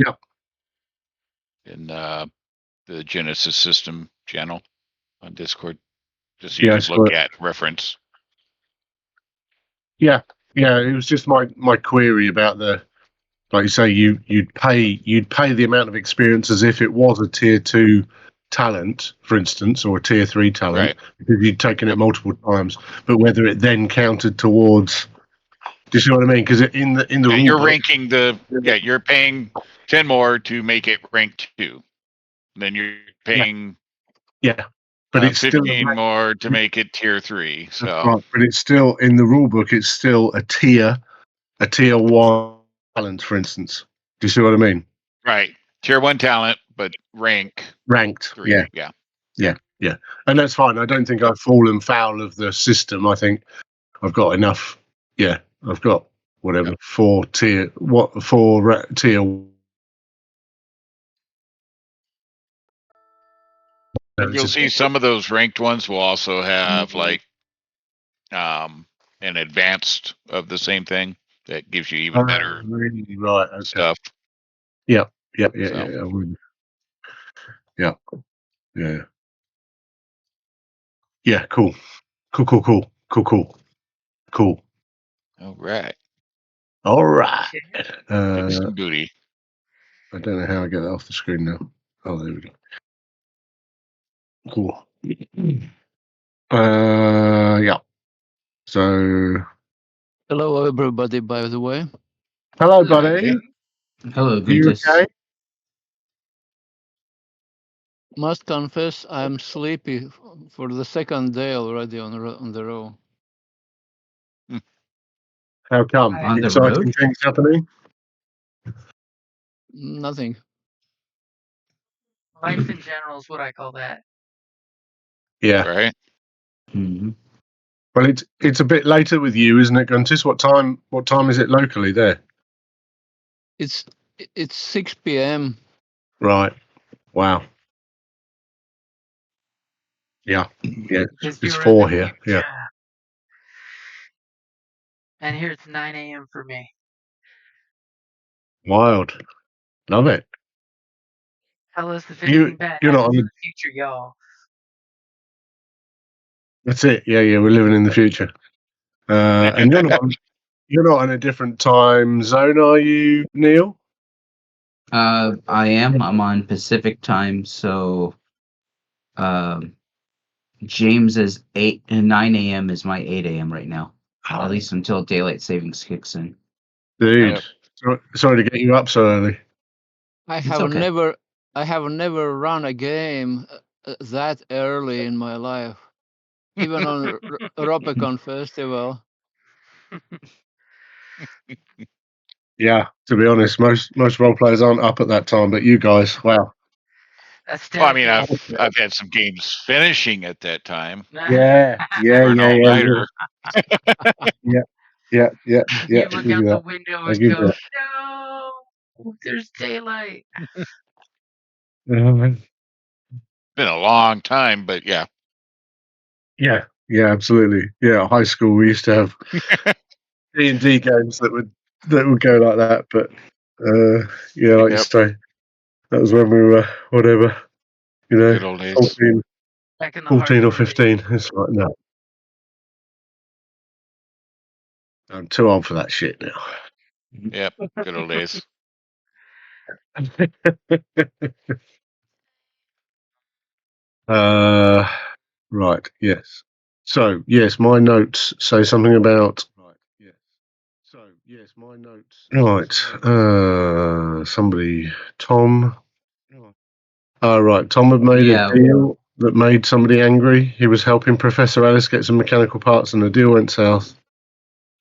Yep. In the Genesys system channel on Discord, just so you can look at reference. Yeah, it was just my query about the, like you say, you'd pay the amount of experience as if it was a tier 2 talent, for instance, or a tier 3 talent, because you'd taken it multiple times, but whether it then counted towards, do you see what I mean? Because in the rule you're book, ranking you're paying 10 more to make it rank 2. Then you're paying but it's 15 still more to make it tier 3. So that's right, but it's still in the rule book. It's still a tier 1 talent, for instance. Do you see what I mean? Right, tier 1 talent, but ranked 3. Yeah, and that's fine. I don't think I've fallen foul of the system. I think I've got enough. Yeah, I've got whatever 4 tier tier. And you'll see some of those ranked ones will also have like an advanced of the same thing that gives you even better stuff. Yeah. Yeah, cool. All right. Some booty. I don't know how I get that off the screen now. Oh, there we go. Cool. Yeah. So. Hello, everybody. By the way. Hello, buddy. Hello, Guntis. You okay? Must confess, I'm sleepy for the second day already on the row. How come? Exciting things happening? Nothing. Life in general is what I call that. Yeah. Right. Mm-hmm. Well, it's a bit later with you, isn't it, Guntis? What time is it locally there? It's 6 p.m. Right. Wow. Yeah. It's 4 here. Yeah. And here it's 9 a.m. for me. Wild. Love it. Ellis, if anything bad happens in the future, y'all. That's it. Yeah. We're living in the future. And you're not in a different time zone, are you, Neil? I am. I'm on Pacific time, so James is 9 a.m. is my 8 a.m. right now. At least until daylight savings kicks in. Dude, sorry to get you up so early. I have never run a game that early in my life, even on Ropecon Festival. Yeah, to be honest, most role players aren't up at that time, but you guys, wow. Well, I mean, I've had some games finishing at that time. Yeah. Yeah. You look out the window and go, no, there's daylight. Been a long time, but yeah. Yeah, absolutely. Yeah, high school we used to have D&D games that would go like that, but like you say, that was when we were whatever, Good old days. 14 or 15. It's like no. I'm too old for that shit now. Yep, good old days. Right, yes. So, yes, my notes say something about... Right, somebody... Tom... right, Tom had made a deal that made somebody angry. He was helping Professor Ellis get some mechanical parts and the deal went south.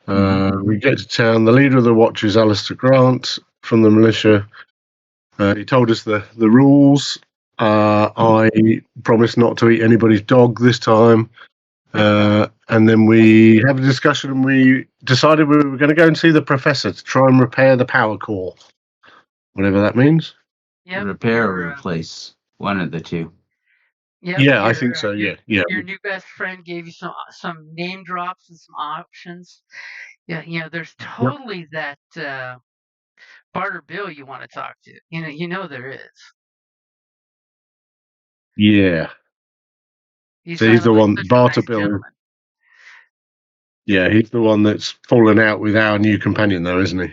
We get to town. The leader of the watch is Alistair Grant from the militia. He told us the rules. I promised not to eat anybody's dog this time. And then we have a discussion and we decided we were going to go and see the professor to try and repair the power core. Whatever that means. Yep, repair or replace. One of the two. Yep, yeah, I think so. Yeah. Your new best friend gave you some name drops and some options. Yeah, there's totally that Barter Bill you want to talk to. You know there is. Yeah. He's the one, Barter nice Bill. Gentleman. Yeah, he's the one that's fallen out with our new companion, though, isn't he?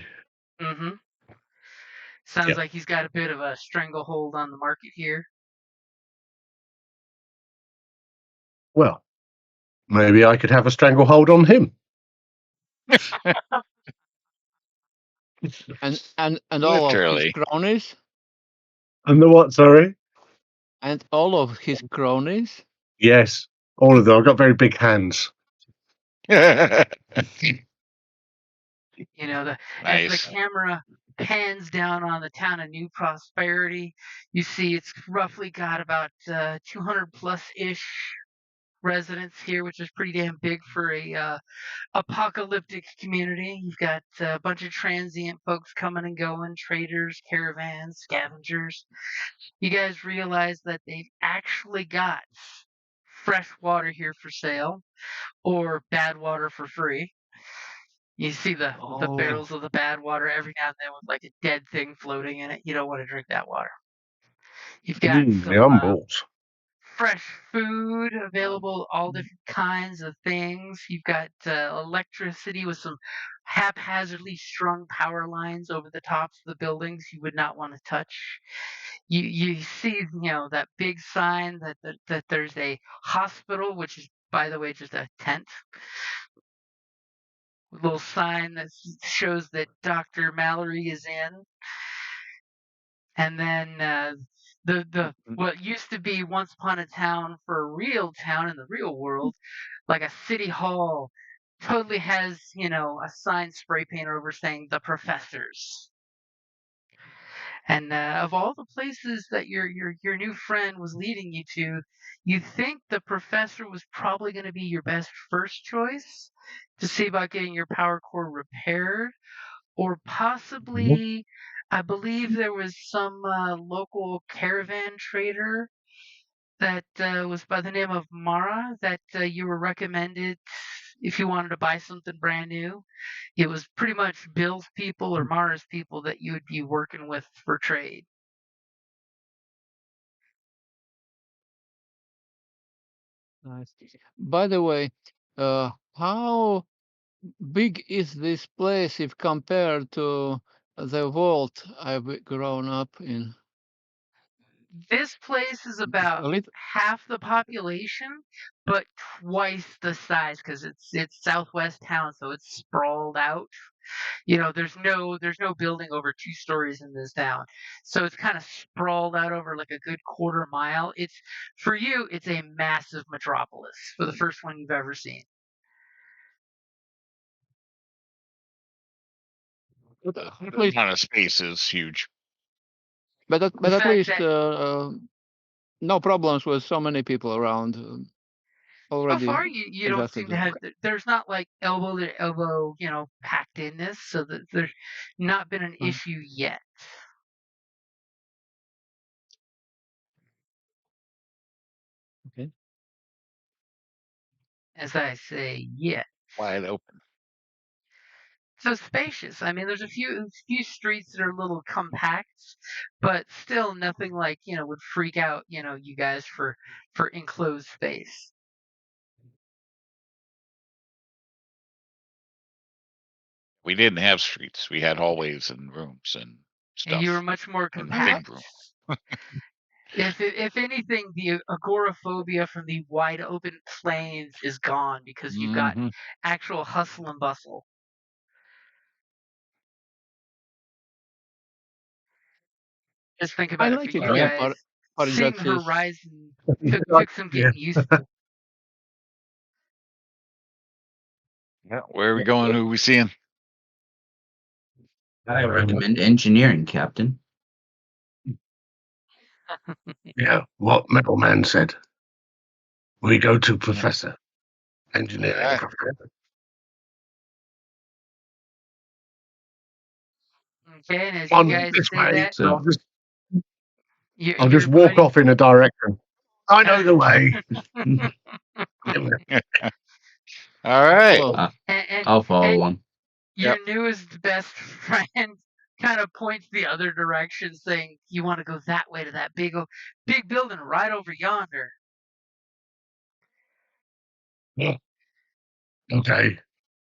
Mm-hmm. Sounds like he's got a bit of a stranglehold on the market here. Well, maybe I could have a stranglehold on him. and all of his Literally. cronies. And the what? Sorry. And all of his cronies. Yes, all of them. I've got very big hands. Nice. As the camera pans down on the town of New Prosperity, you see it's roughly got about 200 plus ish residents here, which is pretty damn big for a apocalyptic community. You've got a bunch of transient folks coming and going, traders, caravans, scavengers. You guys realize that they've actually got fresh water here for sale, or bad water for free. You see the barrels of the bad water every now and then with like a dead thing floating in it. You don't want to drink that water. You've got some fresh food available, all different kinds of things. You've got electricity with some haphazardly strung power lines over the tops of the buildings you would not want to touch. You see, that big sign that there's a hospital, which is, by the way, just a tent. A little sign that shows that Dr. Mallory is in. And then the what used to be once upon a town for a real town in the real world, like a city hall, totally has, a sign spray painted over saying the professors. And of all the places that your new friend was leading you to, you think the professor was probably going to be your best first choice to see about getting your power core repaired, or possibly, I believe there was some local caravan trader that was by the name of Mara that you were recommended if you wanted to buy something brand new. It was pretty much Bill's people or Mara's people that you would be working with for trade. Nice. By the way, how big is this place if compared to the world I've grown up in? This place is about half the population, but twice the size because it's southwest town, so it's sprawled out. There's no building over 2 stories in this town, so it's kind of sprawled out over like a good quarter mile. For you, it's a massive metropolis for the first one you've ever seen. At least, amount of space is huge. But at least no problems with so many people around. Already so far, you don't seem to have. There's not like elbow to elbow, packed inness, so that there's not been an issue yet. Okay. As I say, yet. Wide open. So spacious. I mean, there's a few streets that are a little compact, but still nothing like would freak out you guys for enclosed space. We didn't have streets. We had hallways and rooms and stuff. And you were much more compact. If anything, the agoraphobia from the wide open plains is gone because you've got actual hustle and bustle. Just think about it for you guys. Seeing the horizon took some getting used to. Yeah, where are we going? Who are we seeing? I recommend engineering, Captain. Yeah, what Metal Man said. We go to Professor. Engineering Professor. Okay, and as you guys say that, so I'll just walk off in a direction. I know the way. All right. I'll follow along. Your newest best friend kind of points the other direction, saying, "You want to go that way to that big building right over yonder." Yeah. Okay.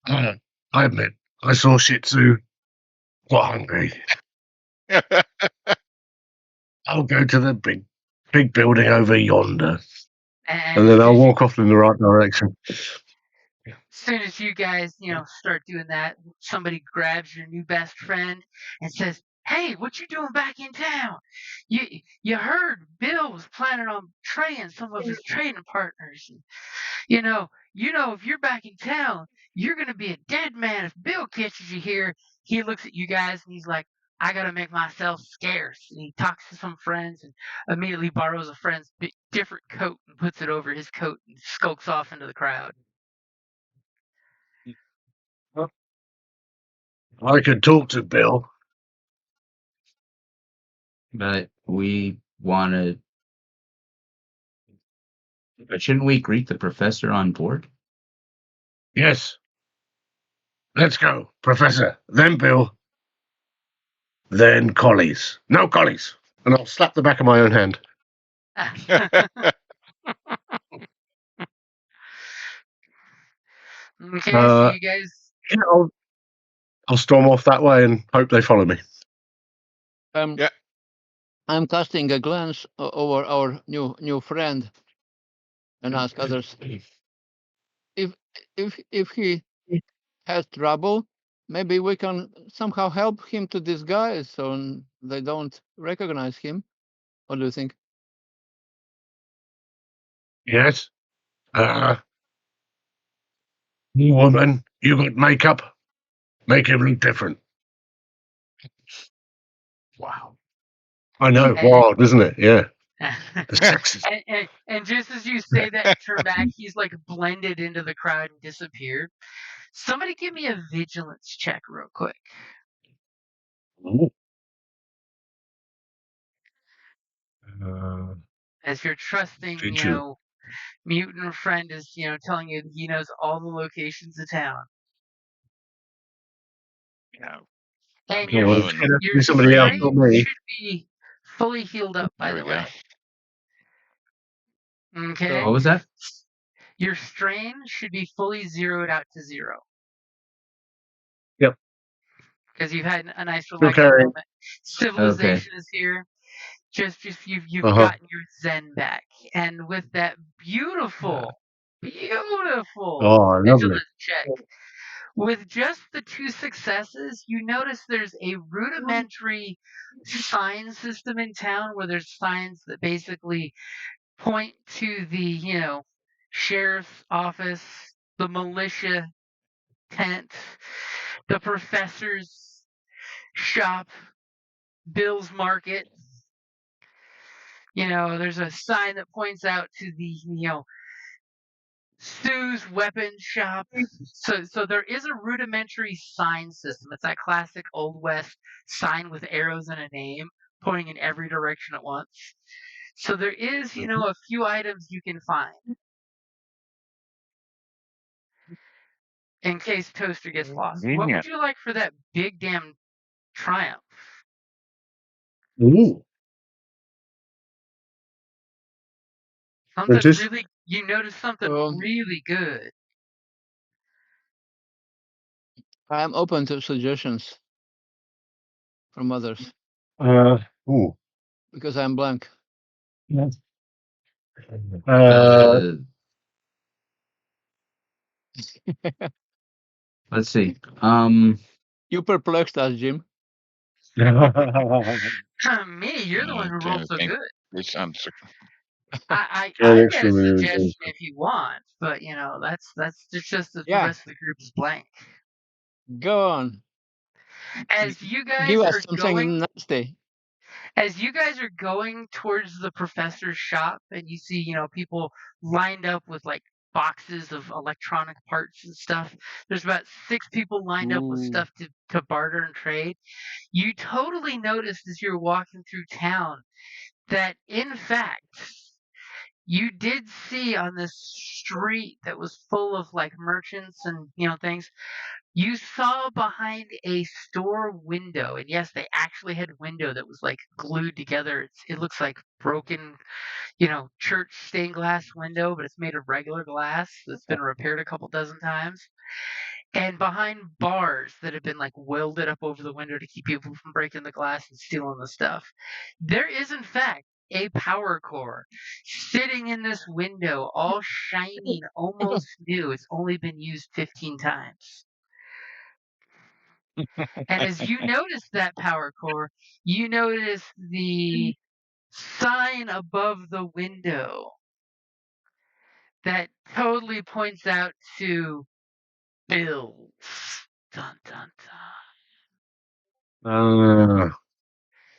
I admit, I saw Shih Tzu. Got hungry. I'll go to the big building over yonder, and then I'll walk off in the right direction. As soon as you guys, start doing that, somebody grabs your new best friend and says, "Hey, what you doing back in town? You heard Bill was planning on trading some of his trading partners. If you're back in town, you're gonna be a dead man if Bill catches you here." He looks at you guys and he's like, "I gotta make myself scarce." And he talks to some friends and immediately borrows a friend's different coat and puts it over his coat and skulks off into the crowd. I could talk to Bill. But we want to. But shouldn't we greet the professor on board? Yes. Let's go, Professor. Then Bill. Then Collies. No Collies. And I'll slap the back of my own hand. Okay, so you guys. Yeah, I'll storm off that way and hope they follow me. Yeah. I'm casting a glance over our new friend and ask others if he has trouble, maybe we can somehow help him to disguise so they don't recognize him. What do you think? Yes. Woman, you got makeup. Make him look different. Wow. I know. Wild, isn't it? Yeah. The sexes. And just as you say that and turn back, he's like blended into the crowd and disappeared. Somebody give me a vigilance check real quick. Ooh. As you're trusting, mutant friend is, telling you he knows all the locations of town. Yeah. And Your somebody else, not me. should be fully healed up, by the way. Okay. What was that? Your strain should be fully zeroed out to 0. Yep. Because you've had a nice relaxing moment. Civilization is here. Just you've gotten your zen back, and with that beautiful vigilance check, with just the 2 successes, you notice there's a rudimentary sign system in town where there's signs that basically point to the sheriff's office, the militia tent, the professor's shop, Bill's market. There's a sign that points out to the Sue's weapon shop. So there is a rudimentary sign system. It's that classic Old West sign with arrows and a name pointing in every direction at once. So there is, a few items you can find in case Toaster gets lost. What would you like for that big damn triumph? Ooh. You noticed something really good. I'm open to suggestions from others. Ooh. Because I'm blank. Let's see. You perplexed us, Jim. Me, you're the one who rolled so good. It sounds. I get a suggestion if you want, but that's just the rest of the group is blank. Go on. As you guys give us are something going, nasty. As you guys are going towards the professor's shop, and you see people lined up with like boxes of electronic parts and stuff. There's about 6 people lined up with stuff to barter and trade. You totally noticed as you're walking through town that, in fact, you did see on this street that was full of like merchants and things, You saw behind a store window, and yes, they actually had window that was like glued together. It looks like broken, church stained glass window, but it's made of regular glass that's been repaired a couple dozen times. And behind bars that have been like welded up over the window to keep people from breaking the glass and stealing the stuff, there is in fact a power core sitting in this window, all shiny and almost new. It's only been used 15 times. And as you notice that power core, you notice the sign above the window that totally points out to bills. Dun dun dun.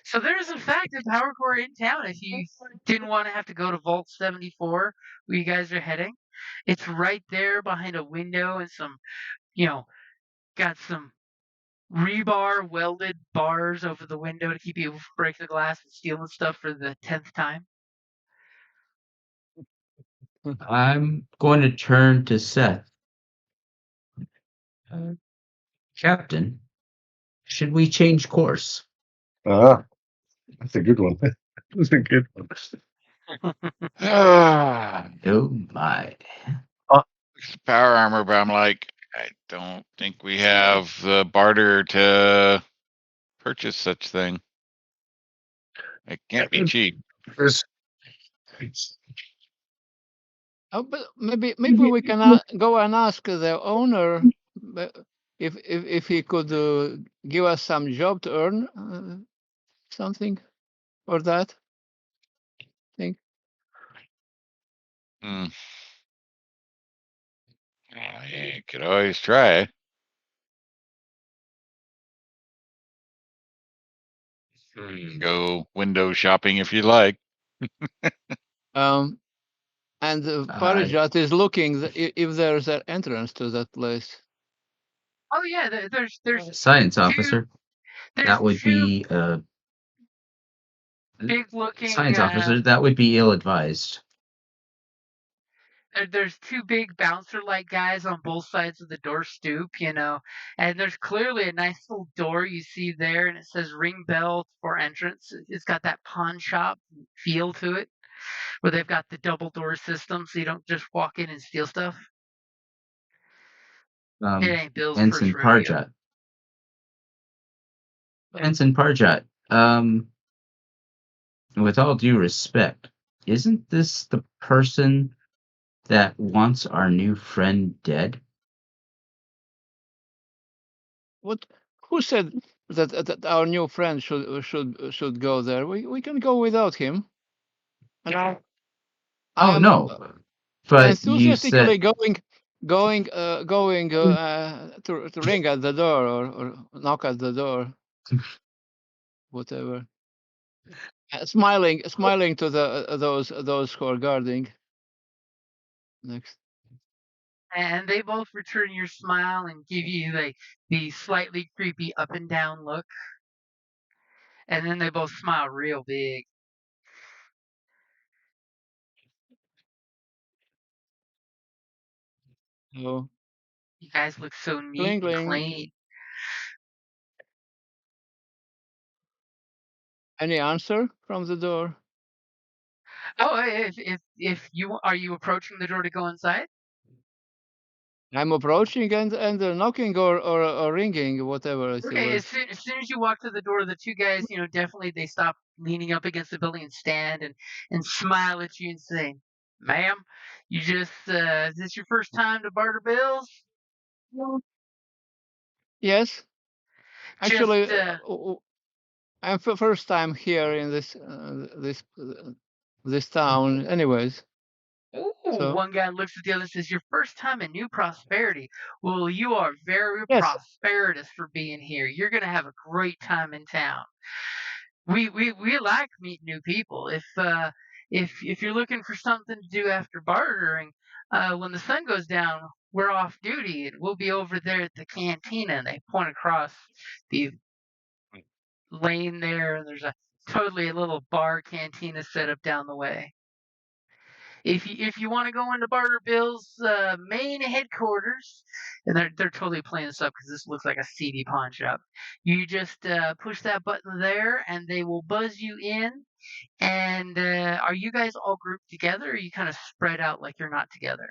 So there's in fact a power core in town if you didn't want to have to go to Vault 74 where you guys are heading. It's right there behind a window and some, got some rebar welded bars over the window to keep you from breaking the glass and stealing stuff for the 10th time. I'm going to turn to Seth. Captain, should we change course? That's a good one. That's a good one. Oh my. Power armor, but I'm like, I don't think we have the barter to purchase such thing. It can't be cheap. But maybe we can go and ask the owner if he could give us some job to earn something for that thing. You could always try. Go window shopping if you like. And Parijat is looking if there's an entrance to that place. Oh yeah, there's Science officer. That would be big looking science officer. That would be ill-advised. There's two big bouncer-like guys on both sides of the door stoop, and there's clearly a nice little door you see there, and it says ring bell for entrance. It's got that pawn shop feel to it, where they've got the double door system, so you don't just walk in and steal stuff. It ain't Bill's Ensign first rodeo. Parjat. Ensign Parjat. With all due respect, isn't this the person that wants our new friend dead? What? Who said that our new friend should go there? We can go without him. And no, but enthusiastically going to ring at the door or knock at the door, whatever. Smiling to those who are guarding. Next. And they both return your smile and give you like the slightly creepy up and down look. And then they both smile real big. Oh. You guys look so neat and clean. Any answer from the door? Oh, if you are you approaching the door to go inside? I'm approaching and knocking or ringing, whatever. Okay, as soon as you walk to the door, the two guys, definitely they stop leaning up against the building and stand and smile at you and say, "Ma'am, you just is this your first time to barter bills?" Yes. Actually, I'm first time here in this town. Anyways. Ooh, so, one guy looks at the other and says, "Your first time in New Prosperity. Well, you are very prosperous for being here. You're gonna have a great time in town. We like meeting new people. If you're looking for something to do after bartering, when the sun goes down, we're off duty and we'll be over there at the cantina." And they point across the lane there, and there's a little bar cantina set up down the way. If you want to go into Barter Bill's main headquarters, and they're totally playing this up because this looks like a seedy pawn shop. You just push that button there, and they will buzz you in. And are you guys all grouped together, or are you kind of spread out like you're not together?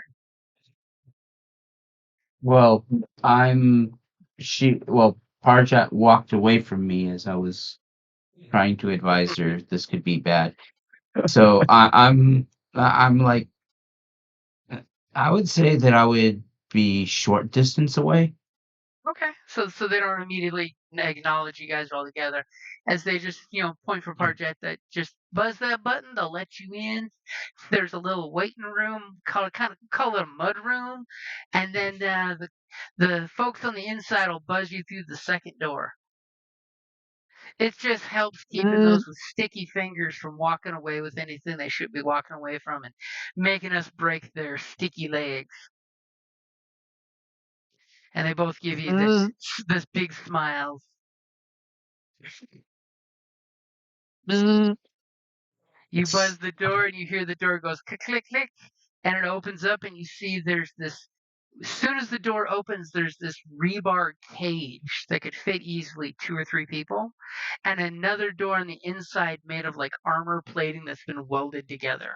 Well, Parjat walked away from me as I was trying to advise her this could be bad. So I'm like, I would say that I would be short distance away. Okay, so they don't immediately acknowledge you guys all together, as they just point for Parjet that just buzz that button, they'll let you in. There's a little waiting room, call it a mud room, and then the folks on the inside will buzz you through the second door. It just helps keeping those with sticky fingers from walking away with anything they should be walking away from and making us break their sticky legs. And they both give you this big smile. You buzz the door and you hear the door goes click, click, click, and it opens up and you see there's this. As soon as the door opens, there's this rebar cage that could fit easily 2 or 3 people, and another door on the inside made of like armor plating that's been welded together.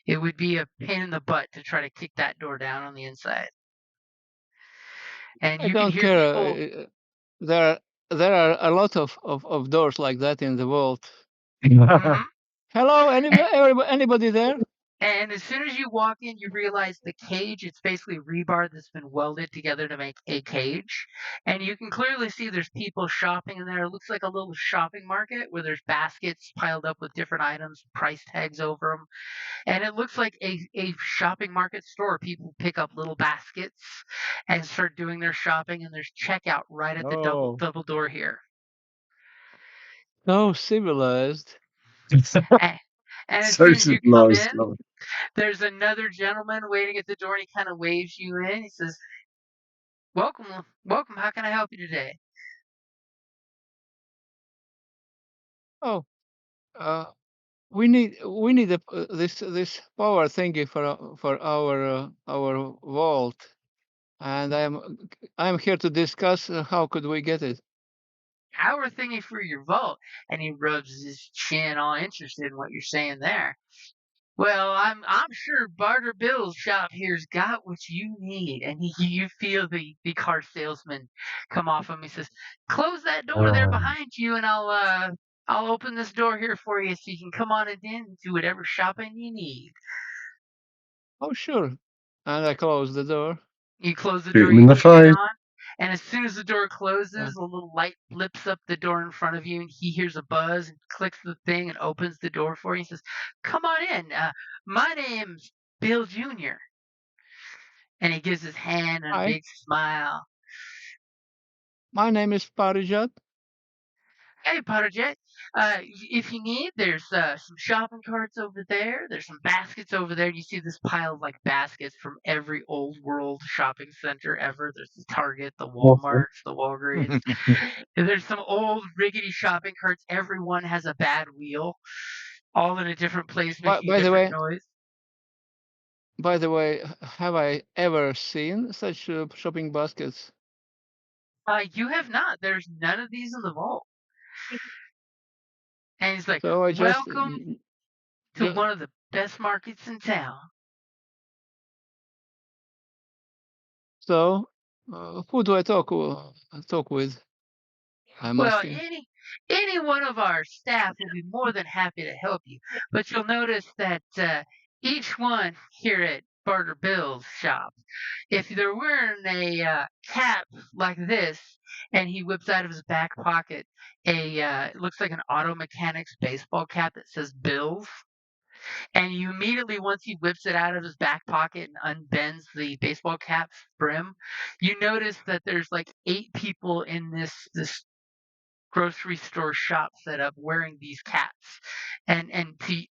It would be a pain in the butt to try to kick that door down on the inside. And I you can don't hear care. people. There are a lot of doors like that in the vault. Mhm. Hello, anybody there? And as soon as you walk in, you realize the cage, it's basically rebar that's been welded together to make a cage. And you can clearly see there's people shopping in there. It looks like a little shopping market where there's baskets piled up with different items, price tags over them. And it looks like a shopping market store. People pick up little baskets and start doing their shopping, and there's checkout right at the double door here. So civilized. And as So soon as you come civilized. in, there's another gentleman waiting at the door, and he kind of waves you in. He says, "Welcome, welcome. How can I help you today?" Oh, we need this power thingy for our vault, and I'm here to discuss how could we get it. Power thingy for your vault, and he rubs his chin, all interested in what you're saying there. Well, I'm sure Barter Bill's shop here's got what you need, and you feel the car salesman come off him. He says, "Close that door there behind you, and I'll open this door here for you, so you can come on in and do whatever shopping you need." Oh, sure. And I close the door. You close the Shoot door, him you in the kick it face. on, and as soon as the door closes, a little light blips up the door in front of you, and he hears a buzz and clicks the thing and opens the door for you. He says, "Come on in. My name's Bill Jr." And he gives his hand and a Hi, big smile. my name is Parijat. "Hey, Potterjet, if you need, there's some shopping carts over there. There's some baskets over there. You see this pile of like baskets from every old world shopping center ever. There's the Target, the Walmarts, the Walgreens. And there's some old rickety shopping carts. Every one has a bad wheel, all in a different place, making a By the different way, noise. have I ever seen such shopping baskets? You have not. There's none of these in the vault." And he's like, So I just "Welcome to one of the best markets in town." so who do I talk with? I'm Well, asking. any one of our staff will be more than happy to help you. But you'll notice that each one here at Barter Bill's shop, if they're wearing a cap like this, and he whips out of his back pocket it looks like an auto mechanics baseball cap that says Bills. And you immediately, once he whips it out of his back pocket and unbends the baseball cap's brim, you notice that there's like 8 people in this grocery store shop set up wearing these caps. And to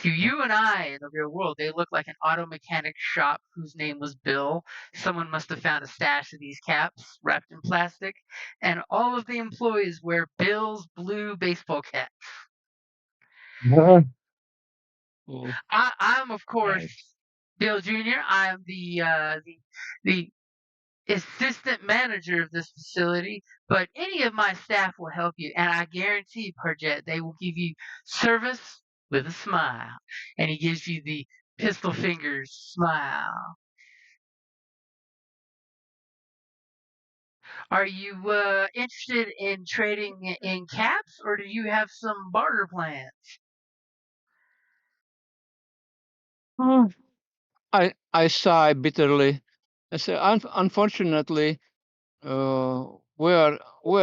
you and I in the real world, they look like an auto mechanic shop whose name was Bill. Someone must have found a stash of these caps wrapped in plastic, and all of the employees wear Bill's blue baseball caps. Oh, I'm of course nice. Bill Jr. I'm the assistant manager of this facility, but any of my staff will help you, and I guarantee, Parjet, they will give you service with a smile. And he gives you the pistol fingers smile. Are you interested in trading in caps, or do you have some barter plans? I sigh bitterly. I say, unfortunately, we are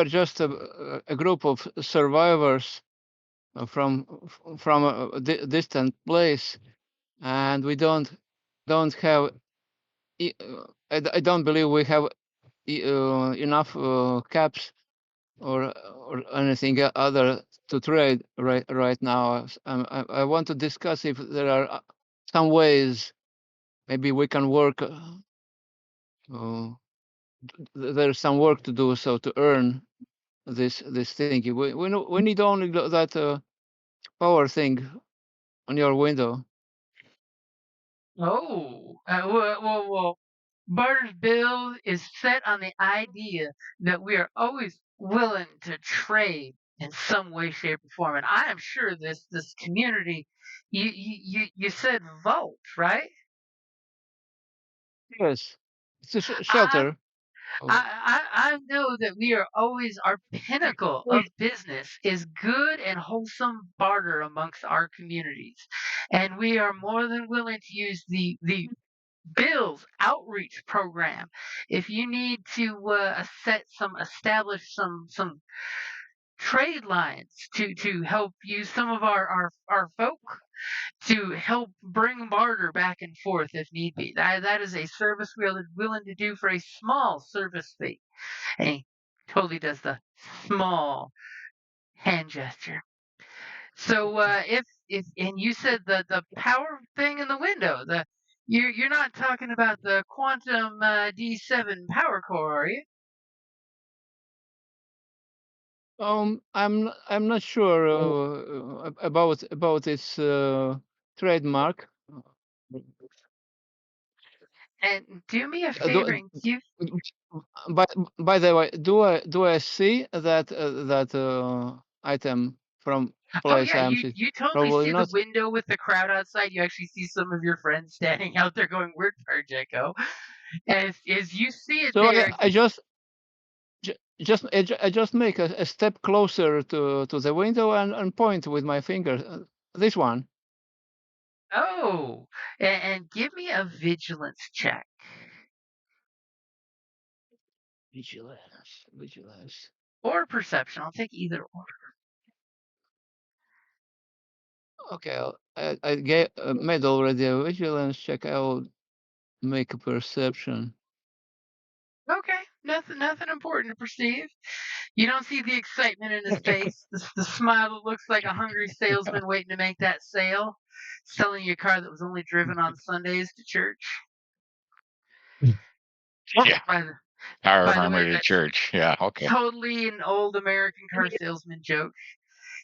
just a group of survivors from a distant place, and we don't have. I don't believe we have enough caps or anything other to trade right now. I want to discuss if there are some ways maybe we can work. There's some work to do so to earn this thing. We need only that power thing on your window. Oh, well, Barter's build is set on the idea that we are always willing to trade in some way, shape, or form. And I am sure this community, you said Vault, right? Yes, it's a I shelter. I know that we are always our pinnacle of business is good and wholesome barter amongst our communities, and we are more than willing to use the Bill's outreach program. If you need to establish some trade lines to help use some of our folk to help bring barter back and forth if need be. That is a service we are willing to do for a small service fee. And he totally does the small hand gesture. So if and you said the power thing in the window, you're not talking about the quantum D7 power core, are you? I'm not sure about its trademark. And do me a Uh, favor do, and give. by by the way, do I see that item from Oh place yeah, I am you totally Probably see the not. window with the crowd outside. You actually see some of your friends standing out there going, "Where'd Parjeko?" As you see it So there, I just make a step closer to the window and point with my finger. This one. oh, and give me a vigilance check. Vigilance. Or perception. I'll take either or. Okay, I made already a vigilance check. I will make a perception. Okay, nothing important to perceive. You don't see the excitement in his face, the smile that looks like a hungry salesman waiting to make that sale, selling you a car that was only driven on Sundays to church. Yeah. By the, Power by the way, armor to that's church. Yeah. Okay. totally an old American car salesman joke.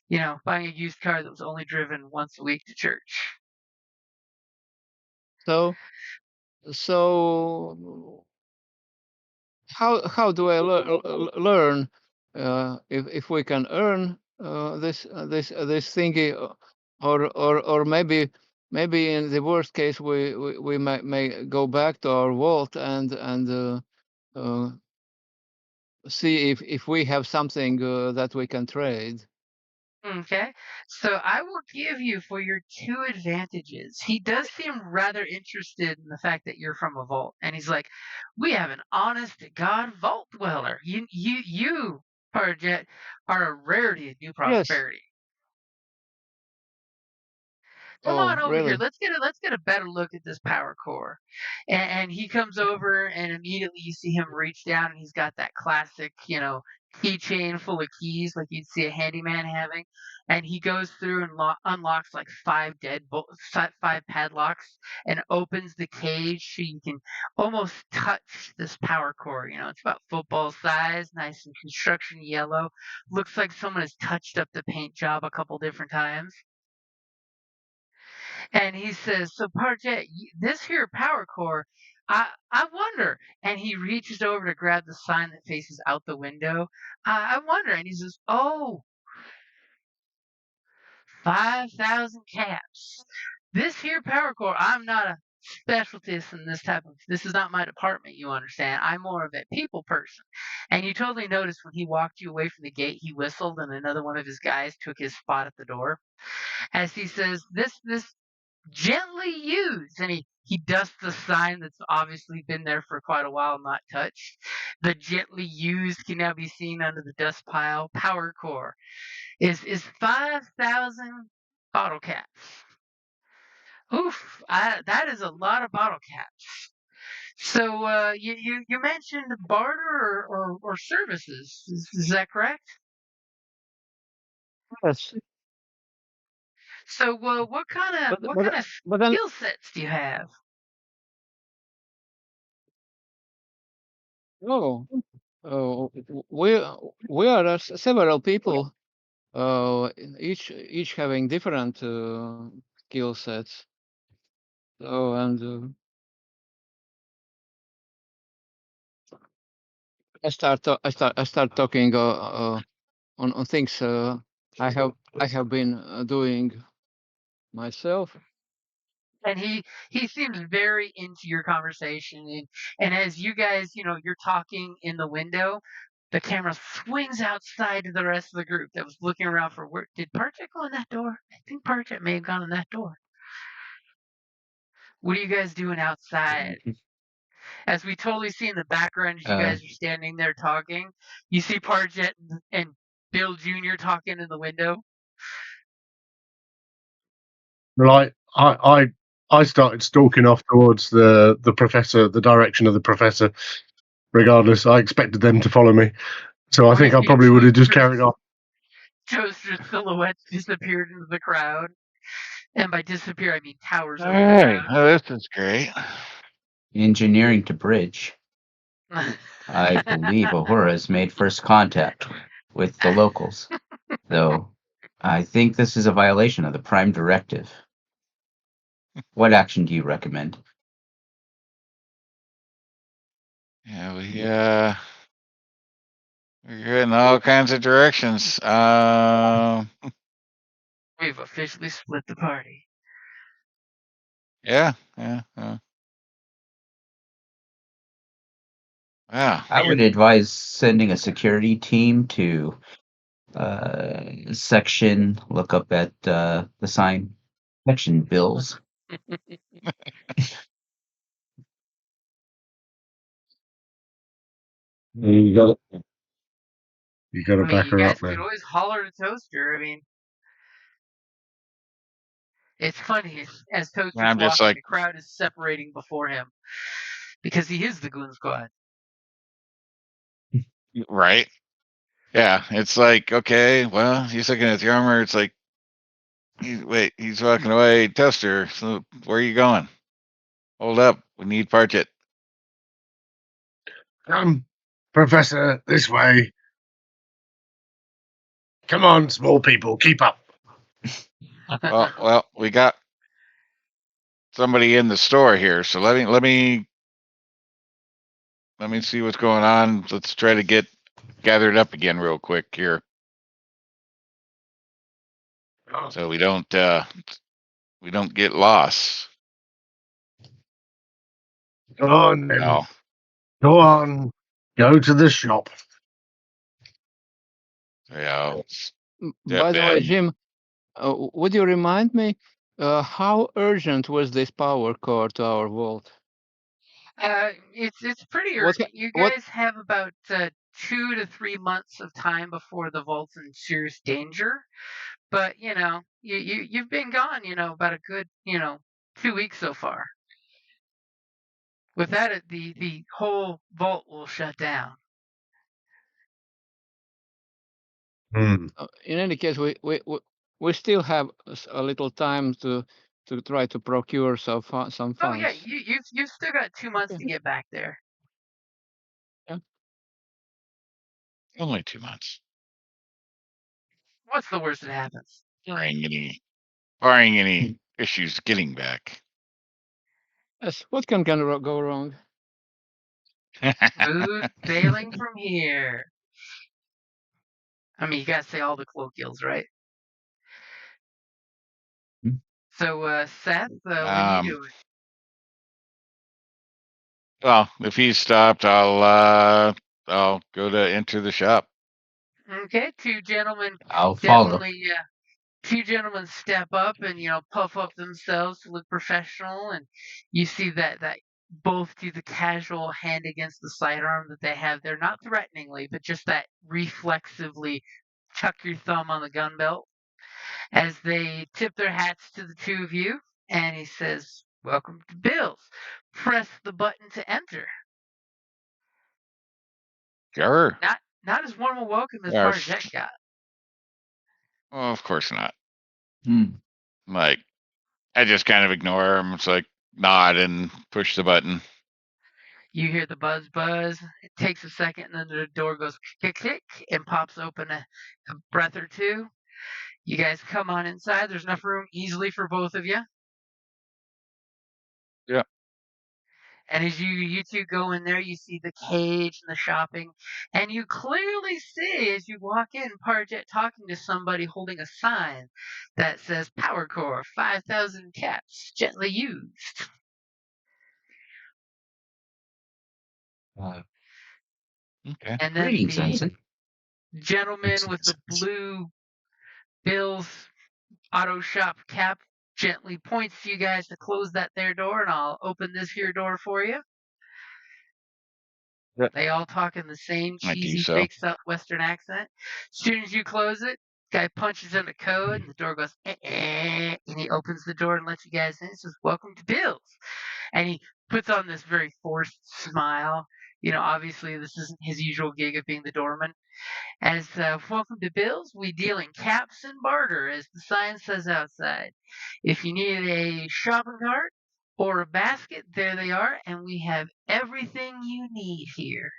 You know, buying a used car that was only driven once a week to church. So so how do I learn if we can earn this thingy, or maybe in the worst case we may go back to our vault and uh, see if we have something that we can trade. Okay, so I will give you for your two advantages. He does seem rather interested in the fact that you're from a vault, and he's like, "We have an honest to God vault dweller. You, Parjet, are a rarity in New Yes. Prosperity. Come Oh, on over here. really? Let's get a better look at this power core." And he comes over, and immediately you see him reach down, and he's got that classic, keychain full of keys, like you'd see a handyman having. And he goes through and unlocks like five padlocks, and opens the cage so you can almost touch this power core. It's about football size, nice and construction yellow. Looks like someone has touched up the paint job a couple different times. And he says, "So Parjet, this here power core, I wonder." And he reaches over to grab the sign that faces out the window. I wonder. And he says, "Oh, 5,000 caps. This here power core, I'm not a specialist in this type of, this is not my department, you understand. I'm more of a people person." And you totally noticed when he walked you away from the gate, he whistled and another one of his guys took his spot at the door. As he says, this gently used, and he dusts the sign that's obviously been there for quite a while, not touched. The gently used can now be seen under the dust pile. Power core is 5,000 bottle caps. Oof, that is a lot of bottle caps. So you mentioned barter or services. Is that correct? Yes. So what kind of But then, skill sets do you have? oh, we are several people, each having different skill sets. So and I start talking on things I have been doing myself. And he seems very into your conversation, and as you guys, you're talking in the window, the camera swings outside to the rest of the group that was looking around for where did Parchett go in that door? I think Parchett may have gone in that door. What are you guys doing outside? As we totally see in the background as you guys are standing there talking, you see Parchett and Bill Jr. talking in the window. Right, I started stalking off towards the professor, the direction of the professor. Regardless, I expected them to follow me, so I think I probably would have just carried on. Toaster's silhouettes disappeared into the crowd, and by disappear I mean towers over the Hey, crowd. oh, this is great. Engineering to bridge. I believe Ahura has made first contact with the locals, though I think this is a violation of the Prime Directive. What action do you recommend? Yeah, we're getting all kinds of directions. We've officially split the party. Yeah. I would advise sending a security team to section, look up at the sign, section bills. You got to back you her guys up, man. could always holler to Toaster. I mean, it's funny as Toaster's I'm just walking, like, the crowd is separating before him because he is the Goon Squad. right? Yeah, it's like, okay, well, he's looking at the armor. It's like, he's walking away. Toaster, so where are you going? Hold up, we need Parchett. Professor, this way. Come on, small people, keep up. Well, we got somebody in the store here, so let me see what's going on. Let's try to get gathered up again real quick here, so we don't get lost. Go on, then. No. Go on. Go to the shop. Yeah. By the way, Jim, would you remind me how urgent was this power core to our vault? It's pretty urgent. You guys have about 2 to 3 months of time before the vault's in serious danger. But you've been gone, about a good 2 weeks so far. With that, the whole vault will shut down. In any case, we still have a little time to try to procure some funds. Oh yeah, you've still got 2 months to get back there. Yeah. Only 2 months. What's the worst that happens? Barring any issues getting back. Yes, what can go wrong? Smooth sailing from here. I mean, you gotta say all the colloquials, right? Hmm. So, Seth, what are you doing? Well, if he's stopped, I'll go to enter the shop. Okay, two gentlemen I'll follow. definitely. Two gentlemen step up and puff up themselves to look professional, and you see that both do the casual hand against the sidearm that they have there, not threateningly, but just that reflexively chuck your thumb on the gun belt as they tip their hats to the two of you, and he says, "Welcome to Bill's. Press the button to enter." Sure. Not as warm a welcome as Yeah, Barget got. well, of course not. Hmm. Like, I just kind of ignore him. It's like nod and push the button. You hear the buzz buzz. It takes a second, and then the door goes click click and pops open a breath or two. You guys come on inside. There's enough room easily for both of you. Yeah. And as you two go in there, you see the cage and the shopping, and you clearly see as you walk in Parjet talking to somebody holding a sign that says Power Core 5,000 caps gently used. Okay. And then Greetings, the Ensign. gentleman with the blue Bill's auto shop cap gently points to you guys to close that there door, and I'll open this here door for you. Yeah. They all talk in the same I do cheesy so. fake Southwestern accent. As soon as you close it, guy punches in the code, and the door goes, and he opens the door and lets you guys in. He says, "Welcome to Bill's," and he puts on this very forced smile. Obviously this isn't his usual gig of being the doorman. As welcome to Bill's, we deal in caps and barter, as the sign says outside. If you need a shopping cart or a basket, there they are, and we have everything you need here.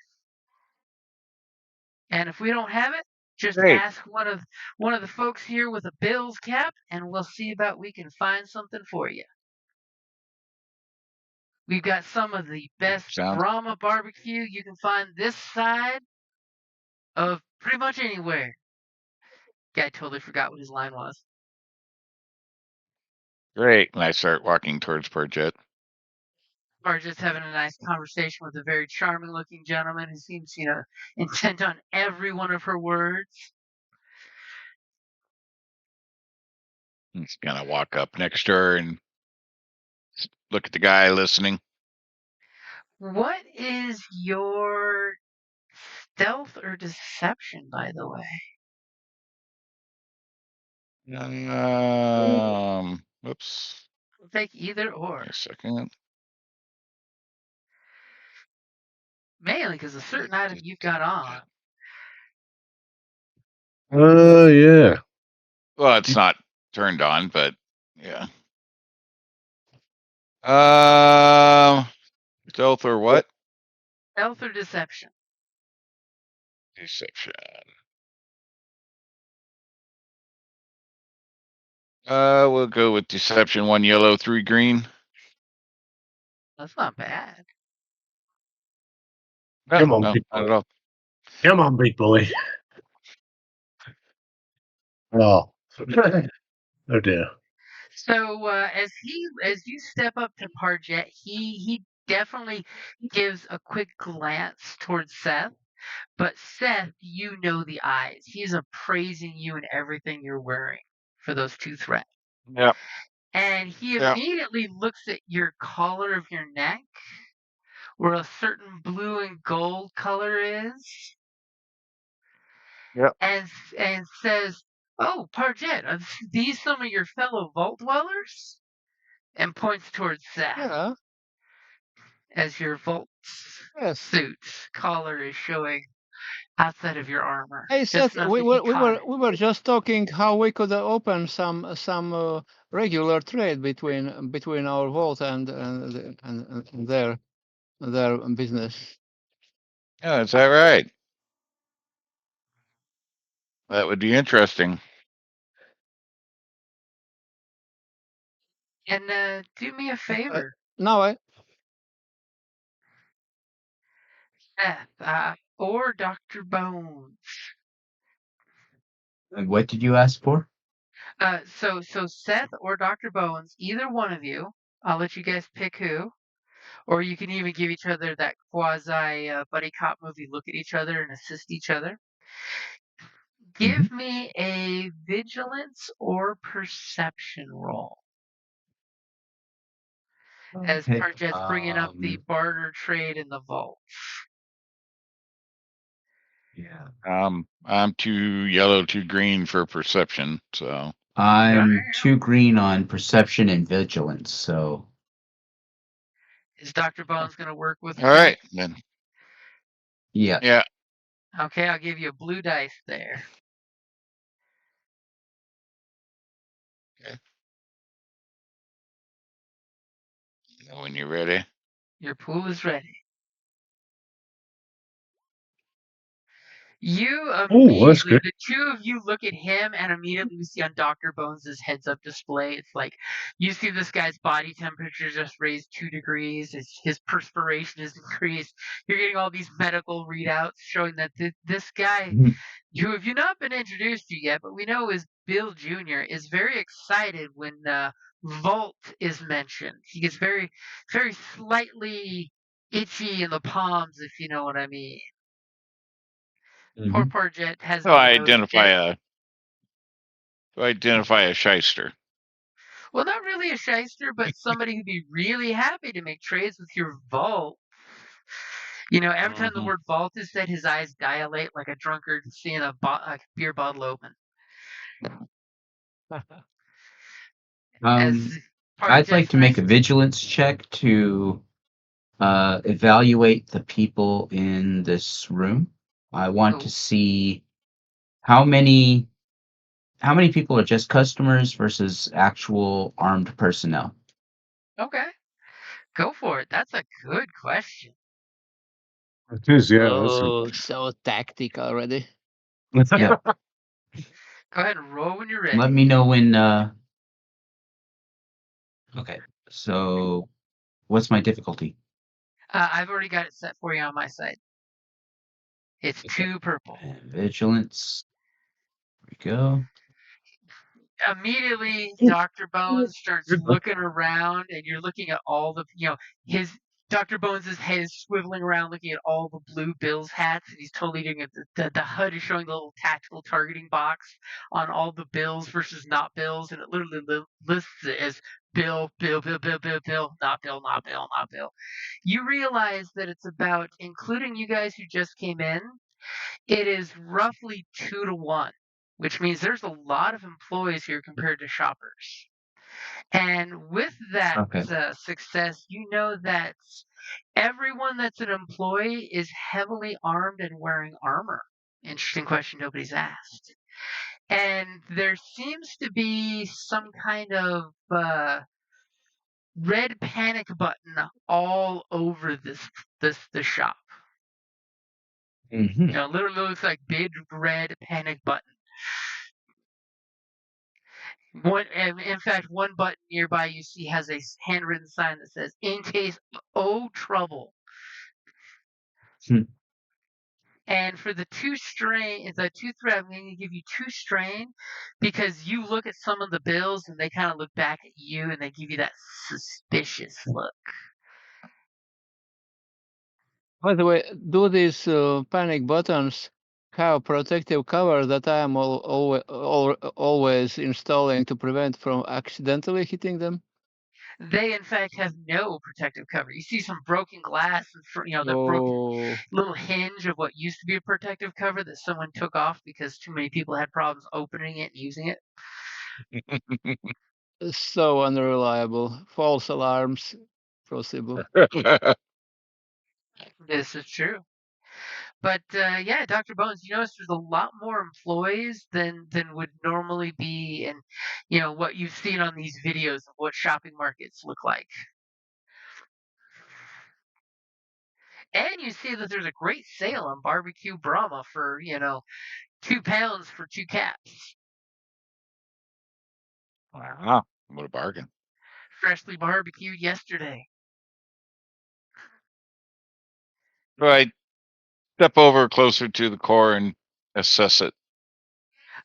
And if we don't have it, just Great. ask one of the folks here with a Bill's cap, and we'll see about we can find something for you. We've got some of the best Sounds Brahma barbecue you can find this side of pretty much anywhere. Guy totally forgot what his line was. great. And I start walking towards Parjet. Or just having a nice conversation with a very charming looking gentleman who seems, intent on every one of her words. I'm just gonna walk up next to her and look at the guy listening. What is your stealth or deception, by the way? Whoops. We'll take either or. Wait a second. Mainly because a certain item you've got on. Yeah. Well, it's not turned on, but yeah. Stealth or what? Stealth or deception? Deception. We'll go with deception. 1 yellow, 3 green. That's not bad. No, Come on, no, big not boy. at all. Come on, big boy. Oh. Oh dear. So as you step up to Parjet, he definitely gives a quick glance towards Seth. But Seth, you know the eyes. He's appraising you and everything you're wearing for those two threats. Yeah. And he Yeah. immediately looks at your collar of your neck, where a certain blue and gold color is. Yep. And says, "Oh, Parjet, are these some of your fellow vault dwellers?" And points towards Seth. Yeah. As your vault Yes. suit collar is showing outside of your armor. Hey Just Seth, enough we to be were caught. just talking how we could open some regular trade between our vault and their business. Yeah, is that right? That would be interesting. And do me a favor. No, Seth, or Dr. Bones. And what did you ask for? So Seth or Dr. Bones, either one of you, I'll let you guys pick who, or you can even give each other that quasi buddy cop movie look at each other and assist each other. Give me a vigilance or perception roll. As Okay. Parjet's bringing up the barter trade in the vault. Yeah. I'm too yellow, too green for perception, so I'm too green on perception and vigilance, so. Is Dr. Bones going to work with all right then. Yeah. Yeah. Okay, I'll give you a blue dice there. Okay. When you're ready. Your pool is ready. You immediately, the two of you look at him and immediately we see on Dr. Bones' heads-up display, it's like you see this guy's body temperature just raised 2 degrees, his perspiration is increased. You're getting all these medical readouts showing that this guy, who have you not been introduced to yet, but we know is Bill Jr., is very excited when Vault is mentioned. He gets very, very slightly itchy in the palms, if you know what I mean. Poor Parjet has So the I nose bit. identify a shyster. Well, not really a shyster, but somebody who'd be really happy to make trades with your vault. You know, every time the word vault is said, his eyes dilate like a drunkard seeing a beer bottle open. I'd like to make a vigilance check to evaluate the people in this room. I want to see how many people are just customers versus actual armed personnel. Okay, go for it. That's a good question. It is, yeah. Oh, so tactic already. Yep. Go ahead and roll when you're ready. Let me know when. Okay, so what's my difficulty? I've already got it set for you on my side. It's 2 purple. And vigilance. There we go. Immediately, Dr. Bones starts looking around, and you're looking at all the, his Dr. Bones' head is swiveling around, looking at all the blue Bills hats, and he's totally doing it. The HUD is showing the little tactical targeting box on all the Bills versus not Bills, and it literally lists it as Bill, Bill, Bill, Bill, Bill, Bill, not Bill, not Bill, not Bill. You realize that it's about, including you guys who just came in, it is roughly 2 to 1. Which means there's a lot of employees here compared to shoppers. And with that success, you know that everyone that's an employee is heavily armed and wearing armor. Interesting question nobody's asked. And there seems to be some kind of red panic button all over the shop. Mm-hmm. You know, literally looks like big red panic button. In fact, one button nearby you see has a handwritten sign that says, "In case trouble." And for the 2 strain, the 2 threat, I'm going to give you 2 strain because you look at some of the bills and they kind of look back at you and they give you that suspicious look. By the way, do these panic buttons have protective cover that I am always installing to prevent from accidentally hitting them? They, in fact, have no protective cover. You see some broken glass, the broken little hinge of what used to be a protective cover that someone took off because too many people had problems opening it and using it. So unreliable. False alarms possible. This is true. But yeah, Dr. Bones, you notice there's a lot more employees than would normally be, and what you've seen on these videos of what shopping markets look like. And you see that there's a great sale on barbecue Brahma for £2 for 2 caps. Wow, what a bargain! Freshly barbecued yesterday. So I step over closer to the core and assess it.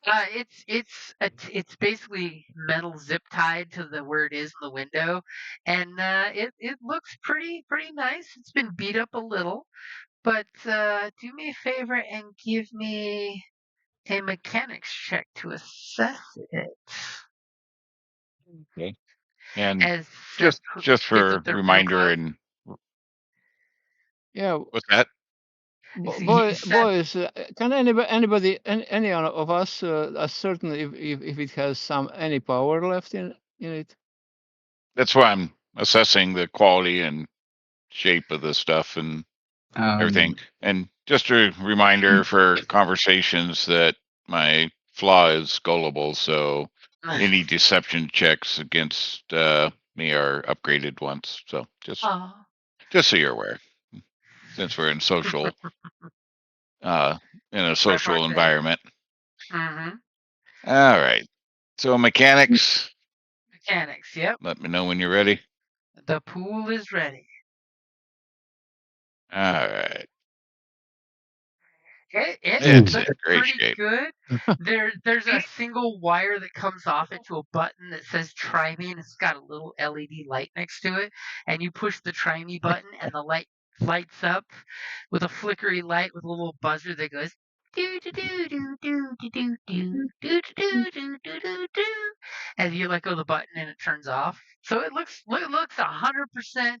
It's basically metal zip tied to the where it is in the window, and it looks pretty nice. It's been beat up a little, but do me a favor and give me a mechanics check to assess it. Okay. And As just it's for up there real reminder close. and Yeah, what's that? boys, can anybody, any of us ascertain if it has any power left in it? That's why I'm assessing the quality and shape of the stuff and everything. And just a reminder for conversations that my flaw is gullible, so any deception checks against me are upgraded once. So just so you're aware, since we're in social in a social environment. Mm-hmm. All right. So mechanics. Mechanics, yep. Let me know when you're ready. The pool is ready. All right. It's in great pretty shape. good. There's a single wire that comes off it to a button that says "Try me," and it's got a little LED light next to it. And you push the "Try me" button, and the light lights up with a flickery light with a little buzzer that goes do do do do do do do do do do do do do do. As you let go of the button and it turns off. So it looks 100%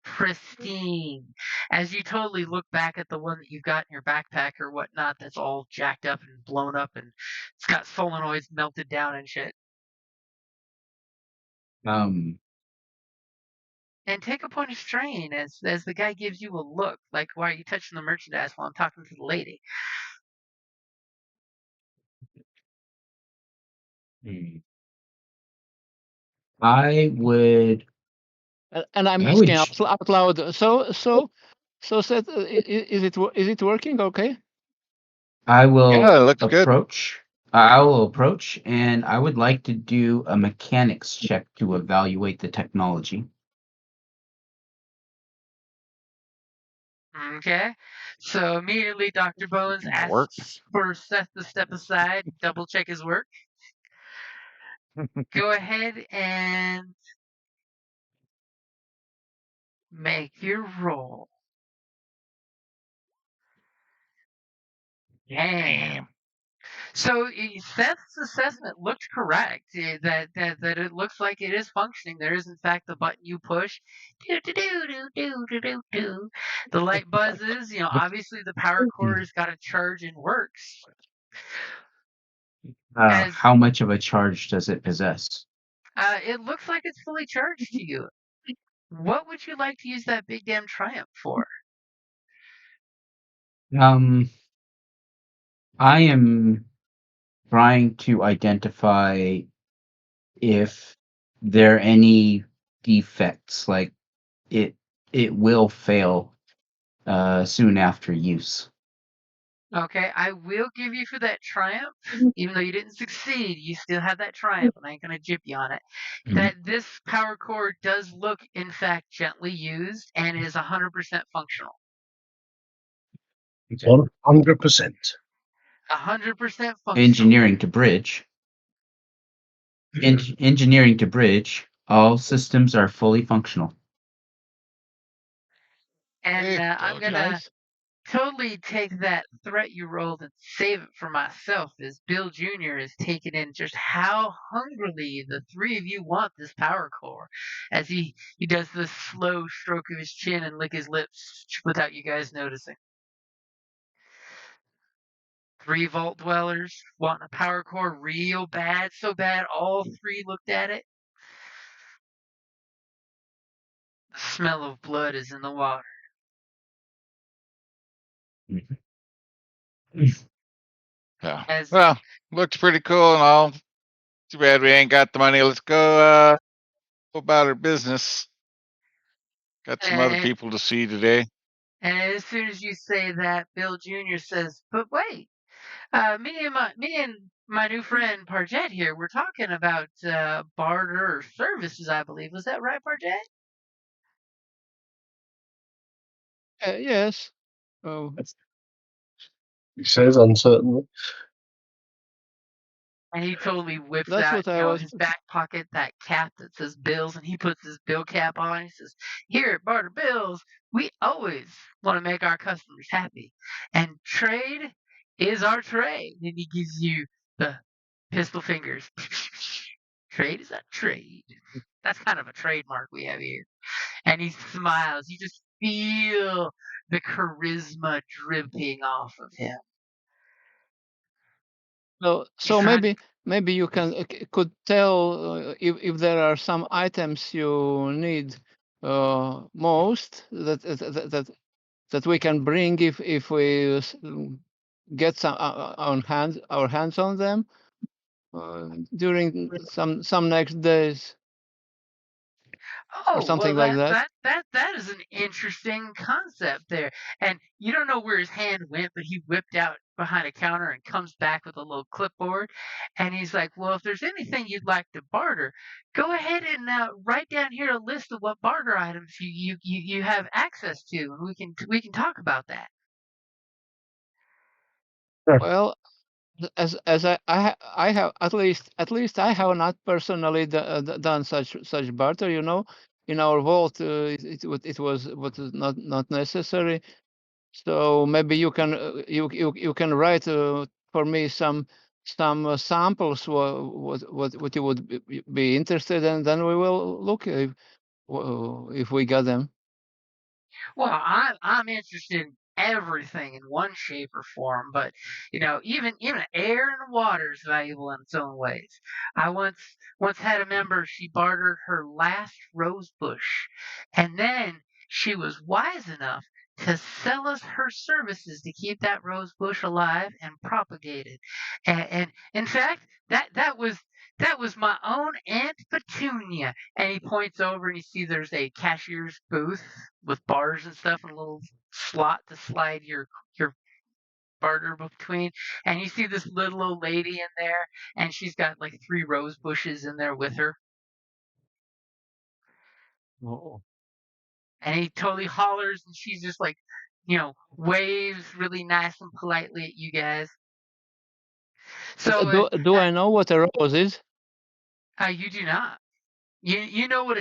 pristine. As you totally look back at the one that you've got in your backpack or whatnot that's all jacked up and blown up and it's got solenoids melted down and shit. Um, And take a point of strain as the guy gives you a look, like, why are you touching the merchandise while I'm talking to the lady? I would. And I'm I would. asking out loud. So, Seth, is it working? Okay. I will Yeah, it looks good. approach. I will approach, and I would like to do a mechanics check to evaluate the technology. Okay. So immediately Dr. Bones That'll work. asks for Seth to step aside, double check his work. Go ahead and make your roll. Damn. So Seth's assessment looked correct. That it looks like it is functioning. There is in fact the button you push. Do do do do do do do do. The light buzzes. Obviously the power cord has got a charge and works. How much of a charge does it possess? It looks like it's fully charged to you. What would you like to use that big damn Triumph for? I am trying to identify if there are any defects, like it will fail soon after use. Okay, I will give you for that Triumph, even though you didn't succeed, you still have that Triumph, and I ain't gonna jip you on it. That this power cord does look, in fact, gently used and is 100% functional. 100%. 100% functional. Engineering to bridge. Engineering to bridge. All systems are fully functional. And I'm gonna totally take that threat you rolled and save it for myself, as Bill Jr. is taking in just how hungrily the three of you want this power core, as he does this slow stroke of his chin and lick his lips without you guys noticing. 3 vault dwellers wanting a power core real bad, so bad all 3 looked at it. The smell of blood is in the water. Yeah. Well, looks pretty cool and all. Too bad we ain't got the money. Let's go about our business. Got some other people to see today. And as soon as you say that, Bill Jr. says, "But wait, me and my new friend Parjet here, we're talking about barter services, I believe. Was that right, Parjet? Yes. Oh, He says uncertainly. And he totally whips that's out, what I was. his back pocket, that cap that says bills, and he puts his bill cap on. He says, "Here at Barter Bills, we always want to make our customers happy, and trade is our trade." And he gives you the pistol fingers. Trade is a trade. That's kind of a trademark we have here. And he smiles. You just feel the charisma dripping off of him. So trying maybe you could tell if there are some items you need most that we can bring if we get our hands on them during some next days or Oh, well, something like that. that is an interesting concept there. And you don't know where his hand went, but he whipped out behind a counter and comes back with a little clipboard. And he's like, "Well, if there's anything you'd like to barter, go ahead and write down here a list of what barter items you have access to, and we can talk about that." Well, as I have at least I have not personally done such barter. In our vault, it was not necessary. So maybe you can write for me some samples what you would be interested in. Then we will look if we got them. Well, I'm interested in everything in one shape or form, but even air and water is valuable in its own ways. I once had a member. She bartered her last rose bush, and then she was wise enough to sell us her services to keep that rose bush alive and propagated. And in fact, that was my own Aunt Petunia. And he points over and you see there's a cashier's booth with bars and stuff and a little slot to slide your barter between. And you see this little old lady in there, and she's got like 3 rose bushes in there with her. Oh. And he totally hollers, and she's just like, waves really nice and politely at you guys. So Do I know what a rose is? you do not. You know what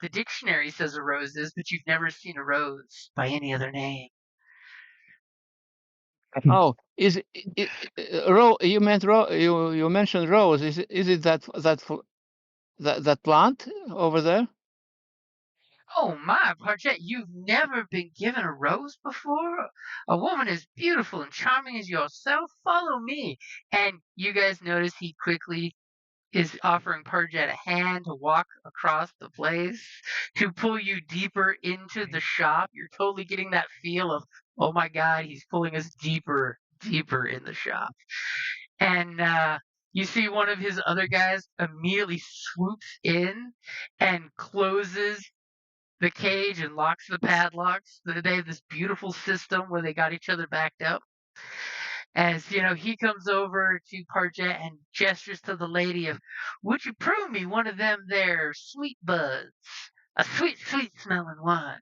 the dictionary says a rose is, but you've never seen a rose by any other name. Oh, is it, you meant you mentioned rose. Is it that plant over there? Oh my, Parjet, you've never been given a rose before? A woman as beautiful and charming as yourself? Follow me. And you guys notice he quickly is offering Parjet a hand to walk across the place, to pull you deeper into the shop. You're totally getting that feel of, oh my God, he's pulling us deeper, deeper in the shop. And you see one of his other guys immediately swoops in and closes the cage and locks the padlocks. They have this beautiful system where they got each other backed up. As he comes over to Parjet and gestures to the lady of, "Would you brew me one of them there sweet buds? A sweet, sweet smelling one."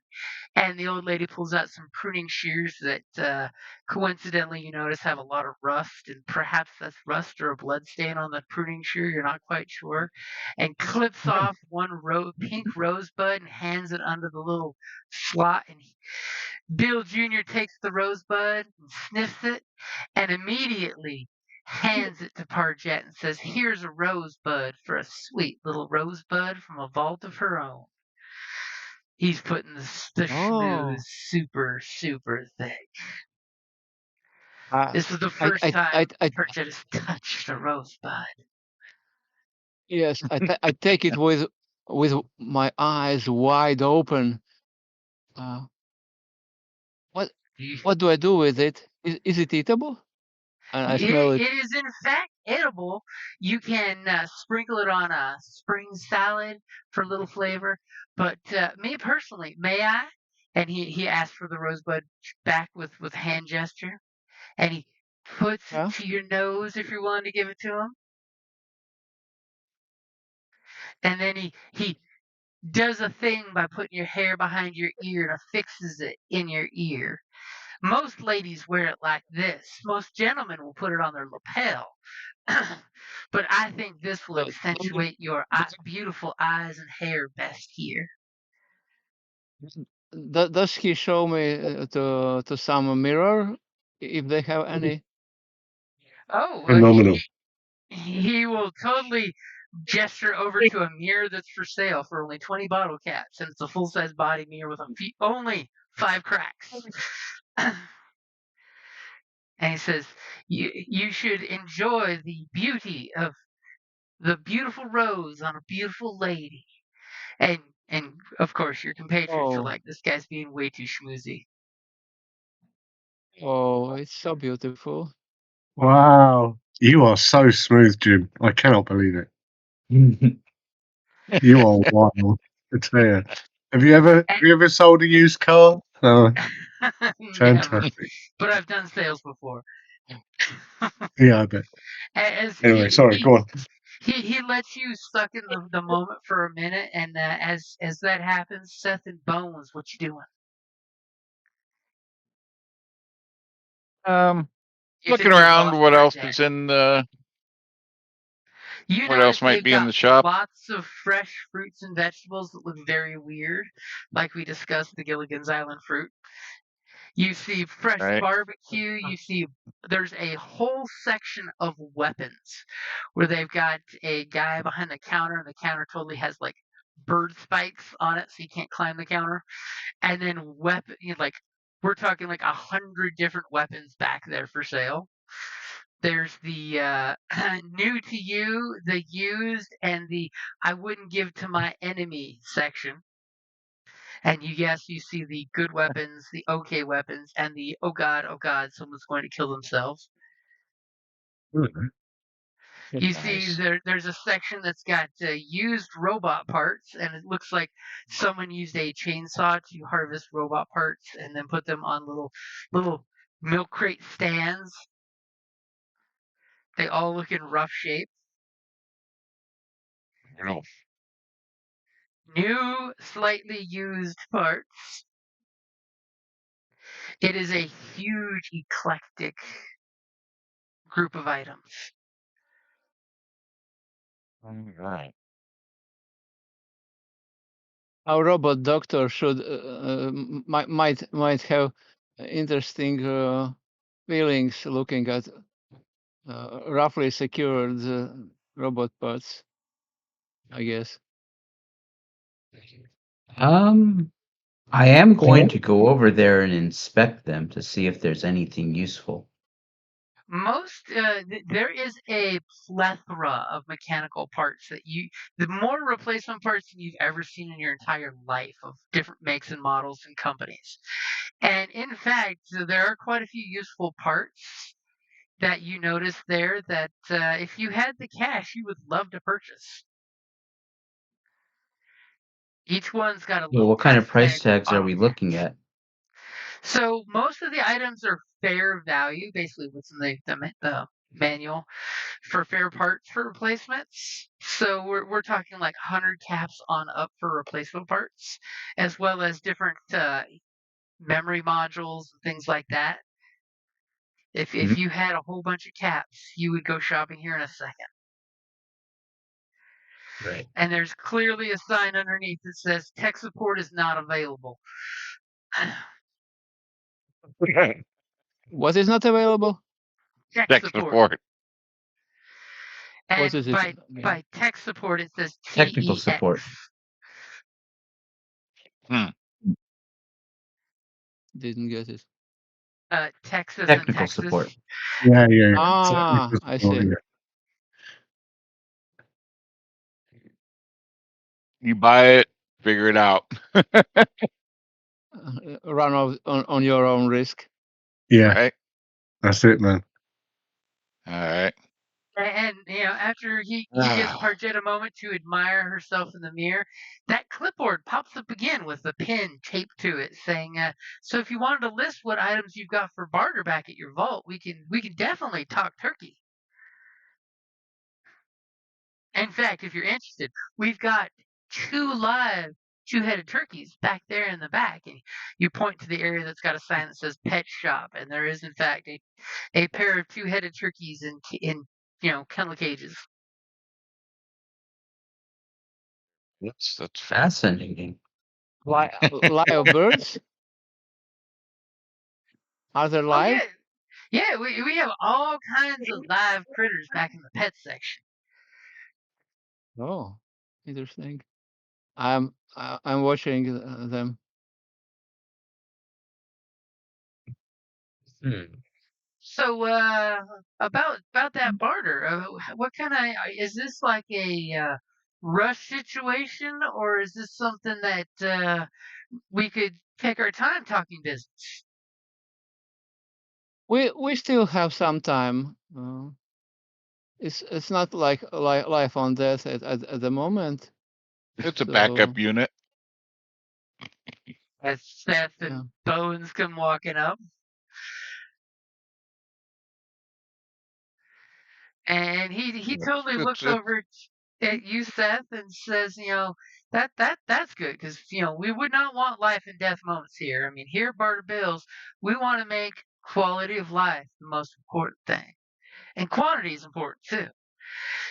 And the old lady pulls out some pruning shears that coincidentally you notice have a lot of rust, and perhaps that's rust or a blood stain on the pruning shear, you're not quite sure, and clips off one pink rosebud and hands it under the little slot. And Bill Jr. takes the rosebud and sniffs it and immediately hands it to Parjet and says, "Here's a rosebud for a sweet little rosebud from a vault of her own." He's putting the schmooze super, super thick. This is the first time Parjet has touched a rosebud. Yes, I take it with my eyes wide open. What do I do with it? Is it eatable? And I smell it. It is in fact edible. You can sprinkle it on a spring salad for a little flavor. But me personally, may I? And he asked for the rosebud back with hand gesture. And he puts it Yeah. to your nose if you're willing to give it to him. And then he does a thing by putting your hair behind your ear and affixes it in your ear. Most ladies wear it like this. Most gentlemen will put it on their lapel. But I think this will accentuate your beautiful eyes and hair best here. Does he show me to some mirror if they have any? Oh, Phenomenal. he will totally gesture over to a mirror that's for sale for only 20 bottle caps, and it's a full size body mirror with only 5 cracks. And he says, you should enjoy the beauty of the beautiful rose on a beautiful lady. And of course your compatriots are like, this guy's being way too schmoozy. Oh, it's so beautiful. Wow. You are so smooth, Jim. I cannot believe it. You are wild. I tell you. Have you ever sold a used car? Fantastic. But I've done sales before. Yeah, I bet. Anyway, sorry, go on. He lets you suck in the moment for a minute, and as that happens, Seth and Bones, what you doing? Looking around, what else is in the? What else might be in the shop? Lots of fresh fruits and vegetables that look very weird, like we discussed the Gilligan's Island fruit. You see fresh barbecue. You see there's a whole section of weapons where they've got a guy behind the counter, and the counter totally has like bird spikes on it, so you can't climb the counter. And then we're talking like 100 different weapons back there for sale. There's the new to you, the used, and the I wouldn't give to my enemy section. And you see the good weapons, the okay weapons, and the oh god, someone's going to kill themselves. You see there's a section that's got used robot parts, and it looks like someone used a chainsaw to harvest robot parts and then put them on little milk crate stands. They all look in rough shape. New, slightly used parts. It is a huge, eclectic group of items. All right. Our robot doctor should might have interesting feelings looking at roughly secured robot parts, I guess. I am going to go over there and inspect them to see if there's anything useful. There is a plethora of mechanical parts the more replacement parts than you've ever seen in your entire life, of different makes and models and companies. And in fact, there are quite a few useful parts that you notice there that if you had the cash, you would love to purchase. Each one's got a little. What kind of price tags are we looking at? So most of the items are fair value, basically what's in the manual for fair parts for replacements. So we're talking like 100 caps on up for replacement parts, as well as different memory modules and things like that. If you had a whole bunch of caps, you would go shopping here in a second. Right. And there's clearly a sign underneath that says tech support is not available. What is not available? Tech support. And what is it? By tech support, it says technical TEX. support. Didn't get it. Texas technical and Texas. support. Yeah. Ah, I see. You buy it, figure it out. Run on your own risk. Yeah. Right? That's it, man. All right. And after he gives Parjet a moment to admire herself in the mirror, that clipboard pops up again with a pin taped to it, saying, "So if you wanted to list what items you've got for barter back at your vault, we can definitely talk turkey. In fact, if you're interested, we've got 2 live two-headed turkeys back there in the back." And you point to the area that's got a sign that says "Pet Shop," and there is in fact a pair of two-headed turkeys in kennel cages. That's Fascinating. Live birds? Are they Oh live? yeah, we have all kinds of live critters back in the pet section. Oh, interesting. I'm watching them. So about that barter, what kind of is this, like a rush situation, or is this something that we could take our time talking business? We still have some time. It's not like life on death at the moment. It's a backup So unit. As Seth yeah. and Bones come walking up, and he totally looks over at you, Seth, and says, that's good, because we would not want life and death moments here. I mean, here at Barter Bills, we want to make quality of life the most important thing, and quantity is important too.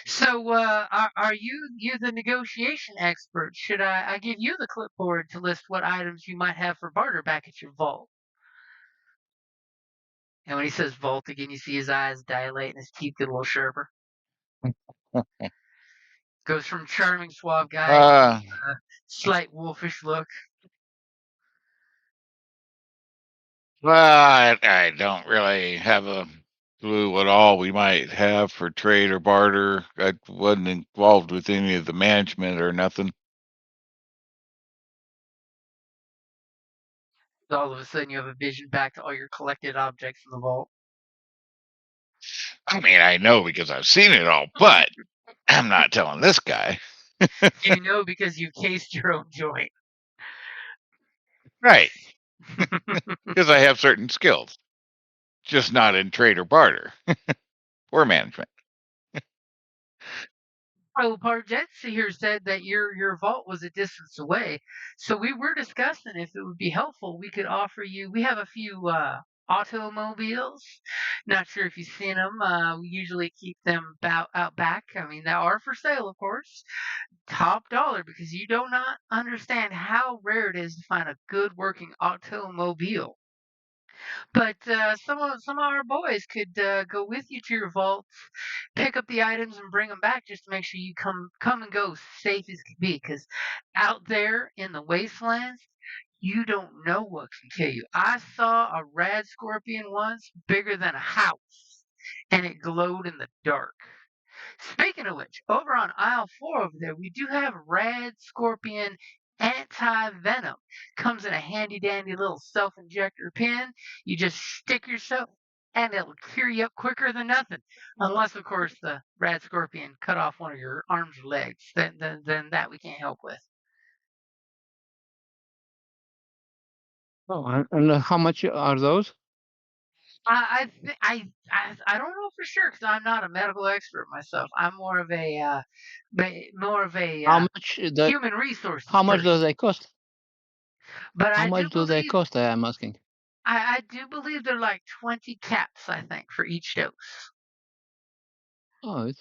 So, are you the negotiation expert? Should I give you the clipboard to list what items you might have for barter back at your vault? And when he says vault again, you see his eyes dilate and his teeth get a little sharper. Goes from charming, suave guy to slight wolfish look. Well, I don't really have a clue what all we might have for trade or barter. I wasn't involved with any of the management or nothing. All of a sudden, you have a vision back to all your collected objects in the vault. I mean, I know because I've seen it all, but I'm not telling this guy. You know because you've cased your own joint. Right. Because I have certain skills, just not in trade or barter or management. Well, Parjetsi here said that your vault was a distance away, so we were discussing if it would be helpful. We could offer you. We have a few automobiles. Not sure if you've seen them. We usually keep them out back. I mean, they are for sale, of course. Top dollar, because you do not understand how rare it is to find a good working automobile. But some of our boys could go with you to your vault, pick up the items, and bring them back, just to make sure you come and go safe as can be. Because out there in the wastelands, you don't know what can kill you. I saw a rad scorpion once, bigger than a house, and it glowed in the dark. Speaking of which, over on aisle 4 over there, we do have Rad Scorpion Anti-Venom. Comes in a handy-dandy little self-injector pen. You just stick yourself, and it'll cure you up quicker than nothing. Unless, of course, the Rad Scorpion cut off one of your arms or legs. Then that we can't help with. Oh, and how much are those? I don't know for sure, because I'm not a medical expert myself. I'm more of a How much human resources How much do person. they cost? But How I much do they cost? I am asking. I do believe they're like 20 caps, I think, for each dose. Oh,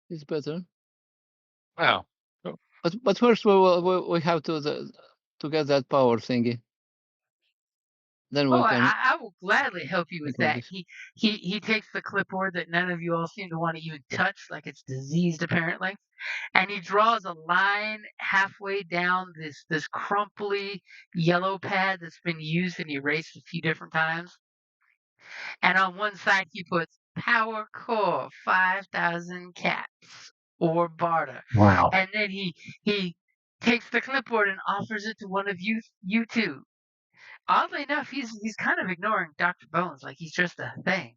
it's better. Wow. But first we have to get that power thingy. Then we Oh, can. I will gladly help you with think of that. this. He takes the clipboard that none of you all seem to want to even touch, like it's diseased apparently, and he draws a line halfway down this crumply yellow pad that's been used and erased a few different times. And on one side he puts Power Core 5,000 caps or barter. Wow. And then he takes the clipboard and offers it to one of you two. Oddly enough, he's kind of ignoring Dr. Bones like he's just a thing.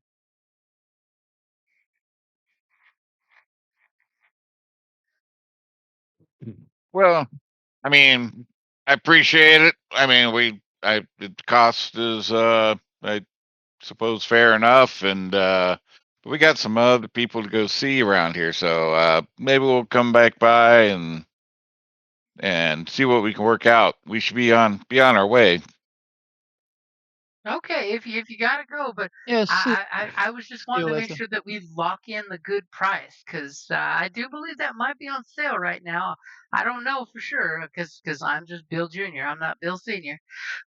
Well, I mean, I appreciate it. I mean, the cost is, I suppose, fair enough, and but we got some other people to go see around here, so maybe we'll come back by and see what we can work out. We should be on our way. Okay, if you gotta go, but Yes. I was just See you wanting to make later. sure that we lock in the good price because I do believe that might be on sale right now. I don't know for sure because I'm just Bill Jr. I'm not Bill Senior,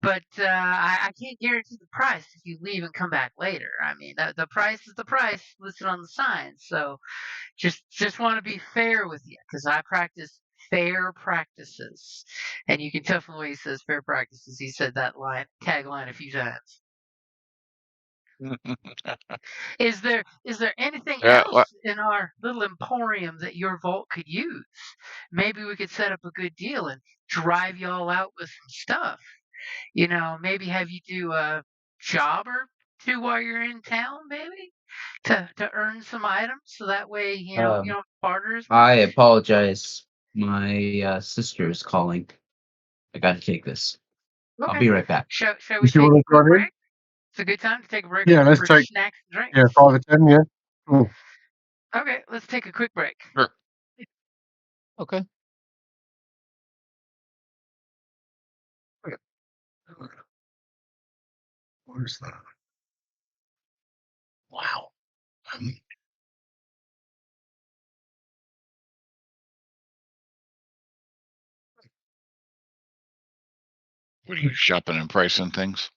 but I can't guarantee the price if you leave and come back later. I mean, the price is the price listed on the sign. So just want to be fair with you because I practice fair practices, and you can tell from the way he says fair practices. He said that tagline a few times. Is there anything Yeah, else in our little emporium that your vault could use? Maybe we could set up a good deal and drive y'all out with some stuff. Maybe have you do a job or two while you're in town, maybe to earn some items, so that way you don't barter as I much. apologize. My sister is calling. I got to take this. I'll Okay. be right back. Shall You we still take want a to quick join in? break? It's a good time to take a break Yeah, let's for take snacks and drinks. 5 or 10. Yeah. Cool. Okay, let's take a quick break. sure. Okay. What is that? Wow. What are you shopping and pricing things?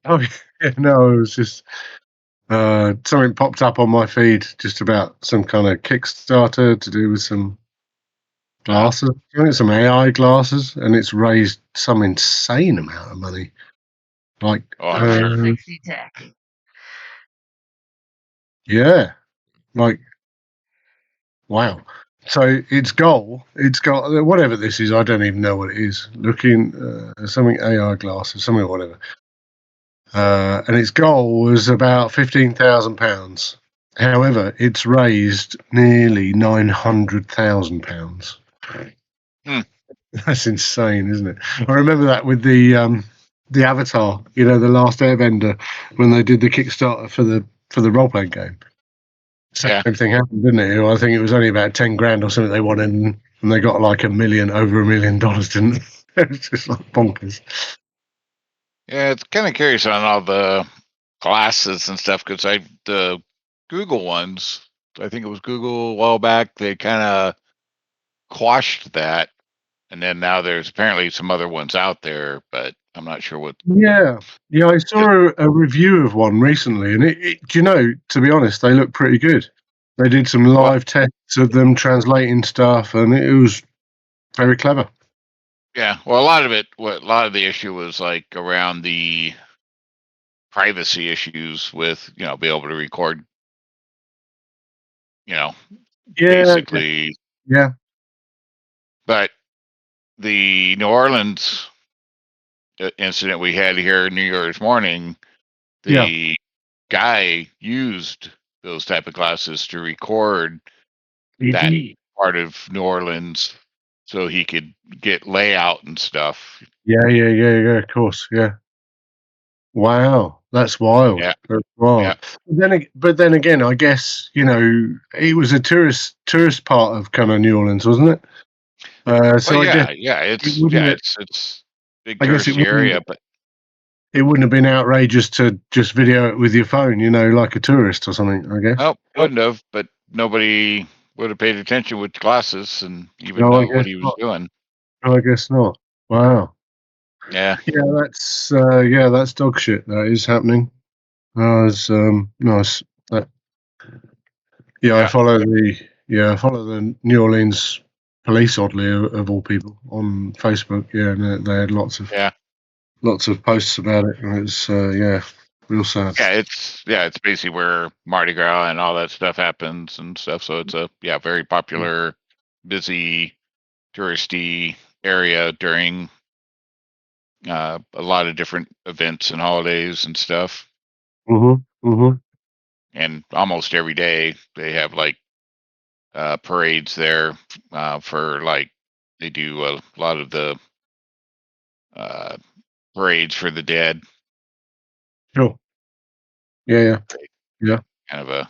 Oh yeah, no, it was just something popped up on my feed just about some kind of Kickstarter to do with some glasses. I think some AI glasses, and it's raised some insane amount of money. Like, Oh, I'm sure. 360 tech. yeah, like wow. So its goal, it's got whatever this is. I don't even know what it is. Looking something AI glasses, something or whatever. And its goal was about £15,000. However, it's raised nearly £900,000. Hmm. That's insane, isn't it? I remember that with the Avatar, the Last Airbender, when they did the Kickstarter for the role playing game. Same Yeah. thing happened, didn't it? I think it was only about 10 grand or something they wanted, and they got like over $1 million, didn't they? It was just like bonkers. Yeah, it's kind of curious on all the glasses and stuff because the Google ones, I think it was Google a while back, they kind of quashed that, and then now there's apparently some other ones out there, but I'm not sure what. Yeah, I saw a review of one recently, and to be honest, they look pretty good. They did some Well, live tests of them translating stuff, and it was very clever. yeah, well, a lot of the issue was like around the privacy issues with be able to record, Yeah, basically. yeah, But the New Orleans incident we had here New Year's morning, yeah. the guy used those type of glasses to record that part of New Orleans so he could get layout and stuff. Yeah. Of course, yeah. Wow, that's wild. Yeah, That's wild. yeah. But then again, I guess it was a tourist part of kind of New Orleans, wasn't it? Well, So I guess yeah. it wouldn't. It's big I guess it touristy wouldn't. area, but It wouldn't have been outrageous to just video it with your phone, like a tourist or something, I guess. nope, wouldn't have. But nobody would have paid attention with glasses and even No, I know what guess he was not. doing. No, I guess not. Wow. Yeah, That's dog shit. That is happening. It's nice. That, I yeah, follow the New Orleans police, oddly of all people, on Facebook. Yeah, and they had yeah. lots of posts about it, and it's real sad. It's basically where Mardi Gras and all that stuff happens and stuff. So it's a very popular, busy, touristy area during a lot of different events and holidays and stuff. Mhm. Mhm. And almost every day they have like parades there for like they do a lot of the uh, parades for the dead. Sure. Yeah. Yeah. Kind of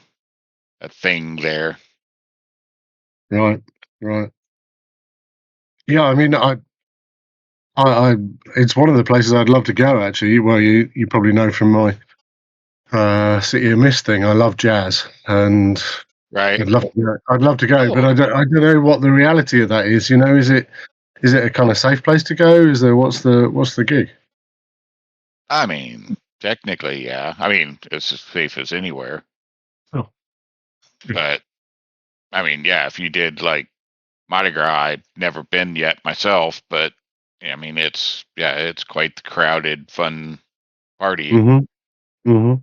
a thing there. Right. Yeah. I mean, I, it's one of the places I'd love to go. Actually, well, you probably know from my City of Mist thing. I love jazz, and Right. I'd love to go, but Oh, I don't know what the reality of that is. Is it a kind of safe place to go? Is there what's the gig? I mean, technically, yeah. I mean, it's as safe as anywhere. Oh. But I mean, yeah, if you did like Mardi Gras, I've never been yet myself, but I mean, it's quite the crowded, fun party. Mm-hmm.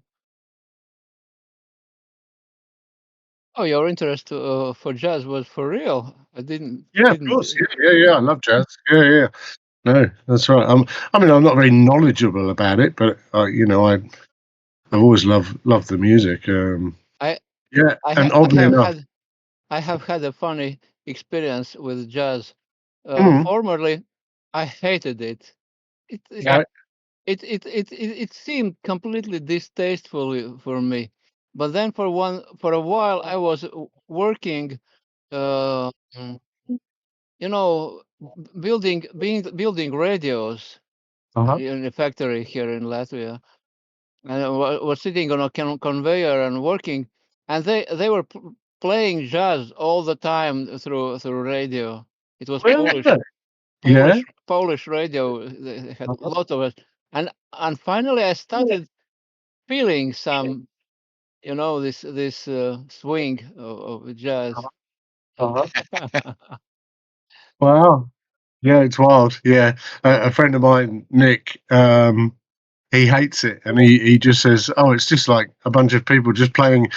oh, your interest for jazz was for real. I didn't Yeah, of didn't. course. Yeah. I love jazz. Yeah. No, that's right. I mean, I'm not very knowledgeable about it, but I've always loved the music. I Yeah, I and ha- oddly enough, I have had a funny experience with jazz. mm, Formerly, I hated it. It it Yeah. right, it seemed completely distasteful for me. But then for a while I was working, uh, mm, you know, building radios uh-huh. in a factory here in Latvia, and I was sitting on a conveyor and working, and they were playing jazz all the time through radio. It was Well, yeah, Polish radio. They had a uh-huh. lot of it, and finally I started feeling some, this swing of jazz. Uh-huh. Wow, yeah, it's wild. Yeah, a friend of mine, Nick, he hates it, and he just says, "Oh, it's just like a bunch of people just playing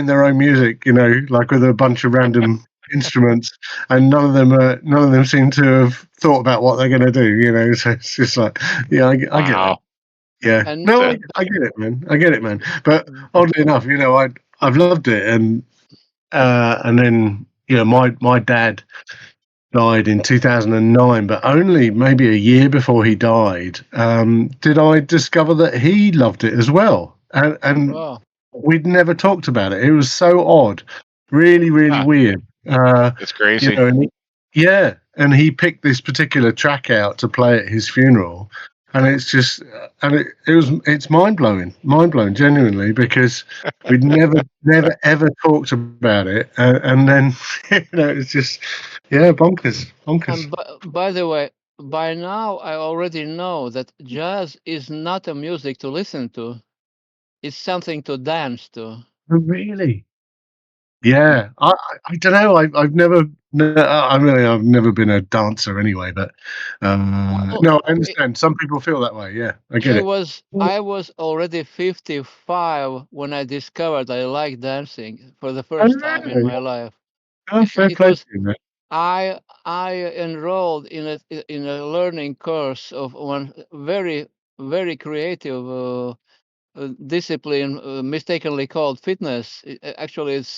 their own music, like with a bunch of random instruments, and none of them seem to have thought about what they're going to do, So it's just like, yeah, I get that. Wow. Yeah, And no, So, I get it, man. I get it, man. But mm, oddly enough, I've loved it, and then my dad died in 2009, but only maybe a year before he died, did I discover that he loved it as well. And oh, we'd never talked about it. It was so odd, really, really huh, weird. it's crazy. And yeah, and he picked this particular track out to play at his funeral, and it's just, and it's mind blowing, genuinely, because we'd never ever talked about it, and then it's just, yeah, bonkers. and by the way, by now I already know that jazz is not a music to listen to. It's something to dance to. Oh, really? Yeah, I don't know. I've never. No, I mean, I've never been a dancer anyway, but Well, no, I understand. Some people feel that way. Yeah, I get it. I was already 55 when I discovered I like dancing for the Oh, first time in my life. fair It play to was you, man. I enrolled in a learning course of one very creative discipline, mistakenly called fitness. Actually, it's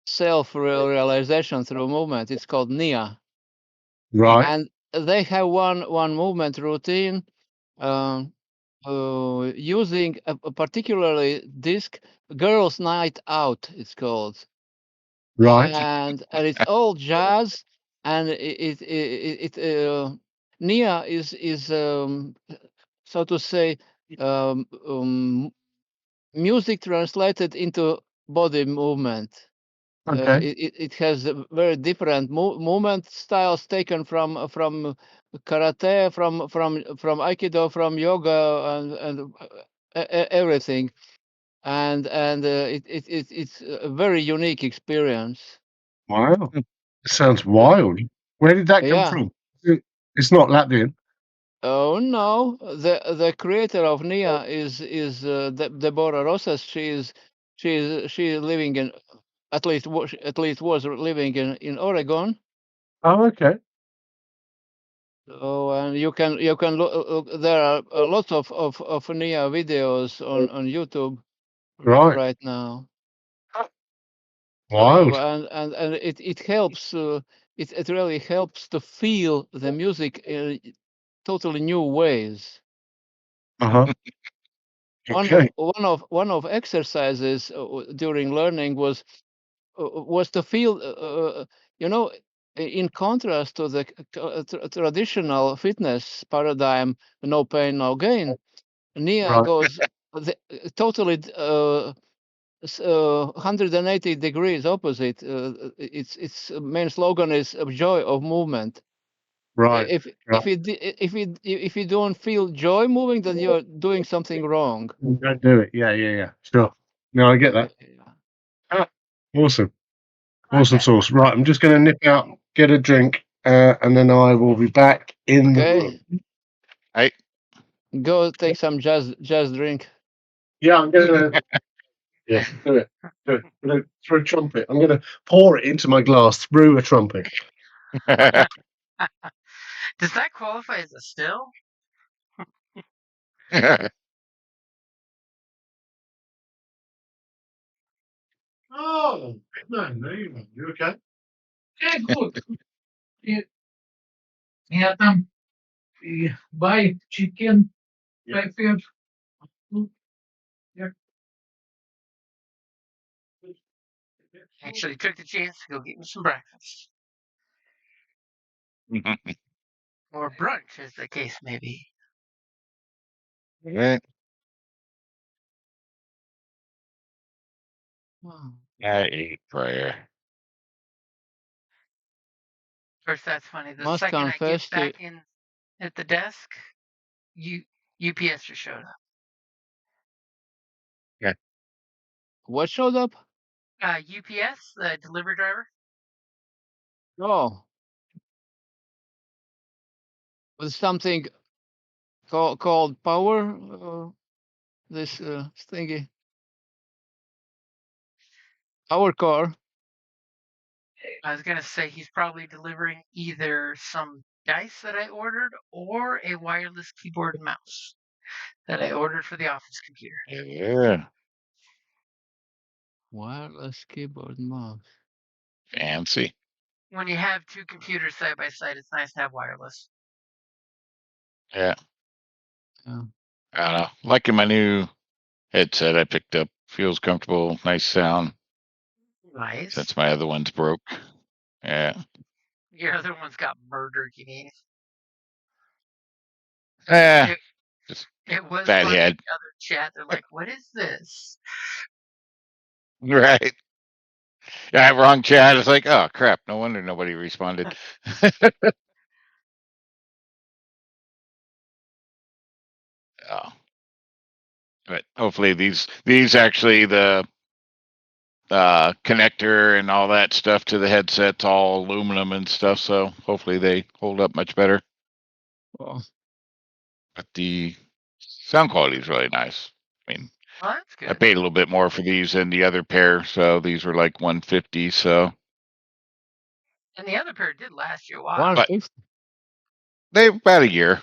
self realization through movement. It's called NIA, Right, and they have one movement routine, um, using a particularly disc, Girls' Night Out. It's called, right, and it's all jazz, and Nia is so to say, um, um, music translated into body movement. okay, It has a very different movement styles taken from karate, from aikido, from yoga, and everything, it's a very unique experience. wow, sounds wild. Where did that come Yeah. from? It's not Latvian. Oh no, the creator of Nia is Deborah Rosas. She is living in, at least was living in Oregon. Oh, okay, Oh, and you can look. There are lots of Nia videos on YouTube right. right now. Wild. And it helps. It really helps to feel the music in totally new ways. Uh-huh. Okay. One of exercises during learning was to feel, you know, in contrast to the traditional fitness paradigm, no pain, no gain. Nia Right. goes totally 180 degrees opposite. Its main slogan is joy of movement. Right. If you don't feel joy moving, then you're doing something wrong. Don't do it. Yeah. Sure. No, I get that. Ah, awesome. Awesome sauce. Right, I'm just going to nip out, get a drink, and then I will be back in the room. Hey, Go take some jazz drink. Yeah, I'm going to. Yeah, do it. Through a trumpet. I'm going to pour it into my glass through a trumpet. Does that qualify as a still? Oh, man, you okay? Yeah, good. Yeah, buy chicken, buy fish. Actually took the chance to go get me some breakfast. Or brunch, as the case may be. Right. I ate prayer. Of course, that's funny. The Must second I get confess to back in at the desk, UPS just showed up. what showed up? UPS, the delivery driver. Oh, with something called power. This thingy, our car. I was gonna say he's probably delivering either some dice that I ordered or a wireless keyboard and mouse that I ordered for the office computer. Yeah. Wireless keyboard and mouse. Fancy. When you have two computers side by side, it's nice to have wireless. Yeah. Yeah. I don't know. Liking my new headset I picked up. Feels comfortable. Nice sound. Nice. Since my other one's broke. Yeah. Your other one's got murdered, you mean? Eh. Just It was bad funny in head. the other chat. They're like, "What is this?" Right. Yeah, wrong chat. It's like, oh crap. No wonder nobody responded. Oh. But hopefully these actually the connector and all that stuff to the headset's all aluminum and stuff, so hopefully they hold up much better. Oh, But the sound quality is really nice. I mean, Well, that's good. I paid a little bit more for these than the other pair, so these were like 150. So, And the other pair did last you a while. but 150. they about a year.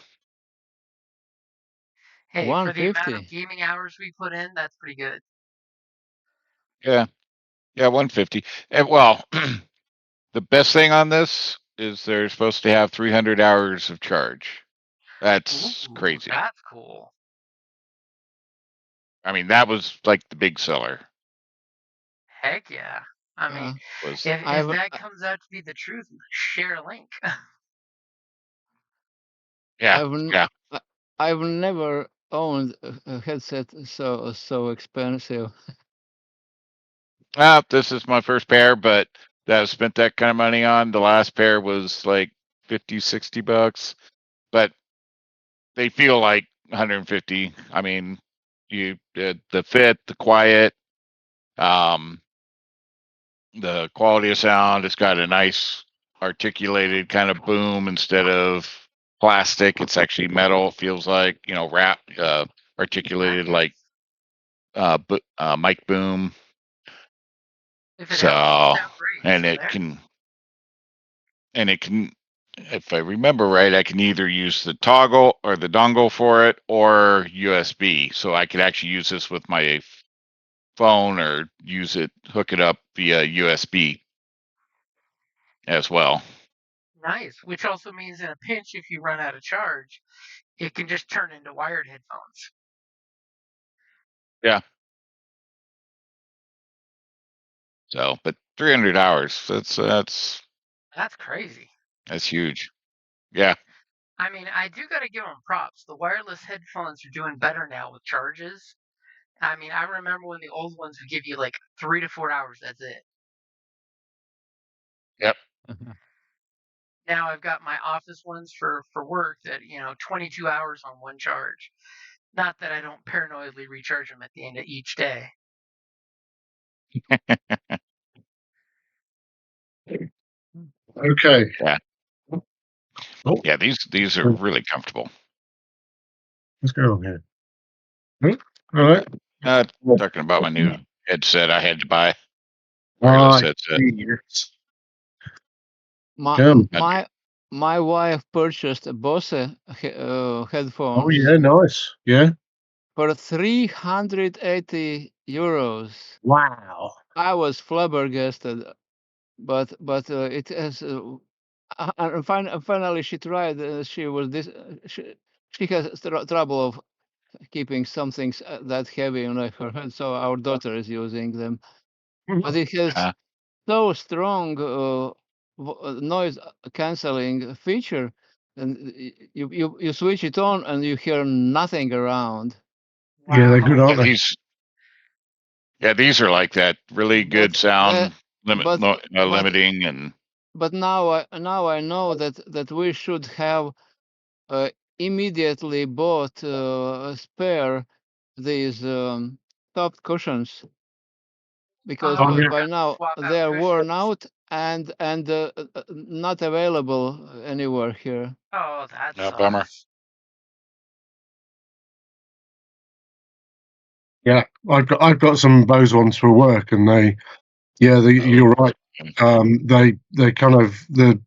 Hey, for the amount of 150. gaming hours we put in, that's pretty good. Yeah, 150. And well, the best thing on this is they're supposed to have 300 hours of charge. That's Ooh, crazy. that's cool. I mean, that was like the big seller. Heck yeah. I mean, Was if I've that comes out to be the truth, share a link. yeah, I've n- yeah. I- I've never owned a headset so expensive. This is my first pair, but that I spent that kind of money on. The last pair was like 50, $60, but they feel like 150. I mean, the fit, the quiet, um, the quality of sound. It's got a nice articulated kind of boom instead of plastic. It's actually metal. It feels like articulated like mic boom. If it helps, So it sound great. and So it there. can, if I remember right, I can either use the toggle or the dongle for it or USB. So I could actually use this with my phone or hook it up via USB as well. Nice. Which also means in a pinch, if you run out of charge, it can just turn into wired headphones. Yeah. So, but 300 hours, that's crazy. That's huge. Yeah. I mean, I do got to give them props. The wireless headphones are doing better now with charges. I mean, I remember when the old ones would give you like 3 to 4 hours. That's it. Yep. Now I've got my office ones for work that 22 hours on one charge. Not that I don't paranoidly recharge them at the end of each day. Okay. Yeah. Oh, Yeah, these are really comfortable. what's going on here? All right. Talking about my new headset I had to buy. Ah, Wireless headset. yes. My wife purchased a Bose headphones. Oh yeah, nice. Yeah. For 380 euros. Wow. I was flabbergasted, but it has. And finally, she tried. She was this. She has trouble of keeping something that heavy on her head, so our daughter is using them. But it has so strong noise canceling feature, and you switch it on and you hear nothing around. Wow. Yeah, they're good, aren't they? These are like that. Really good sound limiting and. But now I know that we should have immediately bought spare these soft cushions, because by now they are worn out and not available anywhere here. Oh, that's a bummer. Yeah, I've got some Bose ones for work, and you're right. They kind of I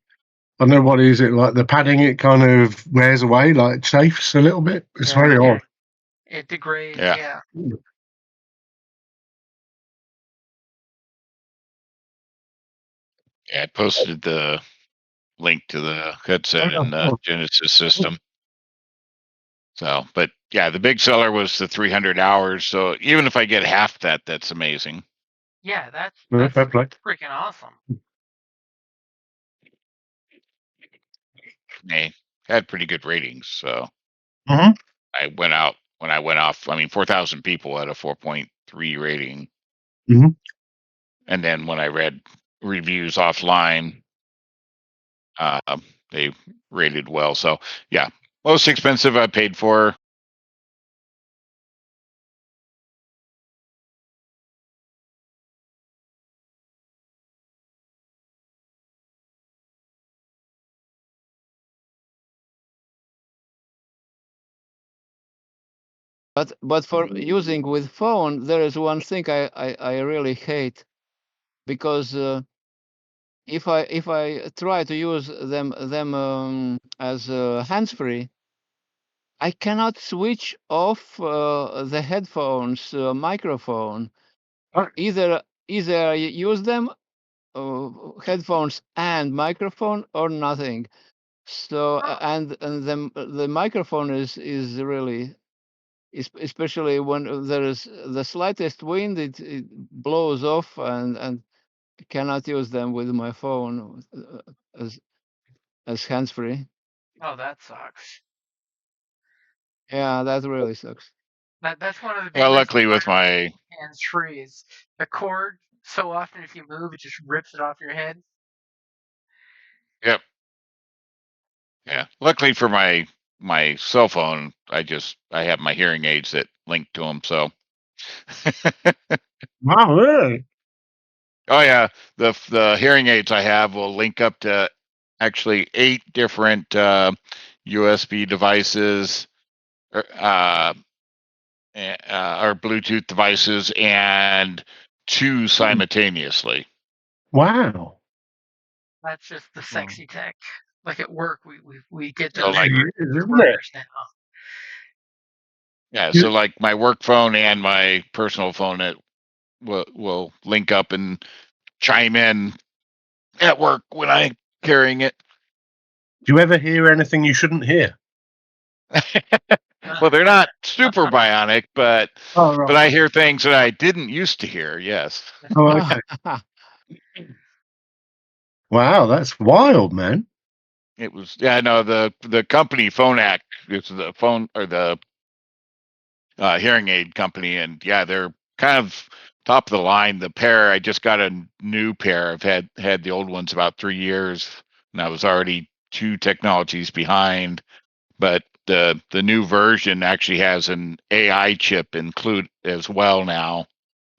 don't know what is it like, the padding, it kind of wears away, like chafes a little bit. It's very odd. It degrades. Yeah. Yeah. Yeah, I posted the link to the headset in the Genesys system. So, but yeah, the big seller was the 300 hours. So even if I get half that, that's amazing. Yeah, that's freaking awesome. They had pretty good ratings. So Mm-hmm. when I went off, I mean, 4,000 people had a 4.3 rating. Mm-hmm. And then when I read reviews offline, they rated well. So yeah, most expensive I paid for. But for using with phone, there is one thing I really hate, because if I try to use them as hands-free, I cannot switch off the headphones microphone. Either I use them headphones and microphone, or nothing. So and the microphone is really, especially when there is the slightest wind, it blows off, and cannot use them with my phone as hands-free. Oh, that sucks. Yeah, that really sucks. That's one of the big. Well, luckily with my hands-free is the cord. So often, if you move, it just rips it off your head. Yep. Yeah. Luckily for my cell phone, I have my hearing aids that link to them. So. Wow, really? Oh yeah, the hearing aids I have will link up to actually 8 different USB devices, or Bluetooth devices, and 2 simultaneously. Wow. That's just the sexy tech. Like at work, we get So those like, workers now. Yeah, so like my work phone and my personal phone, will link up and chime in at work when I'm carrying it. Do you ever hear anything you shouldn't hear? Well, they're not super bionic, but right. I hear things that I didn't used to hear. Yes. Oh, okay. Wow, that's wild, man. It was the company Phonak is the phone or the hearing aid company, and yeah, they're kind of top of the line. The pair, I just got a new pair. I've had the old ones about 3 years, and I was already 2 technologies behind. But the new version actually has an AI chip include as well now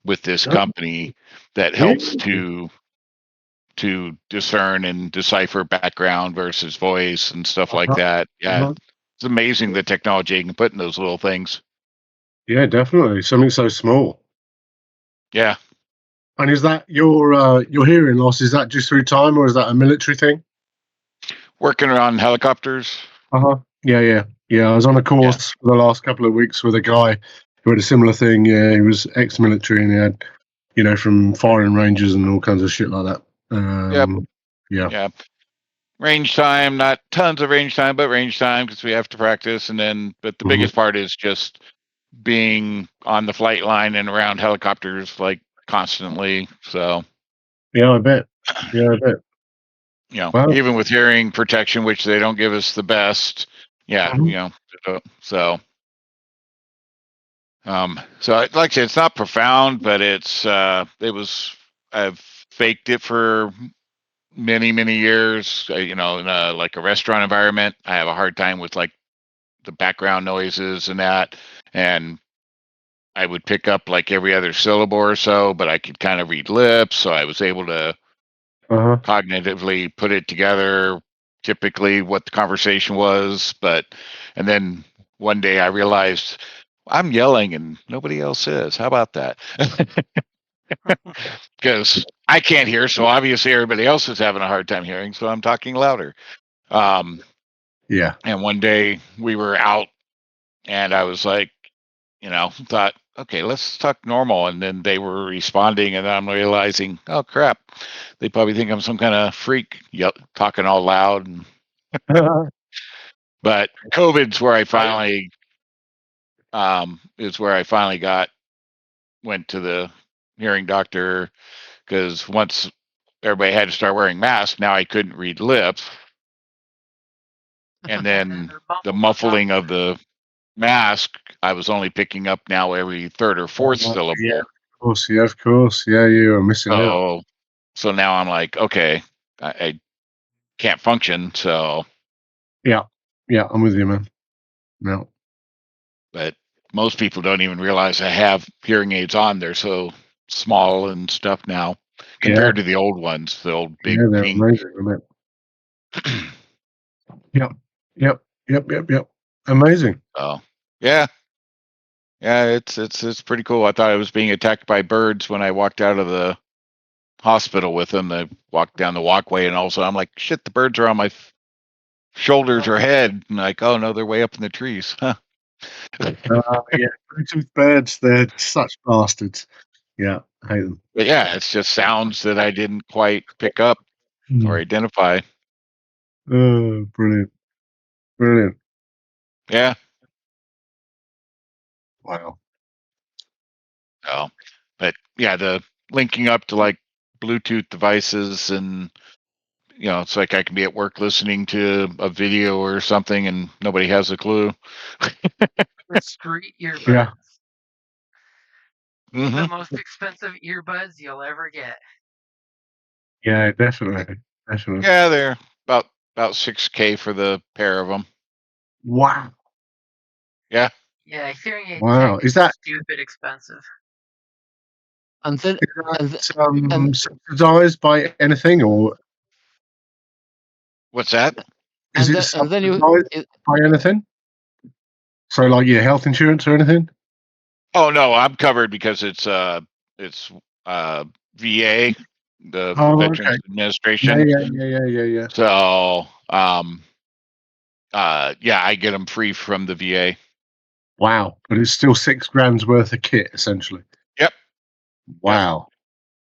with this Oh, company that helps really? to discern and decipher background versus voice and stuff like Uh-huh. that. Yeah, Uh-huh. it's amazing the technology you can put in those little things. Yeah, definitely. Something so small. Yeah. And is that your hearing loss? Is that just through time, or is that a military thing? Working on helicopters. Yeah. I was on a Yeah. course for the last couple of weeks with a guy who had a similar thing. Yeah, he was ex-military and he had, from firing ranges and all kinds of shit like that. Yep. Yeah. Yeah. Range time, not tons of range time, but range time because we have to practice. But the biggest part is just being on the flight line and around helicopters like constantly. So, Yeah, I bet. Yeah, I bet. Wow. even with hearing protection, which they don't give us the best. Yeah. Mhm. So, so like I said, it's not profound, but I've faked it for many, many years, in like a restaurant environment. I have a hard time with like the background noises and that. And I would pick up like every other syllable or so, but I could kind of read lips. So I was able to cognitively put it together, typically what the conversation was. And then one day I realized I'm yelling and nobody else is. How about that? Because I can't hear, so obviously everybody else is having a hard time hearing, so I'm talking louder. Yeah. And one day we were out, and I was like, thought, okay, let's talk normal. And then they were responding, and I'm realizing, oh crap, they probably think I'm some kind of freak, talking all loud. But COVID's where I finally went to the hearing doctor because once everybody had to start wearing masks, now I couldn't read lips. And then the muffling of the mask, I was only picking up now every third or fourth Yeah, syllable. of course. Yeah, you are missing out. So now I'm like, okay, I can't function. So Yeah, I'm with you, man. No. but most people don't even realize I have hearing aids on. They're so small and stuff now Yeah, compared to the old ones, the old yeah, big they're pink. amazing, man. Yep. Amazing. Oh, yeah. Yeah, it's pretty cool. I thought I was being attacked by birds when I walked out of the hospital with them. They walked down the walkway, and also I'm like, shit, the birds are on my shoulders or head. And like, oh no, they're way up in the trees. Huh. Yeah, Bluetooth birds, they're such bastards. Yeah, I hate them. But yeah, it's just sounds that I didn't quite pick up or identify. Oh, brilliant. Yeah. Wow. Oh, but yeah, the linking up to like Bluetooth devices, and it's like I can be at work listening to a video or something and nobody has a clue. The street earbuds. Yeah. The most expensive earbuds you'll ever get. Yeah, definitely. Yeah, they're about $6K for the pair of them. Wow. Yeah. Yeah, hearing aid Wow. tech Is that stupid expensive. And then, and, subsidized by anything, or What's that? is it subsidized by anything? So, like your health insurance or anything? Oh no, I'm covered because it's VA, the Veterans Administration. Yeah. So yeah, I get them free from the VA. Wow, but it's still $6,000 worth of kit, essentially. Yep. Wow,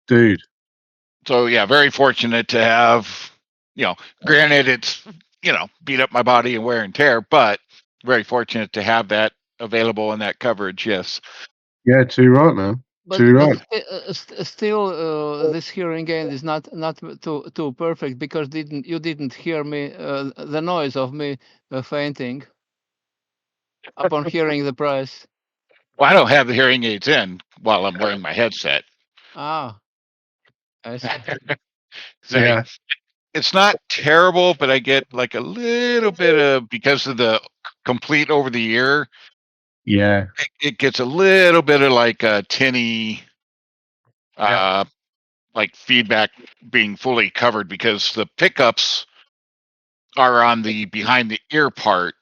dude. So yeah, very fortunate to have. Granted, it's beat up my body and wear and tear, but very fortunate to have that available and that coverage. Yes. Yeah, too right, man. Too right. Still, this hearing aid is not too perfect because you didn't hear me the noise of me fainting upon hearing the price. Well, I don't have the hearing aids in while I'm wearing my headset. I see. Yeah. It's not terrible, but I get like a little bit of, because of the complete over the ear. Yeah. It gets a little bit of like a tinny, like feedback being fully covered because the pickups are on the behind the ear part.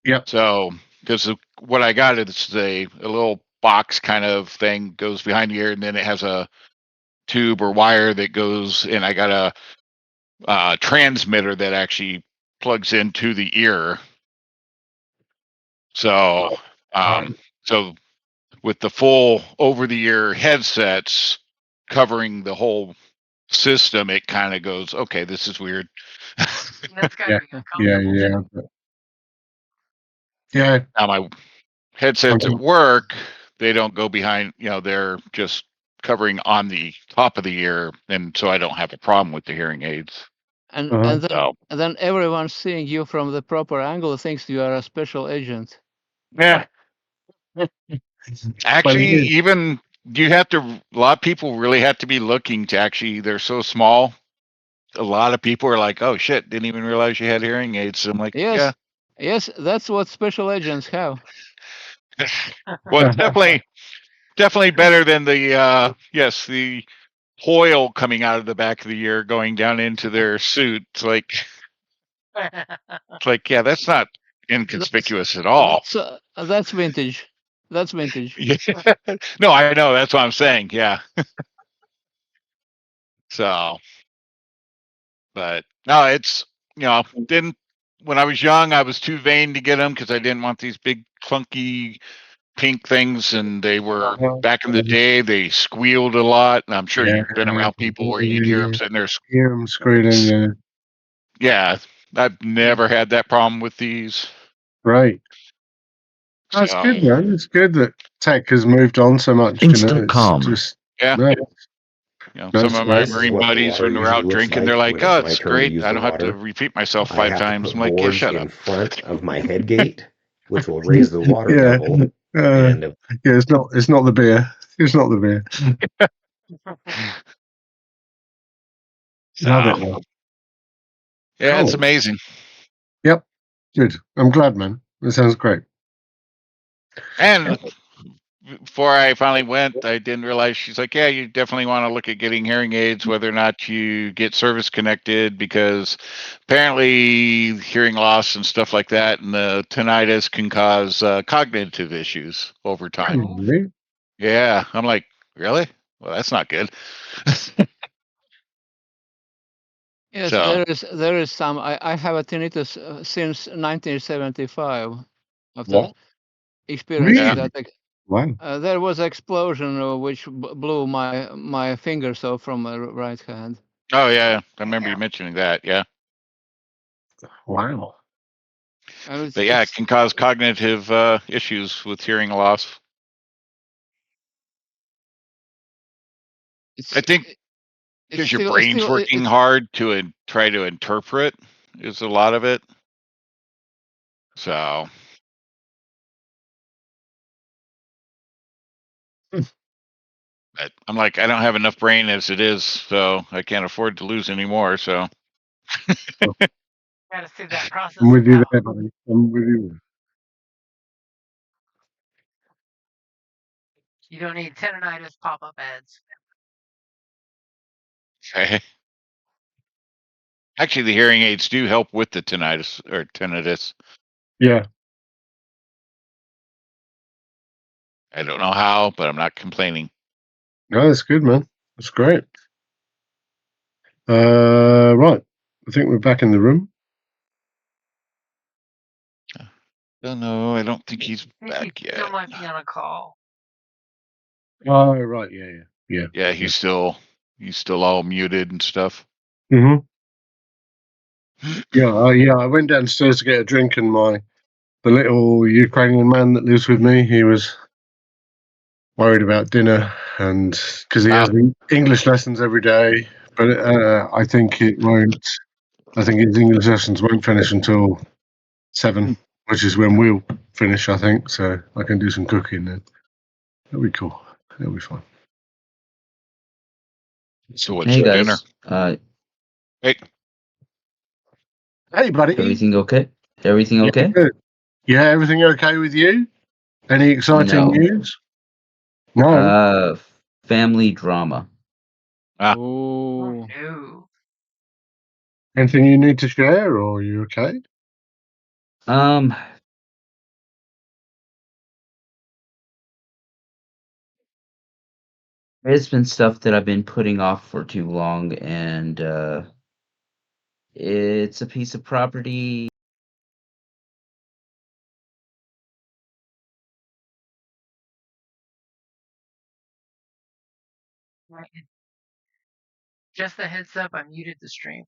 Yep. So, because what I got is a little box kind of thing goes behind the ear, and then it has a tube or wire that goes, and I got a transmitter that actually plugs into the ear. So, so with the full over the ear headsets covering the whole system, it kind of goes, okay, this is weird. That's gotta be Yeah. Yeah. Now my headsets at work, they don't go behind, they're just covering on the top of the ear, and so I don't have a problem with the hearing aids. And then everyone seeing you from the proper angle thinks you are a special agent. Yeah. Actually, even a lot of people really have to be looking to actually, they're so small. A lot of people are like, oh shit, didn't even realize you had hearing aids. I'm like, yes, yeah. Yes, that's what special agents have. Well, definitely better than the the oil coming out of the back of the ear going down into their suit. It's like, yeah, that's not inconspicuous at all. That's vintage. That's vintage. Yeah. No, I know. That's what I'm saying. Yeah. So, but no, it's, didn't, when I was young, I was too vain to get them because I didn't want these big, clunky pink things. And they were, back in the day, they squealed a lot. And I'm sure you've been around people where you'd hear them sitting there. Hear them squealing, yeah. Yeah. I've never had that problem with these. Right. That's good, man. It's good that tech has moved on so much. Instant calm. Just, yeah. Right. Some of my Marine buddies, when they're out drinking, they're like, "Oh, it's great. I don't have to repeat myself 5 times." I'm like, "Yeah, shut up." In front of my head gate, which will raise the water level. And it's not the beer. It's not the beer. Love it, man. Yeah, Cool. it's amazing. Yep. Good. I'm glad, man. That sounds great. And before I finally went, I didn't realize, she's like, yeah, you definitely want to look at getting hearing aids, whether or not you get service connected, because apparently hearing loss and stuff like that and the tinnitus can cause cognitive issues over time. Really? Yeah. I'm like, really? Well, that's not good. Yes, So, there is some. I have a tinnitus since 1975. After experiencing that, Wow. there was an explosion which blew my fingers off from my right hand. oh yeah, I remember you mentioning that. Yeah. Wow. And But yeah, it can cause cognitive issues with hearing loss. I think because your brain's working hard to try to interpret is a lot of it. So, but I'm like, I don't have enough brain as it is, so I can't afford to lose any more. So, gotta see that process. I'm with you there, buddy. I'm with you. You don't need tendonitis pop-up ads. okay. Actually, the hearing aids do help with the tinnitus. Yeah. I don't know how, but I'm not complaining. No, that's good, man. That's great. Right. I think we're back in the room. No, I don't think he's back yet. Still might be on a call. Oh, right. Yeah. Yeah, he's still all muted and stuff. Mm-hmm. Yeah. I went downstairs to get a drink, and the little Ukrainian man that lives with me, he was worried about dinner, and because he has English lessons every day, but I think it won't. I think his English lessons won't finish until 7, which is when we'll finish. I think so. I can do some cooking then. That'll be cool. That'll be fun. So what's Hey your dinner? guys, Hey, Hey, buddy. everything okay? Everything okay? Good. Yeah, everything okay with you? Any exciting No. news? No. Family drama. Oh, No. Anything you need to share, or are you okay? It's been stuff that I've been putting off for too long, and it's a piece of property. Just a heads up, I muted the stream.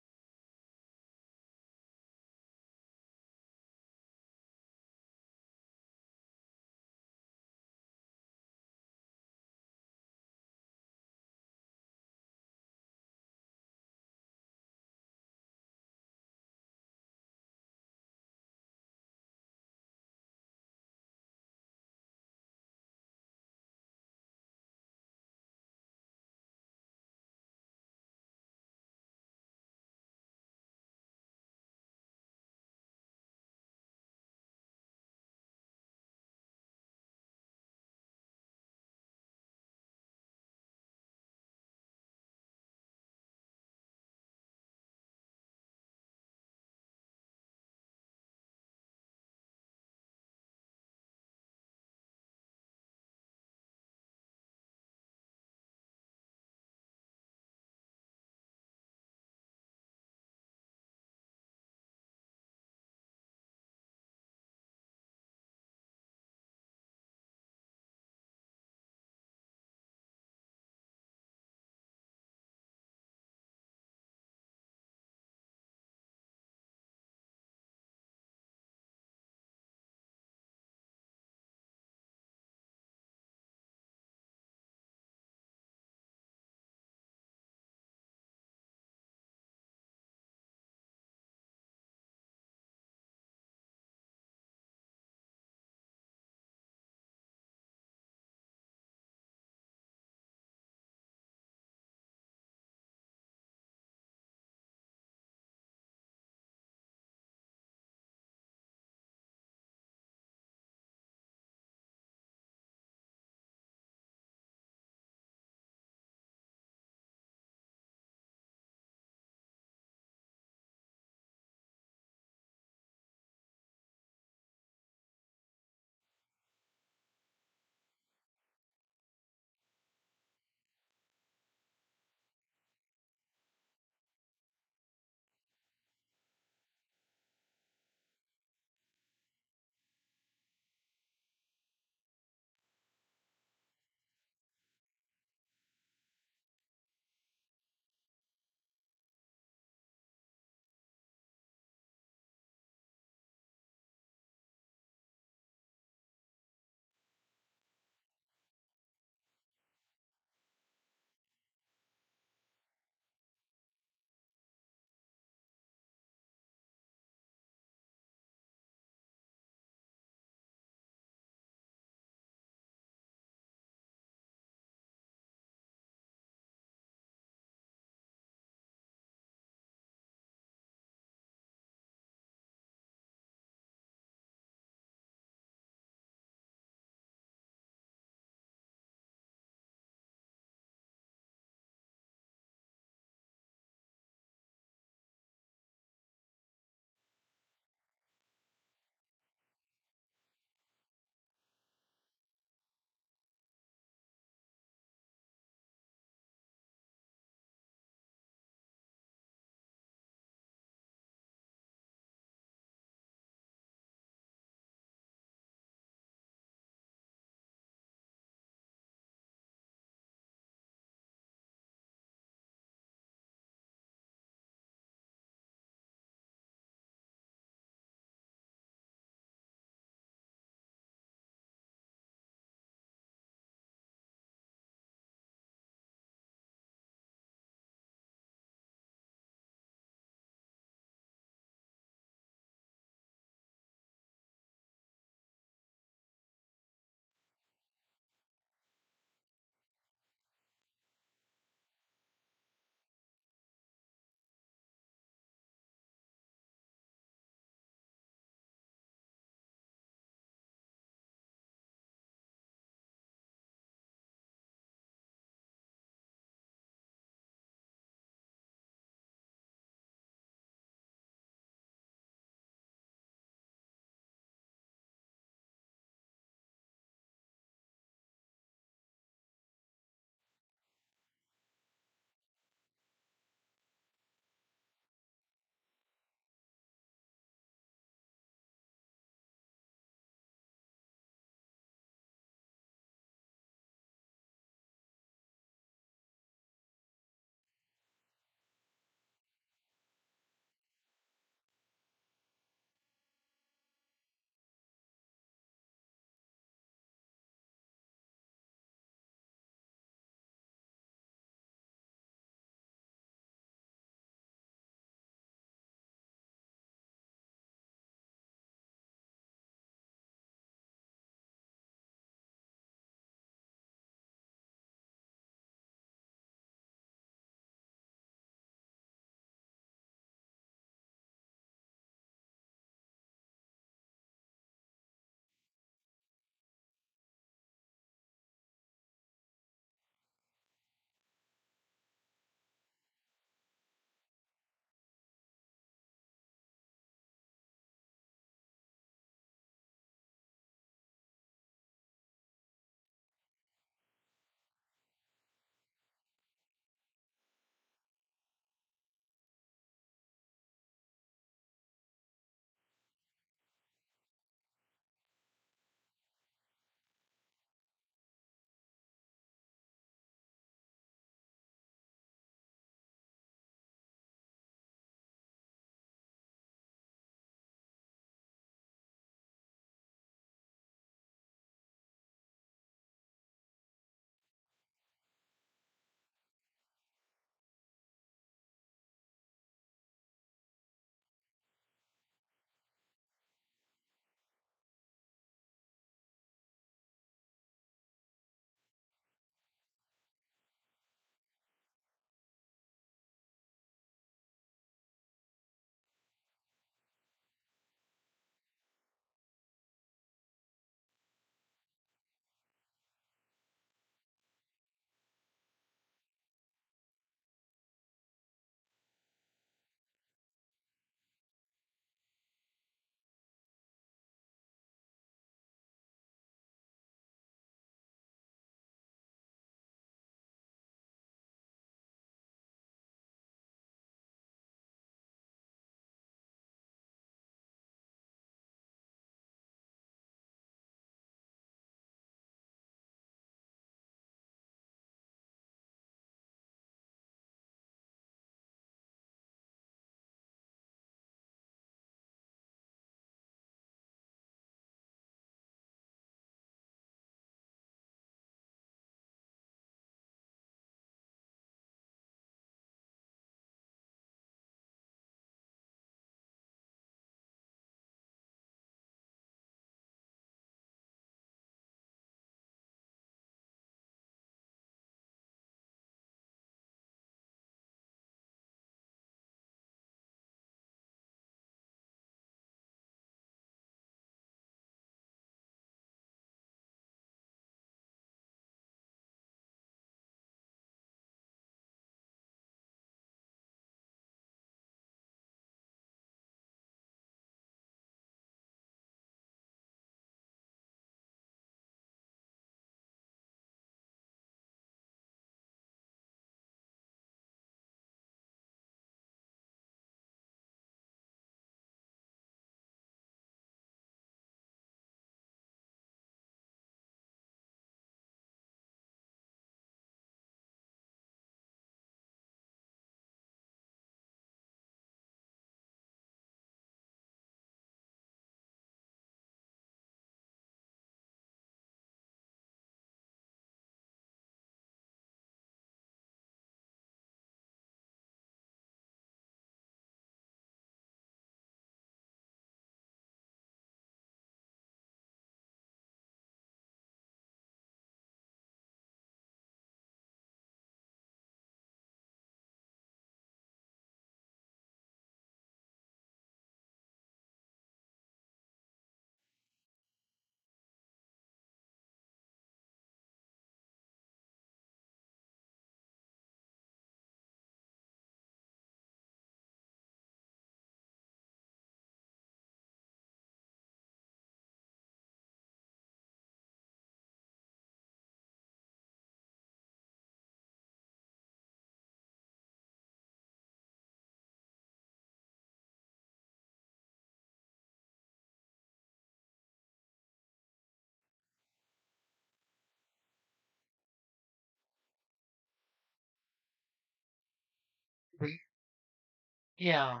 Yeah.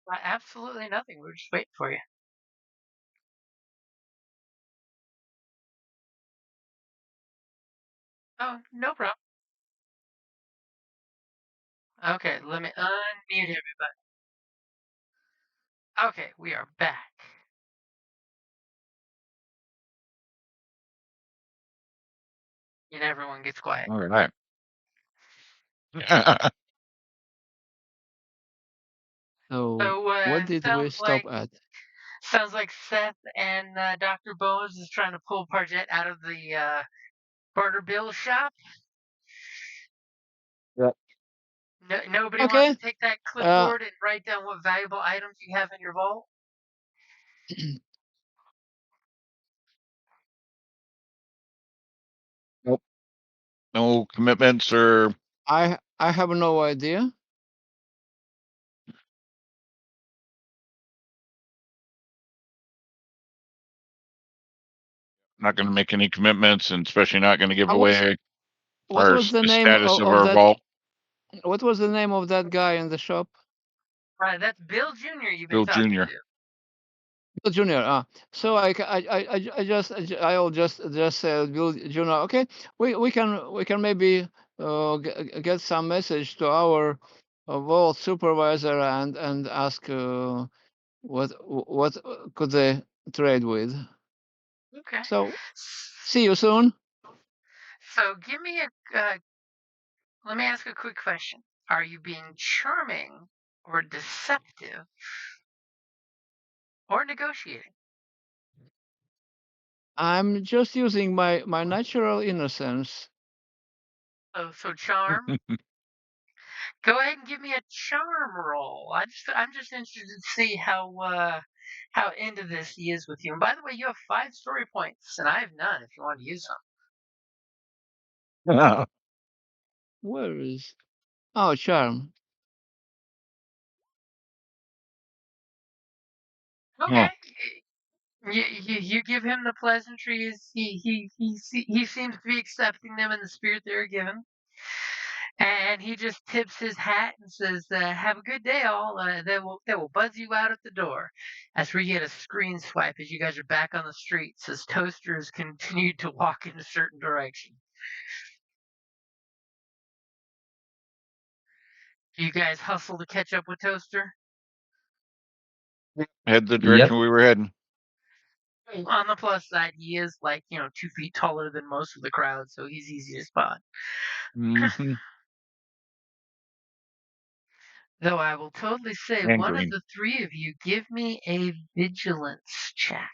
Well, absolutely nothing. We're just waiting for you. Oh, no problem. Okay, let me unmute everybody. Okay, we are back. And everyone gets quiet. All right. So, what did we stop at? Sounds like Seth and Dr. Bones is trying to pull Parjet out of the Barter Bill shop. Yep. Nobody Okay. wants to take that clipboard and write down what valuable items you have in your vault? Nope. No commitments or. I have no idea. Not going to make any commitments, and especially not going to give away What was the name status of of our that? vault. What was the name of that guy in the shop? Right, that's Bill Jr. You've been Bill talking Jr. to. Bill Jr. So I will just say Bill Jr. Okay, we can maybe get some message to our vault supervisor and ask what could they trade with. Okay. So see you soon. So give me let me ask a quick question. Are you being charming or deceptive or negotiating? I'm just using my natural innocence. Oh, so charm. Go ahead and give me a charm roll. I'm just interested to see how into this he is with you. And by the way, you have 5 story points, and I have none. If you want to use them. Where is? Oh, charm. Okay. You give him the pleasantries. He seems to be accepting them in the spirit they're given. And he just tips his hat and says, "Have a good day, all." They will buzz you out at the door. That's where you get a screen swipe as you guys are back on the streets as Toasters continue to walk in a certain direction. Do you guys hustle to catch up with Toaster? Head the direction we were heading. On the plus side, he is 2 feet taller than most of the crowd, so he's easy to spot. Mm-hmm. Though I will totally say, And one of green. the 3 of you give me a vigilance check.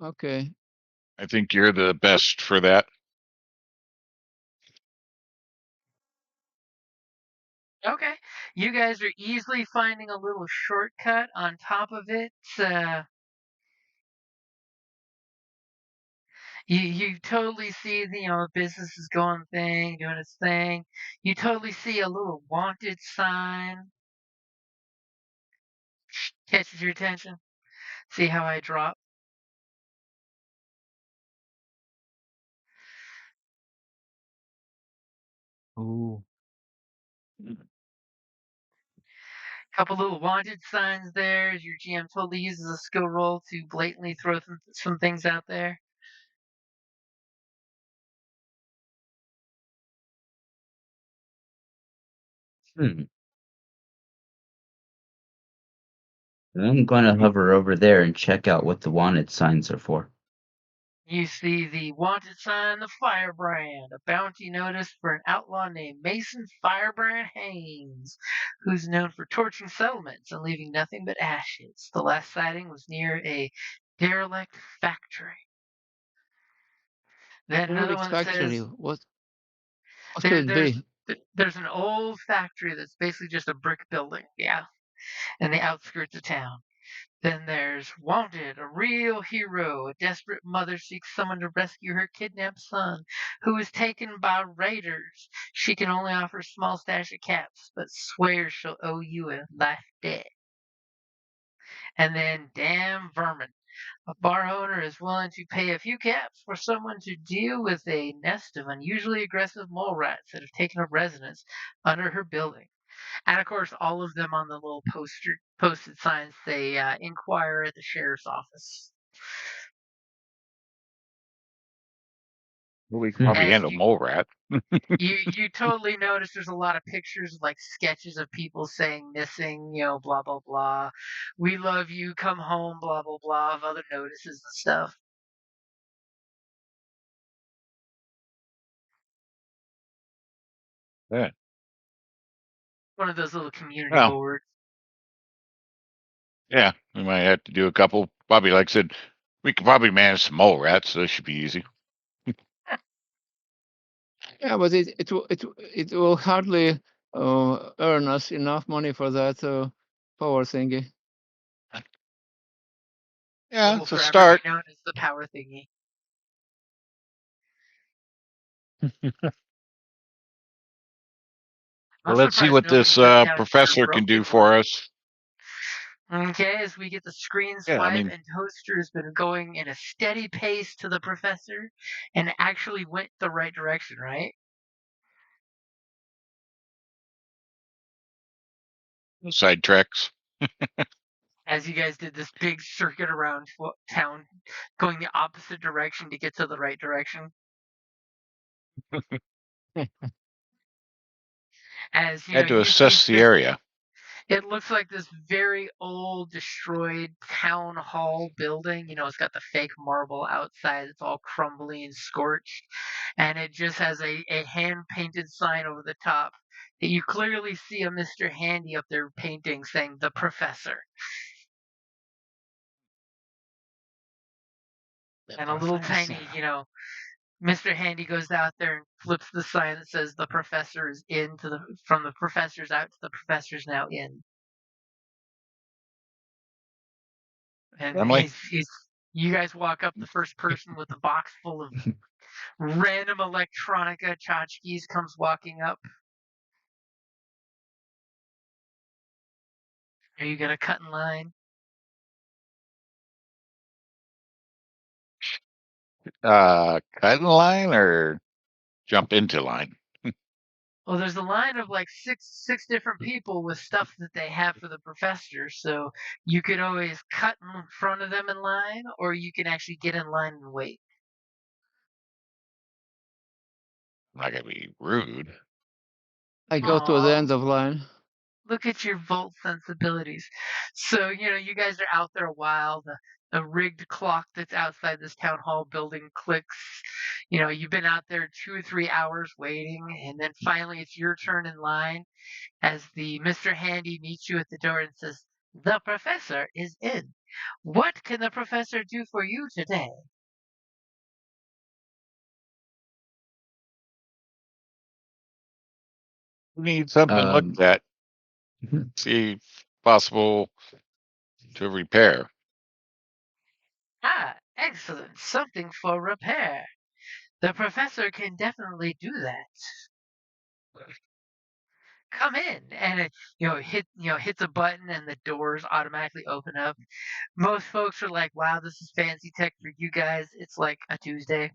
Okay. I think you're the best for that. Okay. You guys are easily finding a little shortcut on top of it. You totally see the business is going thing, doing its thing. You totally see a little wanted sign. Catches your attention. See how I drop? Ooh. Couple little wanted signs there. Your GM totally uses a skill roll to blatantly throw some things out there. I'm going to hover over there and check out what the wanted signs are for. You see the wanted sign, the Firebrand, a bounty notice for an outlaw named Mason Firebrand Haynes, who's known for torching settlements and leaving nothing but ashes. The last sighting was near a derelict factory. Then another Derelict one factory. says What could it be? there's an old factory that's basically just a brick building, yeah, in the outskirts of town. Then there's Wanted, a real hero. A desperate mother seeks someone to rescue her kidnapped son, who is taken by raiders. She can only offer a small stash of caps, but swears she'll owe you a life debt. And then Damn Vermin. A bar owner is willing to pay a few caps for someone to deal with a nest of unusually aggressive mole rats that have taken up residence under her building. And of course, all of them on the little posted signs say inquire at the sheriff's office. Well, we can probably As handle mole rat. you totally notice there's a lot of pictures, like sketches of people saying missing, blah blah blah. We love you, come home, blah blah blah, of other notices and stuff. Yeah. One of those little community boards. Yeah, we might have to do a couple. Bobby, like I said, we could probably manage some mole rats, so it should be easy. Yeah, but it will hardly earn us enough money for that power thingy. Yeah, It will it's a forever start. be known as the power thingy. Well, let's see what this professor can do for us. Okay, as we get the screen Yeah, swipe, I mean, and Toaster has been going in a steady pace to the professor and actually went the right direction, right? sidetracks. As you guys did this big circuit around town, going the opposite direction to get to the right direction. As Had to you see assess the area. it looks like this very old, destroyed town hall building. It's got the fake marble outside. It's all crumbly and scorched. And it just has a hand-painted sign over the top that you clearly see a Mr. Handy up there painting saying, "The Professor." And a little tiny, Mr. Handy goes out there and flips the sign that says, "The Professor is in," from the professor's out to the professor's now in. And Emily? you guys walk up, the first person with a box full of random electronica tchotchkes comes walking up. Are you going to cut in line? Cut in line or jump into line? Well, there's a line of like six different people with stuff that they have for the professor. So you could always cut in front of them in line, or you can actually get in line and wait. I'm not gonna be rude. I go to the end of line. Look at your Volt sensibilities. So, you guys are out there a while. The rigged clock that's outside this town hall building clicks. You've been out there 2 or 3 hours waiting, and then finally it's your turn in line as the Mr. Handy meets you at the door and says, "The professor is in. What can the professor do for you today?" We need something looked at. See possible to repair. Ah, excellent. Something for repair. The professor can definitely do that. Come in, and it, hits a button, and the doors automatically open up. Most folks are like, "Wow, this is fancy tech for you guys." It's like a Tuesday.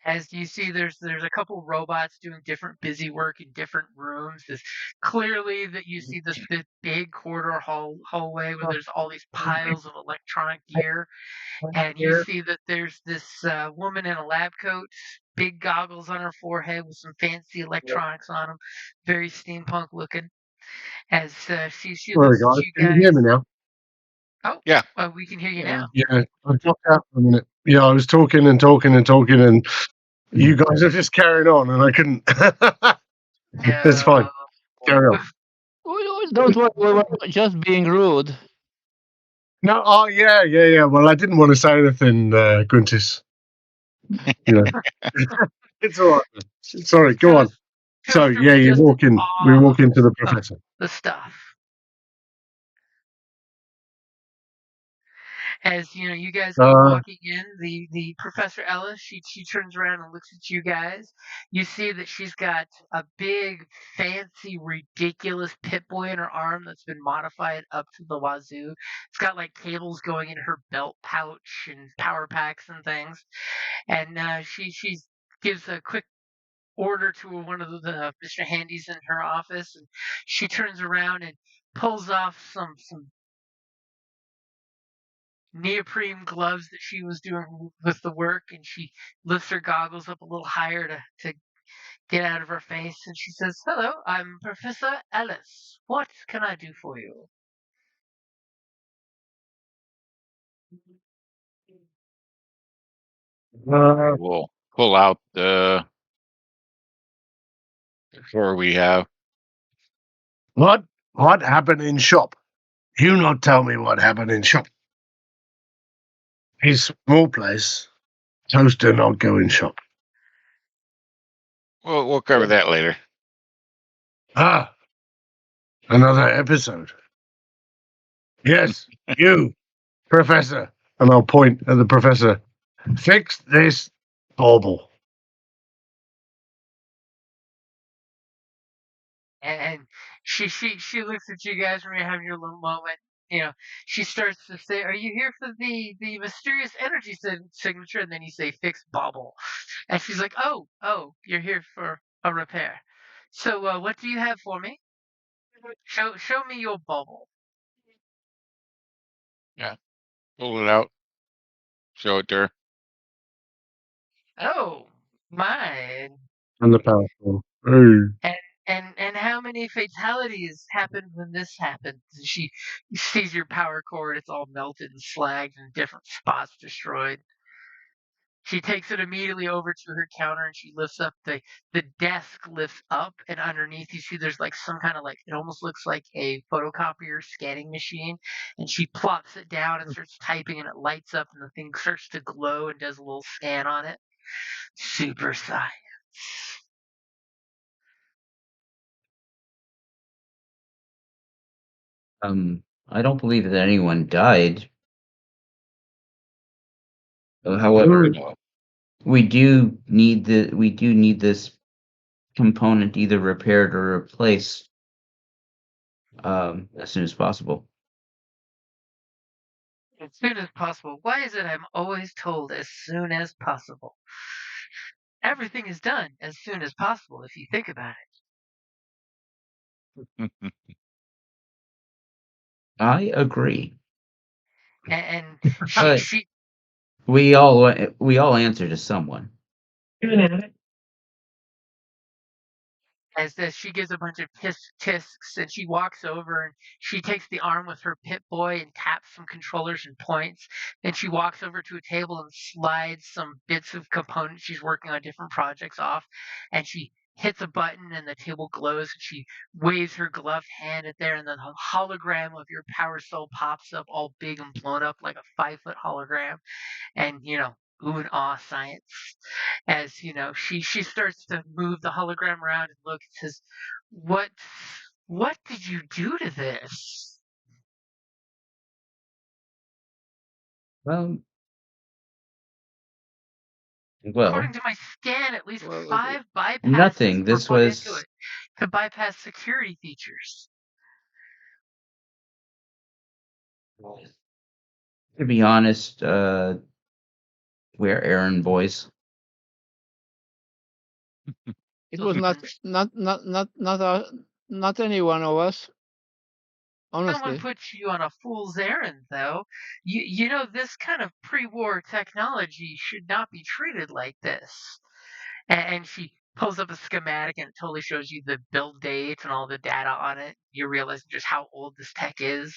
As you see, there's a couple robots doing different busy work in different rooms. There's clearly that you see this big corridor hallway where there's all these piles of electronic gear, and you see that there's this woman in a lab coat, big goggles on her forehead with some fancy electronics on them, very steampunk looking. As she Sorry, looks at guys. you Can you hear me guys. now? Oh, Yeah. we can hear you Yeah. now. Yeah, I dropped out for a minute. Yeah, I was talking and talking and talking, and you guys are just carrying on, and I couldn't. It's fine. Carry on. Don't worry, we were just being rude. No, oh yeah. Well, I didn't want to say anything, Gruntis. It's all right. Sorry, go on. So Toaster yeah, was you just walk in. We awe walk into the of professor. the stuff. As you guys go walking in, the Professor Ellis, she turns around and looks at you guys. You see that she's got a big, fancy, ridiculous Pit Boy in her arm that's been modified up to the wazoo. It's got like cables going in her belt pouch and power packs and things. And she gives a quick order to one of the Mr. Handies in her office, and she turns around and pulls off some neoprene gloves that she was doing with the work, and she lifts her goggles up a little higher to get out of her face, and she says, "Hello, I'm Professor Ellis. What can I do for you?" We'll pull out the tour we have. What happened in shop? You not tell me what happened in shop. It's small place. Toaster not go in shop. We'll cover that later. Ah, another episode. Yes, you, Professor. And I'll point at the professor. Fix this bauble. And she looks at you guys when you're having your little moment. She starts to say, "Are you here for the mysterious energy signature?" And then you say, "Fix bubble," and she's like, "Oh, you're here for a repair. So what do you have for me? Show me your bubble." Yeah. Pull it out. Show it to her. Oh my! And the power cord. Ooh. And how many fatalities happened when this happened? She sees your power cord; it's all melted and slagged, and different spots destroyed. She takes it immediately over to her counter, and she lifts up the desk lifts up, and underneath you see there's like some kind of like it almost looks like a photocopier scanning machine, and she plops it down and starts typing, and it lights up, and the thing starts to glow and does a little scan on it. Super science. I don't believe that anyone died. However, we do need this component either repaired or replaced as soon as possible. As soon as possible. Why is it I'm always told as soon as possible? Everything is done as soon as possible if you think about it. I agree. And But she we all answer to someone. as this, she gives a bunch of tisks, and she walks over and she takes the arm with her Pit Boy and taps some controllers and points. Then she walks over to a table and slides some bits of components she's working on different projects off, and she hits a button and the table glows, and she waves her gloved hand at there, and then a hologram of your power soul pops up all big and blown up like a 5-foot hologram, and ooh and ah science as she starts to move the hologram around and look and says, what did you do to this? Well, According to my scan, at least 5 bypasses nothing. were This put into was, it to bypass security features. to be honest, we're errand boys. It was not any one of us. Honestly. Someone puts you on a fool's errand, though. You know, this kind of pre-war technology should not be treated like this. And she pulls up a schematic and it totally shows you the build date and all the data on it. You realize just how old this tech is.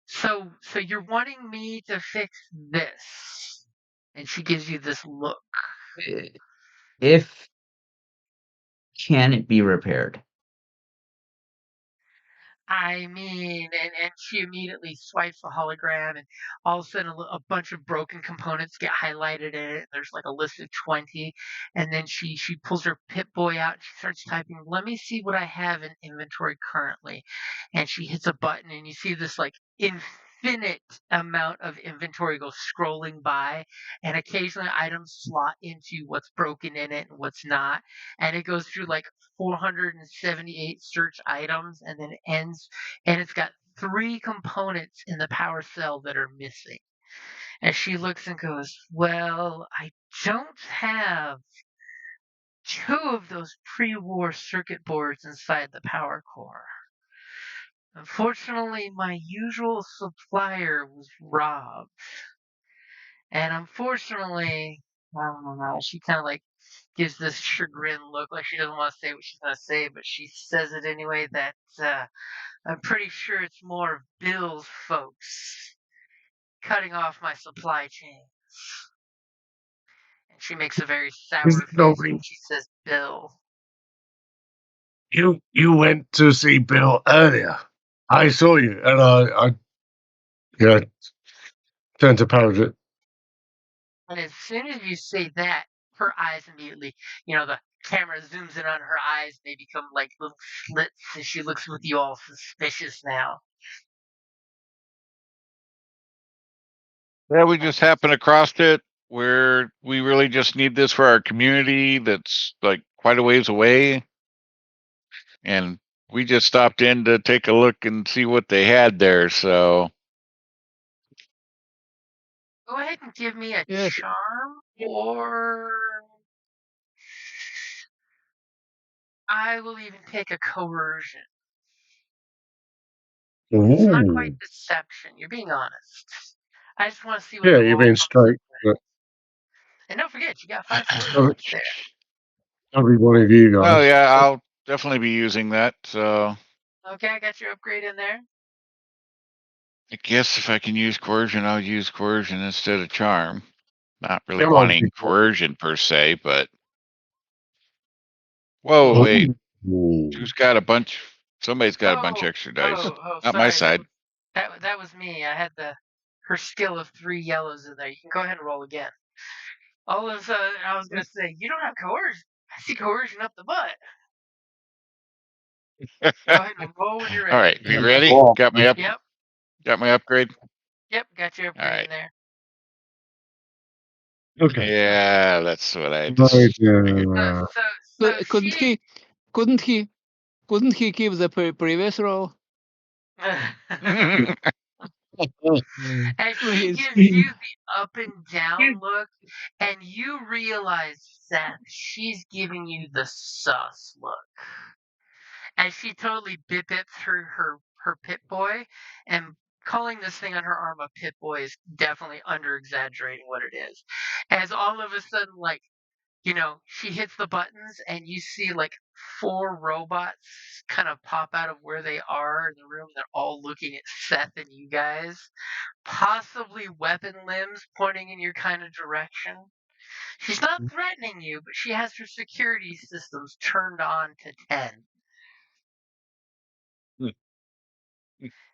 So you're wanting me to fix this. And she gives you this look. If can it be repaired? I mean, and she immediately swipes the hologram, and all of a sudden a bunch of broken components get highlighted in it. There's like a list of 20, and then she pulls her Pip-Boy out. And she starts typing, "Let me see what I have in inventory currently," and she hits a button, and you see this like infinite amount of inventory go scrolling by, and occasionally items slot into what's broken in it and what's not, and it goes through like 478 search items, and then it ends, and it's got 3 components in the power cell that are missing. And she looks and goes, "Well, I don't have 2 of those pre-war circuit boards inside the power core. Unfortunately, my usual supplier was robbed. And unfortunately," I don't know, she kind of like gives this chagrin look, like she doesn't want to say what she's going to say, but she says it anyway, that I'm pretty sure it's more of Bill's folks cutting off my supply chains. And she makes a very sour face when she says Bill. You went to see Bill earlier. I saw you, and I turned to Paradise. And as soon as you say that, her eyes immediately, the camera zooms in on her eyes. They become like little slits, and she looks with you all suspicious now. Yeah, we just happened across it where we really just need this for our community that's like quite a ways away. And we just stopped in to take a look and see what they had there, so. Go ahead and give me a charm, or I will even take a coercion. It's not quite deception. You're being honest. I just want to see what the you're being straight. And don't forget, you got 5 story points there. Every one of you guys. Oh yeah, I'll definitely be using that. So. Okay, I got your upgrade in there. I guess if I can use coercion, I'll use coercion instead of charm. Not really wanting coercion per se, but. Whoa, wait. Who's got a bunch? Somebody's got a bunch of extra dice. Not sorry, my side. That was me. I had her skill of 3 yellows in there. You can go ahead and roll again. All of a sudden, I was going to say, you don't have coercion. I see coercion up the butt. Go ahead and roll when you're ready. All right, you ready? Got my Yep. Got my upgrade. Yep, got your upgrade in there. Okay. Yeah, that's what I just figured. Couldn't he keep the previous roll? And she gives you the up and down look, and you realize that she's giving you the sus look. And she totally bips her Pip-Boy, and calling this thing on her arm a Pip-Boy is definitely under exaggerating what it is. As all of a sudden, like, she hits the buttons and you see like 4 robots kind of pop out of where they are in the room. They're all looking at Seth and you guys, possibly weapon limbs pointing in your kind of direction. She's not threatening you, but she has her security systems turned on to 10.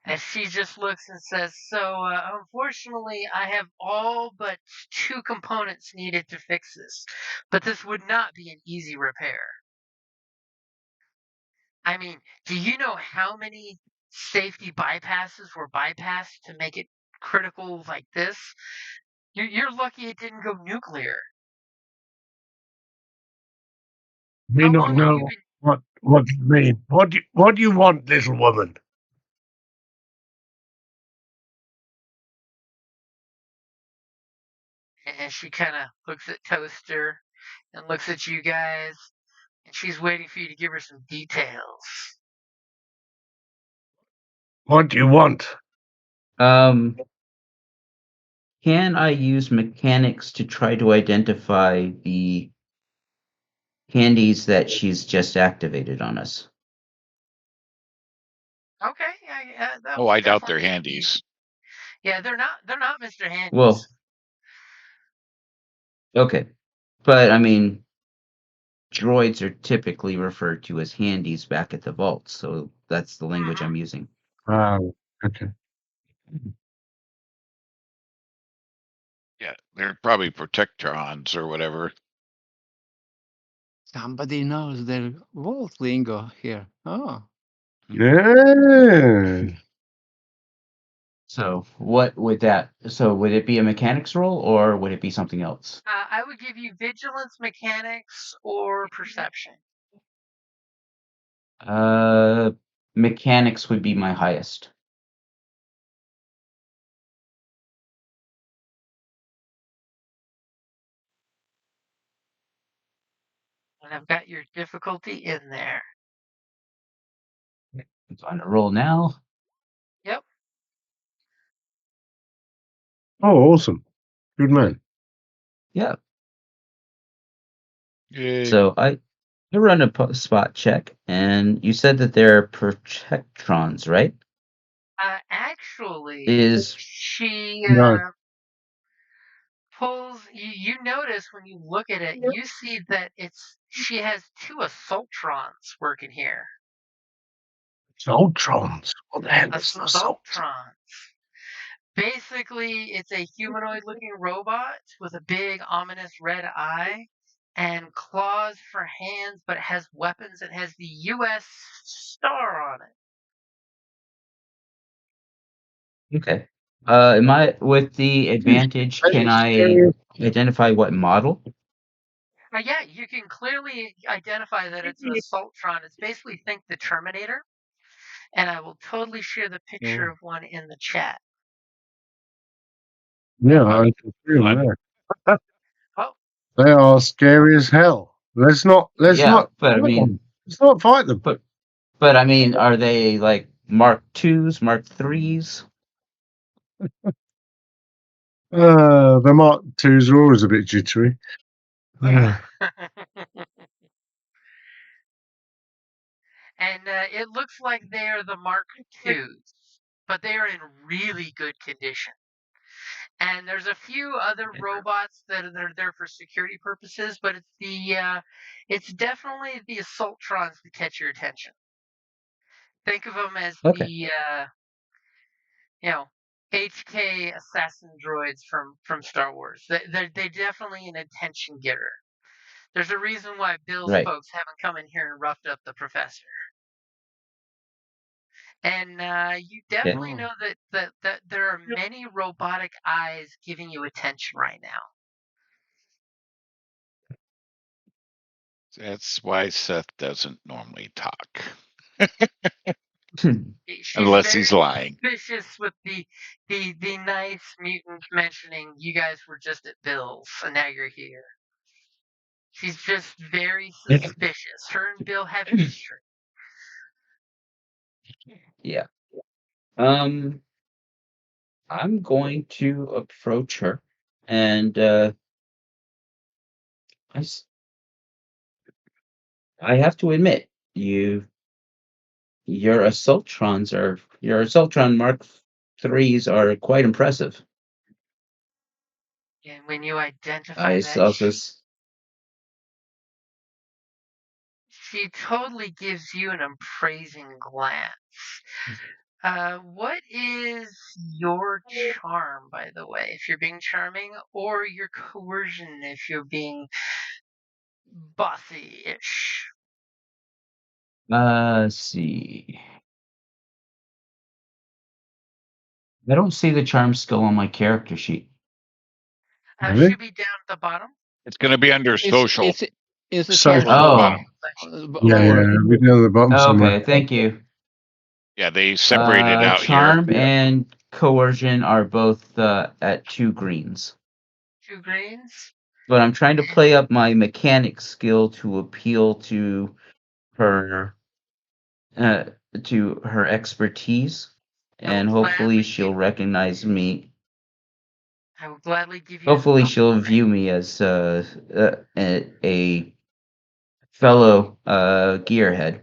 And she just looks and says, so, unfortunately, I have all but 2 components needed to fix this. But this would not be an easy repair. I mean, do you know how many safety bypasses were bypassed to make it critical like this? You're lucky it didn't go nuclear. Me How not long have you know been... what do you mean? What do you want, little woman? And she kind of looks at Toaster and looks at you guys, and she's waiting for you to give her some details. What do you want? Can I use mechanics to try to identify the handies that she's just activated on us? Okay, that Oh, will I doubt they're definitely be... handies. Yeah, they're not Mr. Handies. Well, okay. But, I mean, droids are typically referred to as handies back at the vault, so that's the language I'm using. Oh, okay. Yeah, they're probably protectrons or whatever. Somebody knows their vault lingo here. Oh. Yeah. So what would that? So would it be a mechanics roll or would it be something else? I would give you vigilance, mechanics, or perception. Mechanics would be my highest. And I've got your difficulty in there. It's on a roll now. Yep. Oh, awesome. Good man. Yeah. Yay. So I run a spot check, and you said that they're protectrons, right? Actually, she pulls. You notice when you look at it, you see that she has 2 assaultrons working here. Assaultrons. What the hell is an assault? Assaultrons. Basically, it's a humanoid-looking robot with a big, ominous red eye and claws for hands, but it has weapons. It has the U.S. star on it. Okay. Am I with the advantage? Can I identify what model? Yeah, you can clearly identify that it's an assaultron. It's basically, think the Terminator, and I will totally share the picture of one in the chat. Yeah, I can feel that. Oh, They are scary as hell. Let's not. But I fight mean, them. Let's not fight them. But I mean, are they like Mark IIs, Mark IIIs? The Mark IIs are always a bit jittery. And it looks like they're the Mark IIs, but they are in really good condition. And there's a few other robots that are there for security purposes, but it's definitely the Assaultrons that catch your attention. Think of them as the HK assassin droids from Star Wars. They're definitely an attention getter. There's a reason why Bill's folks haven't come in here and roughed up the professor. And you definitely know that there are many robotic eyes giving you attention right now. That's why Seth doesn't normally talk. She's unless he's lying. Suspicious with the nice mutant mentioning you guys were just at Bill's and now you're here. She's just very suspicious. Her and Bill have history. Yeah. I'm going to approach her, and I have to admit, your Assaultron Mark IIIs are quite impressive. And when you identify she totally gives you an appraising glance. What is your charm, by the way, if you're being charming, or your coercion if you're being bossy-ish? Let's see. I don't see the charm skill on my character sheet. Really? Should be down at the bottom. It's going to be under social. It's a Social. social Oh. Yeah, we down at the bottom somewhere. Okay, thank you. Yeah, they separated out charm here. and coercion are both at 2 greens. 2 greens. But I'm trying to play up my mechanic skill to appeal to her expertise, and hopefully she'll recognize me. I will gladly give you. Hopefully she'll view me as a fellow gearhead.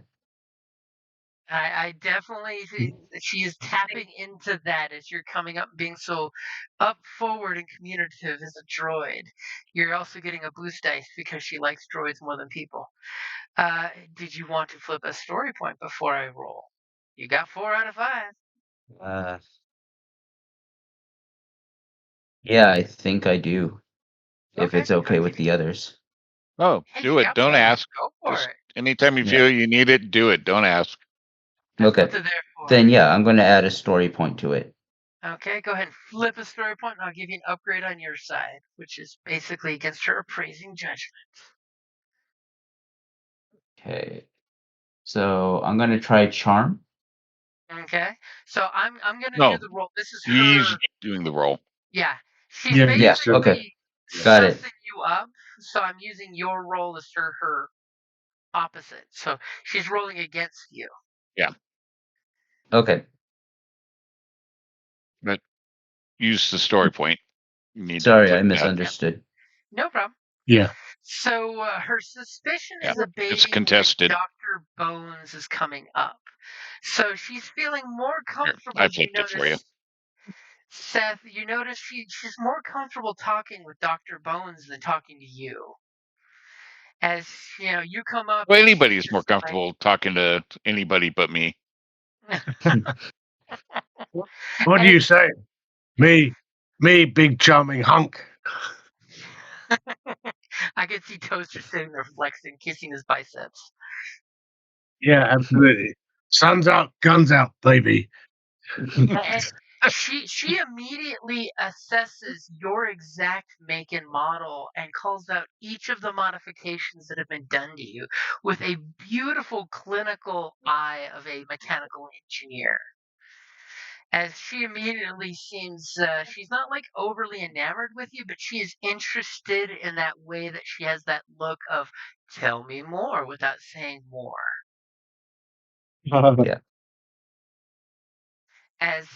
I definitely think that she is tapping into that as you're coming up, being so up forward and communicative as a droid. You're also getting a boost dice because she likes droids more than people. Did you want to flip a story point before I roll? You got 4 out of 5. Yeah, I think I do. If Okay, it's okay with the others. Oh, do it. Don't ask. Go for Just it. anytime you feel you need it, do it. Don't ask. That's Okay. what they're there for. Then yeah, I'm going to add a story point to it. Okay, go ahead and flip a story point, and I'll give you an upgrade on your side, which is basically against her appraising judgment. Okay. So I'm going to try charm. Okay, so I'm gonna No, do the roll. This is he's her. doing the roll. Yeah, she's Yeah, basically okay. Got it. sussing you up. So I'm using your roll as her opposite. So she's rolling against you. Yeah. Okay. But use the story point. You need Sorry, to I click that. misunderstood. No problem. Yeah. So her suspicion is Yeah, it's abating when contested. Dr. Bones is coming up. So she's feeling more comfortable. I flipped it for you. Seth, you notice she's more comfortable talking with Dr. Bones than talking to you. As you know, you come up. Well, and anybody's she's more just like- comfortable talking to anybody but me. What do you say? Me, big charming hunk. I could see Toaster sitting there flexing, kissing his biceps. Yeah, absolutely. Sun's out, guns out, baby. And she immediately assesses your exact make and model and calls out each of the modifications that have been done to you with a beautiful clinical eye of a mechanical engineer. As she immediately seems, she's not like overly enamored with you, but she is interested in that way that she has that look of tell me more without saying more. Yeah. As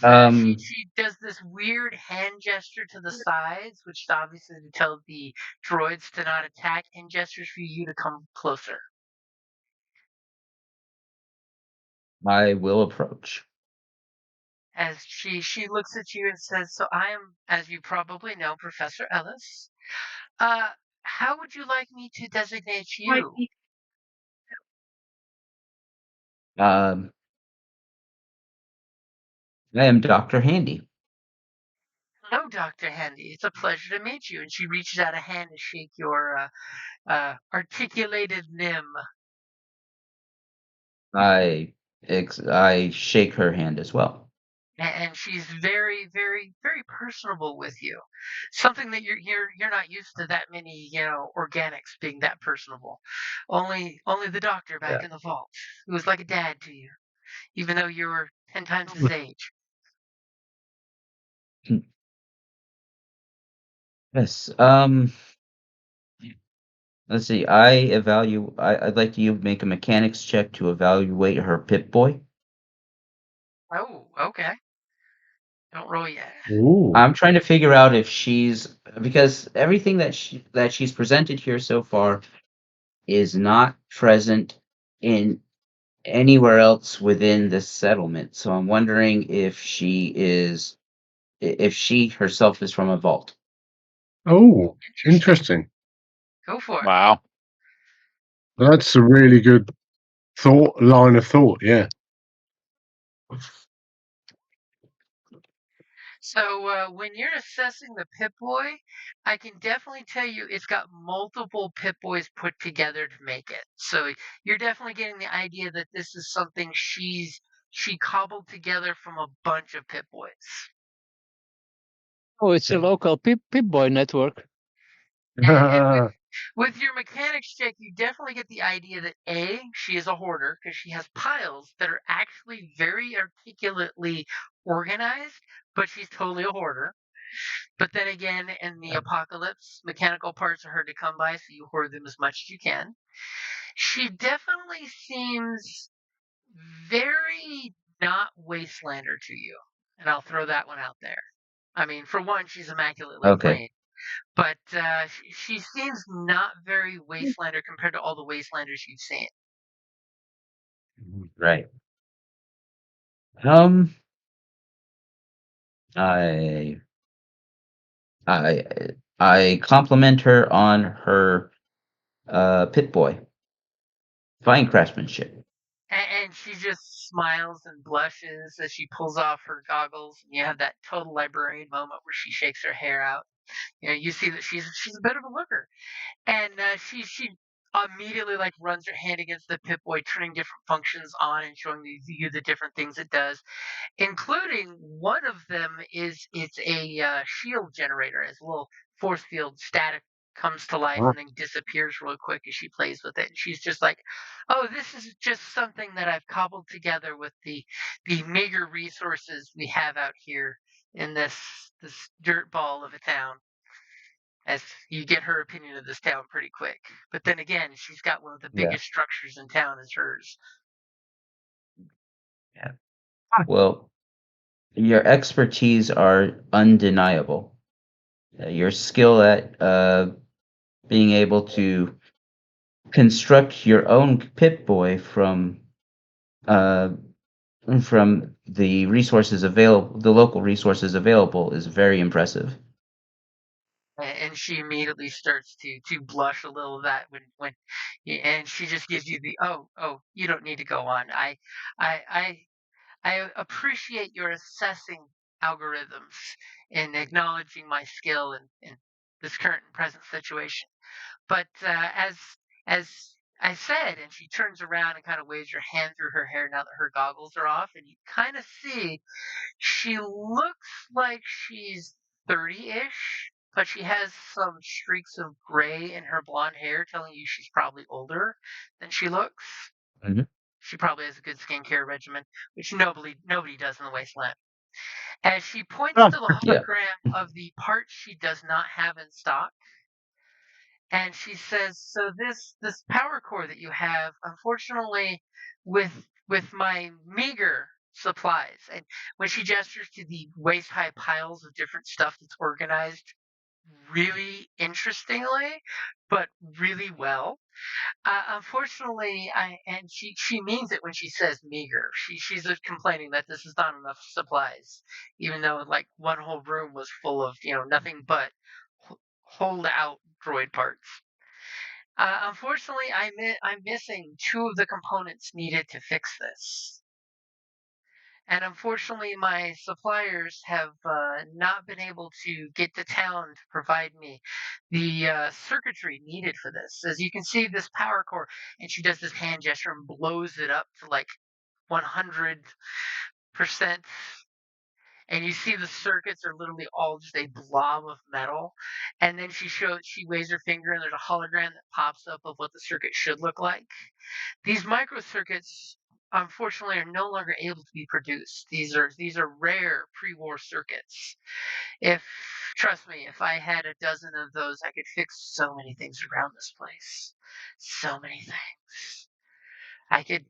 she does this weird hand gesture to the sides, which is obviously to tell the droids to not attack, and gestures for you to come closer. I will approach. As she looks at you and says, "So I am, as you probably know, Professor Ellis. How would you like me to designate you?" I am Dr. Handy. "Hello, Dr. Handy. It's a pleasure to meet you." And she reaches out a hand to shake your articulated limb. I shake her hand as well. And she's very, very, very personable with you. Something that you're not used to that many, organics being that personable. Only the doctor back in the vault, who was like a dad to you, even though you were 10 times his age. Yes. Let's see. I'd like you to make a mechanics check to evaluate her Pip-Boy. Oh, okay. Don't roll yet. Ooh. I'm trying to figure out if because everything that she's presented here so far is not present in anywhere else within this settlement. So I'm wondering if she herself is from a vault. Oh, interesting. Go for it. Wow. That's a really good line of thought, yeah. So when you're assessing the Pip-Boy, I can definitely tell you it's got multiple Pip-Boys put together to make it. So you're definitely getting the idea that this is something she cobbled together from a bunch of Pip-Boys. Oh, it's a local Pip-Boy network. And with your mechanics check, you definitely get the idea that A, she is a hoarder because she has piles that are actually very articulately organized, but she's totally a hoarder. But then again, in the apocalypse, mechanical parts are hard to come by, so you hoard them as much as you can. She definitely seems very not Wastelander to you, and I'll throw that one out there. I mean, for one, she's immaculately clean. But she seems not very Wastelander compared to all the Wastelanders you've seen. Right. I compliment her on her Pip-Boy fine craftsmanship. And she just smiles and blushes as she pulls off her goggles, and you have that total librarian moment where she shakes her hair out. You know, you see that she's a bit of a looker, and she immediately like runs her hand against the Pip-Boy, turning different functions on and showing you the different things it does, including one of them is it's a shield generator, as a little force field static comes to life and then disappears real quick as she plays with it. And she's just like, "Oh, this is just something that I've cobbled together with the meager resources we have out here in this dirt ball of a town." As you get her opinion of this town pretty quick. But then again, she's got one of the biggest structures in town as hers. Yeah. Well, your expertise are undeniable. Your skill at being able to construct your own Pip-Boy from the resources available, the local resources available, is very impressive. And she immediately starts to blush a little of that when and she just gives you the oh, you don't need to go on. I appreciate your assessing algorithms and acknowledging my skill in this current and present situation. But as I said, and she turns around and kind of waves her hand through her hair now that her goggles are off, and you kind of see she looks like she's 30-ish, but she has some streaks of gray in her blonde hair, telling you she's probably older than she looks. Mhm. She probably has a good skincare regimen, which nobody does in the wasteland. As she points to the hologram of the parts she does not have in stock, and she says, "So this power core that you have, unfortunately, with my meager supplies," and when she gestures to the waist high piles of different stuff that's organized really interestingly, but really well. Unfortunately, and she means it when she says meager. She's just complaining that this is not enough supplies, even though like one whole room was full of nothing but hold out droid parts. Unfortunately, I'm missing two of the components needed to fix this. And unfortunately, my suppliers have not been able to get to town to provide me the circuitry needed for this. As you can see, this power core, and she does this hand gesture and blows it up to like 100%. And you see the circuits are literally all just a blob of metal. And then she waves her finger, and there's a hologram that pops up of what the circuit should look like. These microcircuits, unfortunately, are no longer able to be produced. These are rare pre-war circuits. Trust me, if I had a dozen of those, I could fix so many things around this place. So many things. I could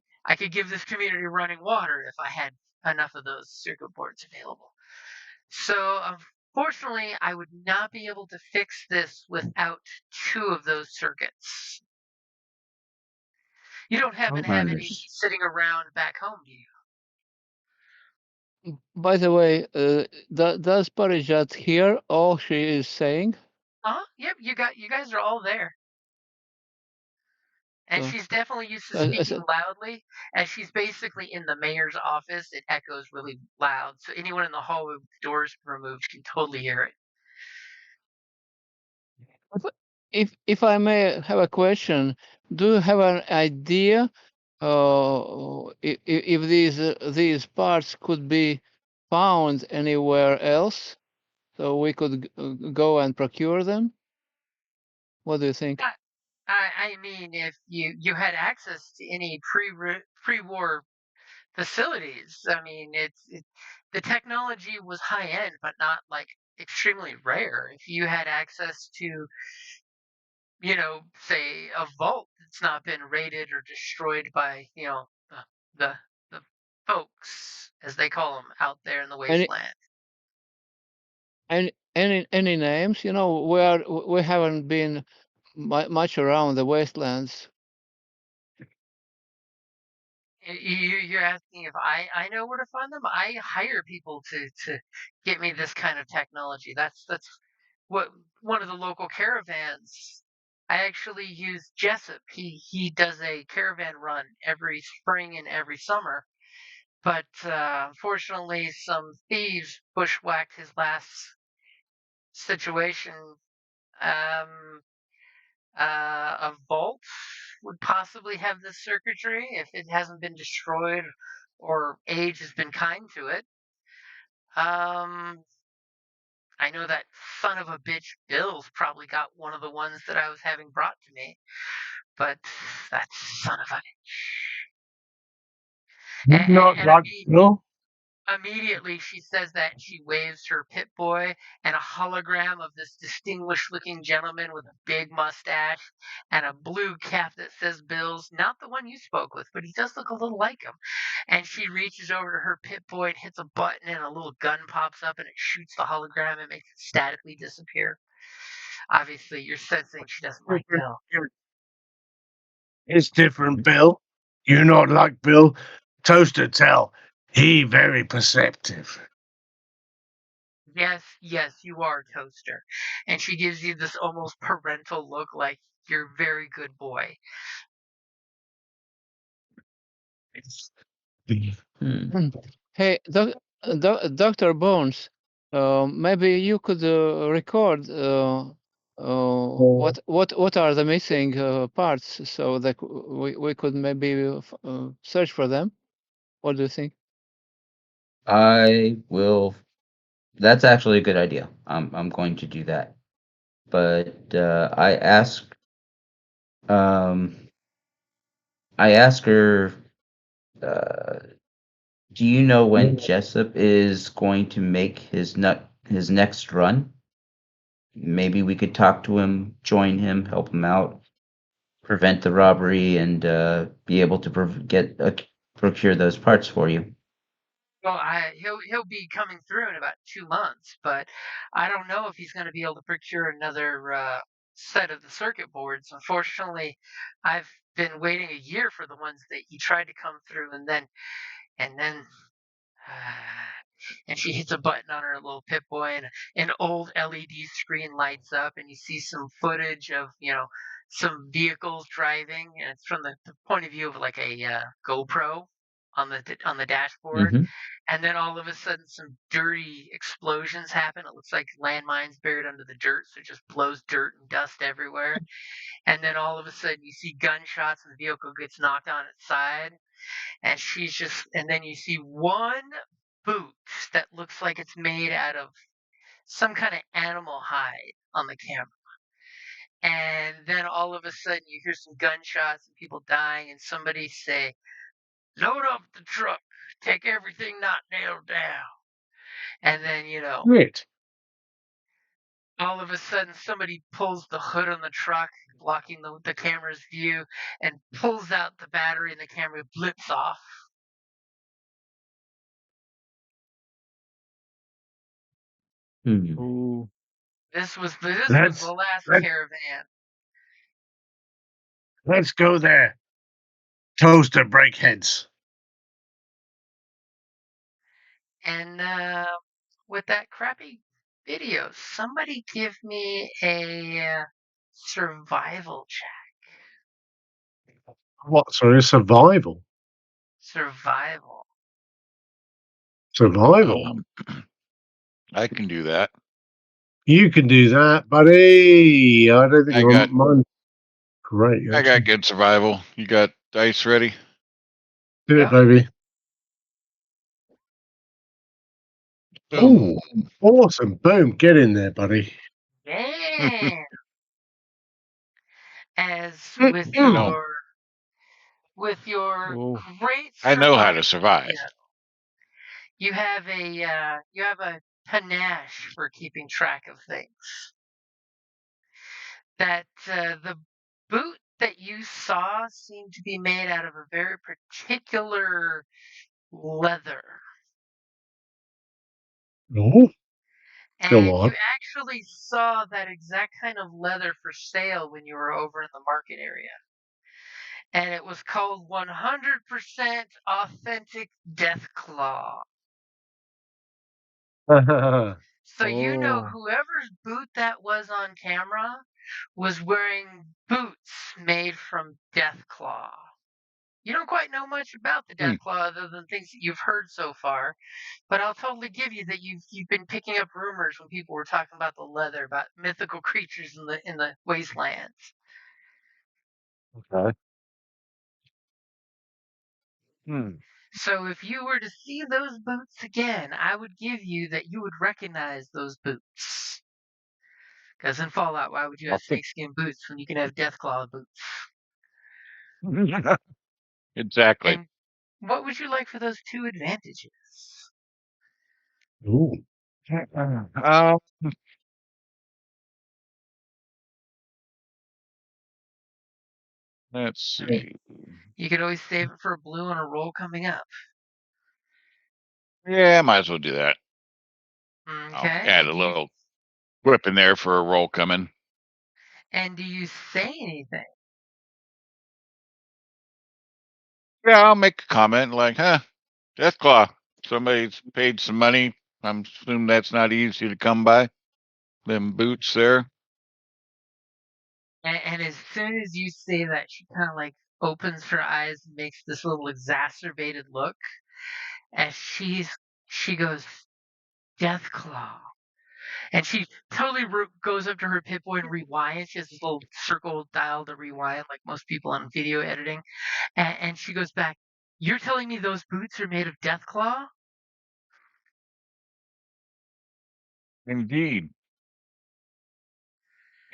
give this community running water if I had enough of those circuit boards available. So unfortunately, I would not be able to fix this without two of those circuits. You don't happen to have any sitting around back home, do you? By the way, does Parijat hear all she is saying? Yep, you guys are all there. And So, she's definitely used to I speaking loudly. As she's basically in the mayor's office, it echoes really loud. So anyone in the hallway with the doors removed can totally hear it. if I may have a question, do you have an idea if these parts could be found anywhere else, so we could go and procure them? What do you think? I mean, if you had access to any pre-war facilities, I mean, the technology was high end, but not like extremely rare. If you had access to, say a vault that's not been raided or destroyed by, the the folks, as they call them, out there in the Any wasteland. any names? We haven't been much around the wastelands. You're asking if I know where to find them? I hire people to get me this kind of technology. That's what one of the local caravans. I actually use Jessup. He does a caravan run every spring and every summer. But unfortunately, some thieves bushwhacked his last situation. Um, a vault would possibly have this circuitry if it hasn't been destroyed or age has been kind to it. I know that son of a bitch Bill's probably got one of the ones that I was having brought to me, but that son of a You'd not and like Bill? immediately she says that, she waves her pit boy, and a hologram of this distinguished looking gentleman with a big mustache and a blue cap that says Bills, not the one you spoke with, but he does look a little like him. And she reaches over to her pit boy and hits a button, and a little gun pops up and it shoots the hologram and makes it statically disappear. Obviously, you're sensing she doesn't like Bill. It's different, Bill. You not like Bill? Toaster tell. He very perceptive. Yes, yes, you are, Toaster. And she gives you this almost parental look, like you're a very good boy. Hey, Dr. Bones, maybe you could record what are the missing parts, so that we could maybe search for them. What do you think? I will. That's actually a good idea. I'm going to do that. But um I ask her, uh, do you know when Jessup is going to make his next run? Maybe we could talk to him, join him, help him out, prevent the robbery, and be able to procure those parts for you. Well, he'll be coming through in about 2 months, but I don't know if he's going to be able to procure another set of the circuit boards. Unfortunately, I've been waiting a year for the ones that he tried to come through, and then and she hits a button on her little Pip Boy, and an old LED screen lights up, and you see some footage of some vehicles driving, and it's from the point of view of like a GoPro on the dashboard. Mm-hmm. And then all of a sudden, some dirty explosions happen. It looks like landmines buried under the dirt, so it just blows dirt and dust everywhere. And then all of a sudden, you see gunshots, and the vehicle gets knocked on its side. And then you see one boot that looks like it's made out of some kind of animal hide on the camera. And then all of a sudden, you hear some gunshots and people dying, and somebody say, "Load up the truck, take everything not nailed down." And then, Wait. all of a sudden somebody pulls the hood on the truck, blocking the camera's view, and pulls out the battery, and the camera blips off. Hmm. Ooh. This was the last let's caravan. let's go there. Toaster break heads. And with that crappy video, somebody give me a survival check. What? Sorry, survival. Survival. Survival. I can do that. You can do that, buddy. I don't think mine's great. I got good survival. You got dice ready? Do it, baby. Oh, awesome. Boom. Get in there, buddy. Damn. As with your great I know how to survive. You have a panache for keeping track of things. That the boot that you saw seemed to be made out of a very particular leather. Oh, and you actually saw that exact kind of leather for sale when you were over in the market area. And it was called 100% Authentic Deathclaw. So you know whoever's boot that was on camera was wearing boots made from Deathclaw. You don't quite know much about the Deathclaw other than things that you've heard so far, but I'll totally give you that you've been picking up rumors when people were talking about the leather, about mythical creatures in the wastelands. Okay. So if you were to see those boots again, I would give you that you would recognize those boots. Because in Fallout, why would you have snakeskin boots when you can have Deathclaw boots? Exactly. And what would you like for those 2 advantages? Ooh. Let's see. You could always save it for a blue on a roll coming up. Yeah, might as well do that. Okay. I'll add a little whip in there for a roll coming. And do you say anything? Yeah, I'll make a comment like, Deathclaw. Somebody's paid some money. I'm assuming that's not easy to come by. Them boots there. And as soon as you say that, she kind of like opens her eyes and makes this little exacerbated look as she goes, Deathclaw. And she totally goes up to her Pip-Boy and rewinds. She has this little circle dial to rewind, like most people on video editing. And she goes back, you're telling me those boots are made of Deathclaw? Indeed.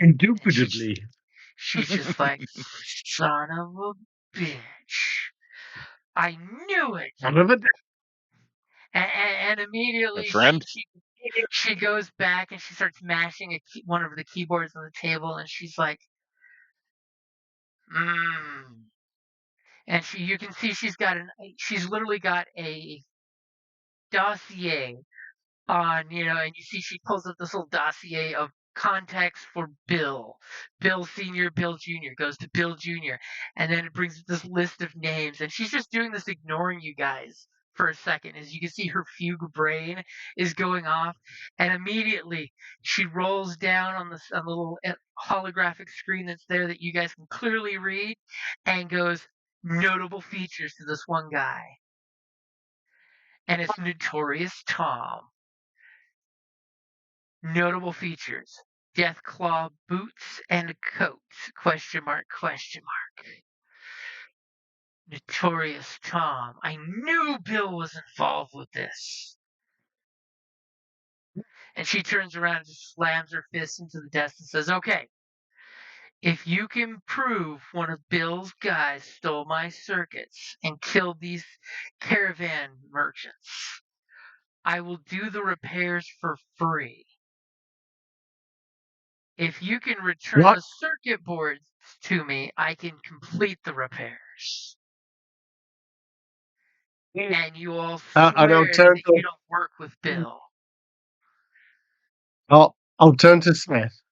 Indubitably. She's just like, son of a bitch. I knew it. Son of a And immediately she goes back and she starts mashing one of the keyboards on the table, and she's like, and you can see she's literally got a dossier on, and you see she pulls up this little dossier of contacts for Bill. Bill Sr., Bill Jr. goes to Bill Jr. And then it brings this list of names. And she's just doing this ignoring you guys for a second. As you can see, her fugue brain is going off. And immediately she rolls down on the little holographic screen that's there that you guys can clearly read and goes, notable features to this one guy. And it's Notorious Tom. Notable features: Deathclaw boots and coat? Question mark, question mark. Notorious Tom. I knew Bill was involved with this. And she turns around and just slams her fist into the desk and says, okay, if you can prove one of Bill's guys stole my circuits and killed these caravan merchants, I will do the repairs for free. If you can return the circuit boards to me, I can complete the repairs. And you all swear that you don't work with Bill. I'll turn to Seth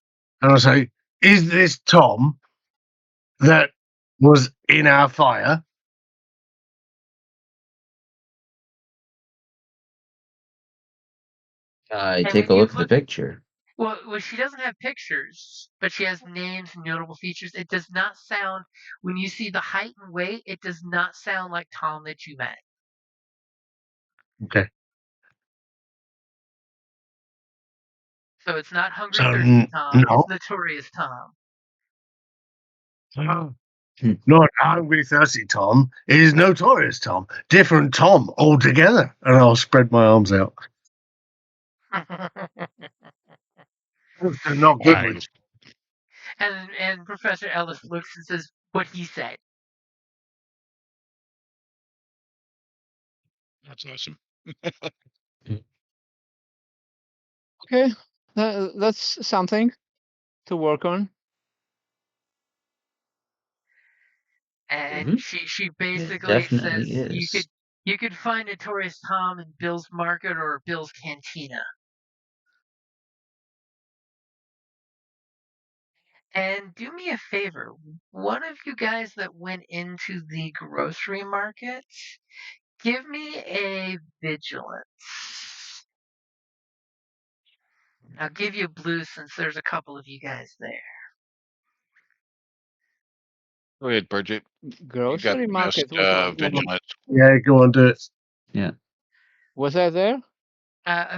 and I'll say, is this Tom that was in our fire? Take a look at the picture. Well, she doesn't have pictures, but she has names and notable features. It does not sound, when you see the height and weight, it does not sound like Tom that you met. Okay. So it's not Hungry So, Thirsty Tom. no. It's Notorious Tom. Not Hungry Thirsty Tom. It is Notorious Tom. Different Tom altogether. And I'll spread my arms out. They're not good ones. And Professor Ellis looks and says what he said. That's awesome. Okay, that's something to work on. And she basically says you could find Notorious Tom in Bill's Market or Bill's Cantina. And do me a favor, one of you guys that went into the grocery market, give me a vigilance. I'll give you a blue since there's a couple of you guys there. Go ahead, Bridget. Grocery market was vigilance. Yeah, go on, do it. Yeah. Was I there?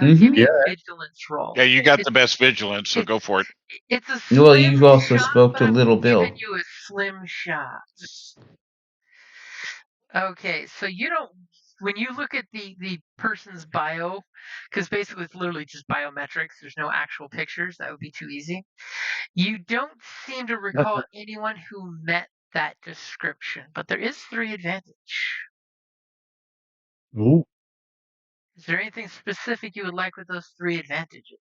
Give me a vigilance roll. Yeah, you got the best vigilance, so go for it. It's a slim Well, you also shot, spoke but to I'm Little Bill. giving you a slim shot. Okay, so you don't. When you look at the person's bio, because basically it's literally just biometrics. There's no actual pictures. That would be too easy. You don't seem to recall anyone who met that description, but there is 3 advantage. Ooh. Is there anything specific you would like with those 3 advantages?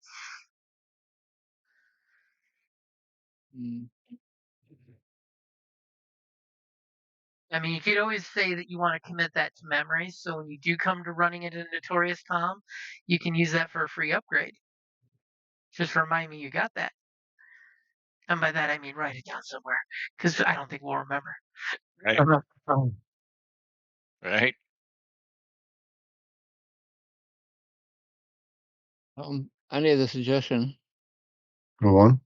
I mean, you could always say that you want to commit that to memory, so when you do come to running into Notorious Tom, you can use that for a free upgrade. Just remind me you got that. And by that I mean write it down somewhere, because I don't think we'll remember. Right. Right. I need a suggestion. Go on.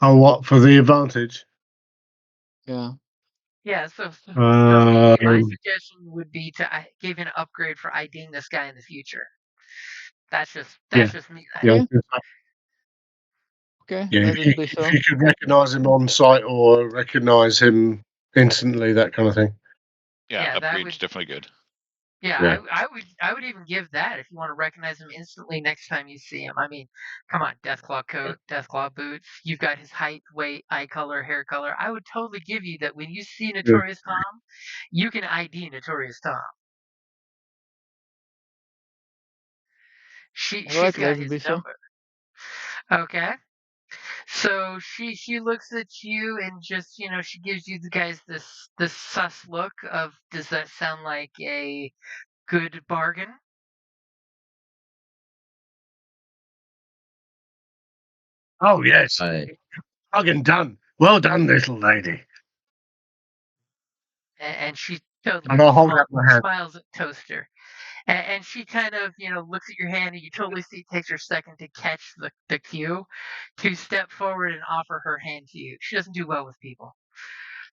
Oh, what, for the advantage? Yeah. Yeah, so my Um, suggestion would be to give you an upgrade for IDing this guy in the future. That's just me. Yeah. Okay, Yeah, let it be if so. you could recognise him on sight or recognise him instantly, that kind of thing. Yeah, upgrade's definitely good. Yeah, I would even give that if you want to recognize him instantly next time you see him. I mean, come on, Deathclaw coat, Deathclaw boots. You've got his height, weight, eye color, hair color. I would totally give you that when you see Notorious Tom, you can ID Notorious Tom. She's got his number. Okay. So she looks at you and just she gives you the guys this sus look of, does that sound like a good bargain? Oh yes, bargain done. Well done, little lady. And she totally And I'll hold up my hand. smiles at Toaster. And she kind of, looks at your hand, and you totally see it takes her a second to catch the cue to step forward and offer her hand to you. She doesn't do well with people.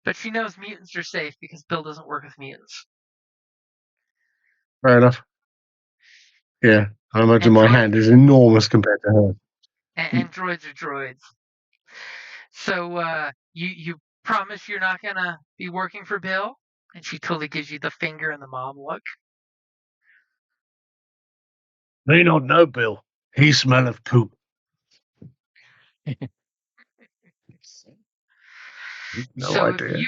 But she knows mutants are safe because Bill doesn't work with mutants. Fair enough. Yeah, I imagine my hand is enormous compared to her. And droids are droids. So you promise you're not going to be working for Bill? And she totally gives you the finger and the mom look. They not know Bill. He smell of poop. No so idea.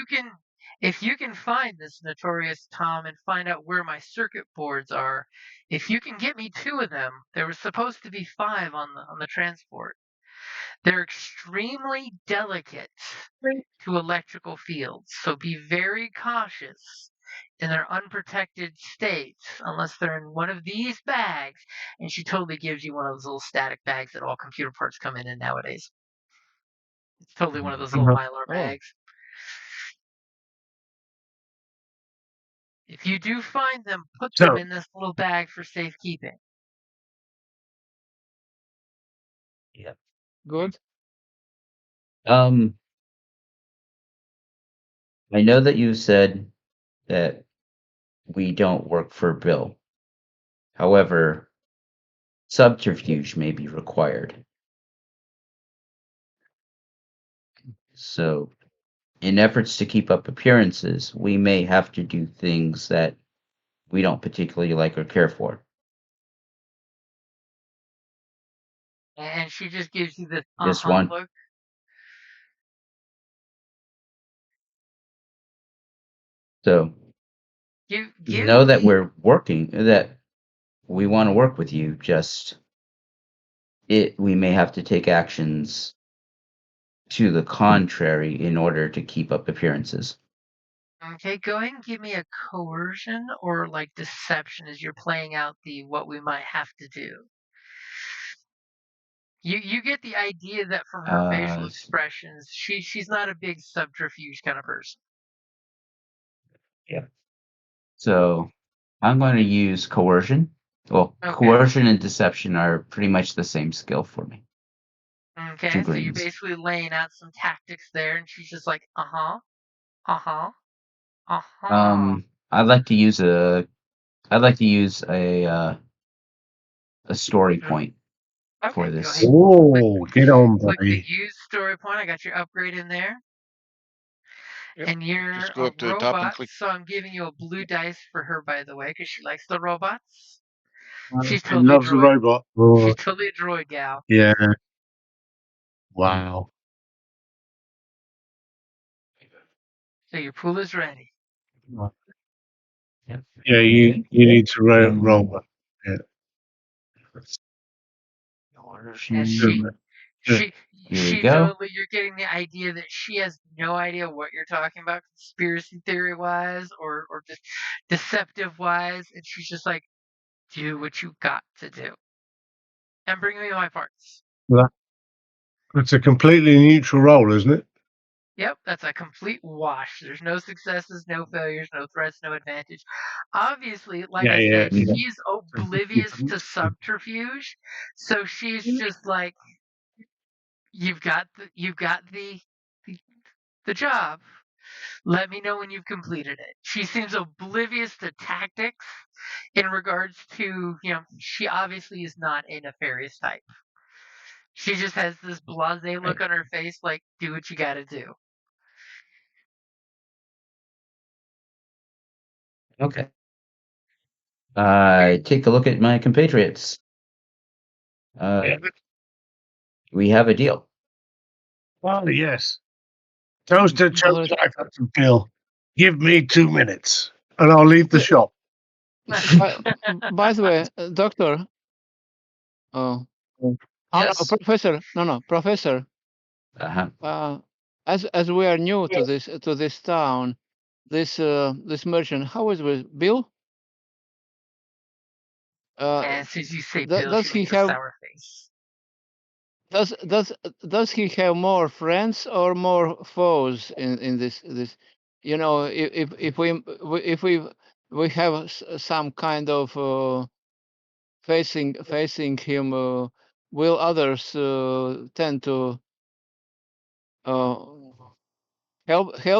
if you can find this Notorious Tom and find out where my circuit boards are, if you can get me 2 of them, there was supposed to be 5 on the transport. They're extremely delicate to electrical fields, so be very cautious in their unprotected states unless they're in one of these bags. And she totally gives you one of those little static bags that all computer parts come in nowadays. It's totally one of those little Mylar bags. If you do find them, put them in this little bag for safekeeping. Yeah. Good. I know that you said that we don't work for Bill. However, subterfuge may be required. So, in efforts to keep up appearances, we may have to do things that we don't particularly like or care for. And she just gives you this Just one. look. So, Give know that me we're working, that we want to work with you, just we may have to take actions to the contrary in order to keep up appearances. okay. Go ahead and give me a coercion or like deception as you're playing out the what we might have to do. You get the idea that from her facial expressions, she's not a big subterfuge kind of person. Yeah. So I'm going to use coercion. Well, Okay. coercion and deception are pretty much the same skill for me. Okay, 2 so you're greens. basically laying out some tactics there, and she's just like, uh-huh, uh-huh, uh-huh. I'd like to use a story point for Okay, go this. ahead. Oh, get on, Click the buddy. use story point. I got your upgrade in there. Yep. And you're Just go a up to the top and robot, click. so I'm giving you a blue dice for her, by the way, because she likes the robots. She's He totally a loves a droid. robot. She's totally a droid gal. Yeah. Wow. So your pool is ready. Yep. Yeah, you need to roll one. Yeah. And Here we she go. totally, you're getting the idea that she has no idea what you're talking about conspiracy theory wise or just deceptive wise, and she's just like, do what you got to do and bring me my parts. It's a completely neutral role, isn't it? Yep, that's a complete wash. There's no successes, no failures, no threats, no advantage. Obviously, like I said, Yeah. she's oblivious to subterfuge, so she's just like, you've got the job. Let me know when you've completed it. She seems oblivious to tactics in regards to, she obviously is not a nefarious type. She just has this blasé look on her face, like, do what you gotta do. Okay. Take a look at my compatriots. We have a deal. Oh, yes. Toaster choked life up to Bill. Give me 2 minutes, and I'll leave the shop. By the way, doctor. Oh. Yes. No, professor. No, professor. Uh-huh. As we are new to this town, this merchant, how is with Bill? And as soon as you say Bill, does she he makes a have sour face. does he have more friends or more foes in this? If we have some kind of facing him, will others tend to help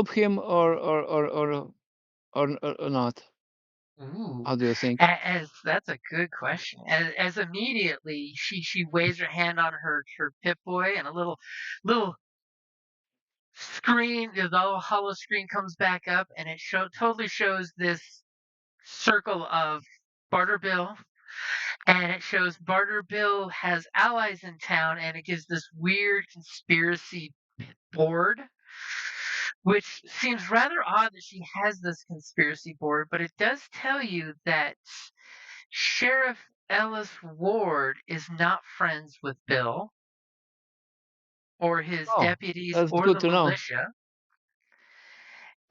him or not? Ooh, How do you think? as that's a good question. As immediately she waves her hand on her Pip Boy, and a little screen, the little hollow screen comes back up, and it totally shows this circle of Barter Bill, and it shows Barter Bill has allies in town, and it gives this weird conspiracy board, which seems rather odd that she has this conspiracy board, but it does tell you that Sheriff Ellis Ward is not friends with Bill or his deputies That's or good the to know. militia.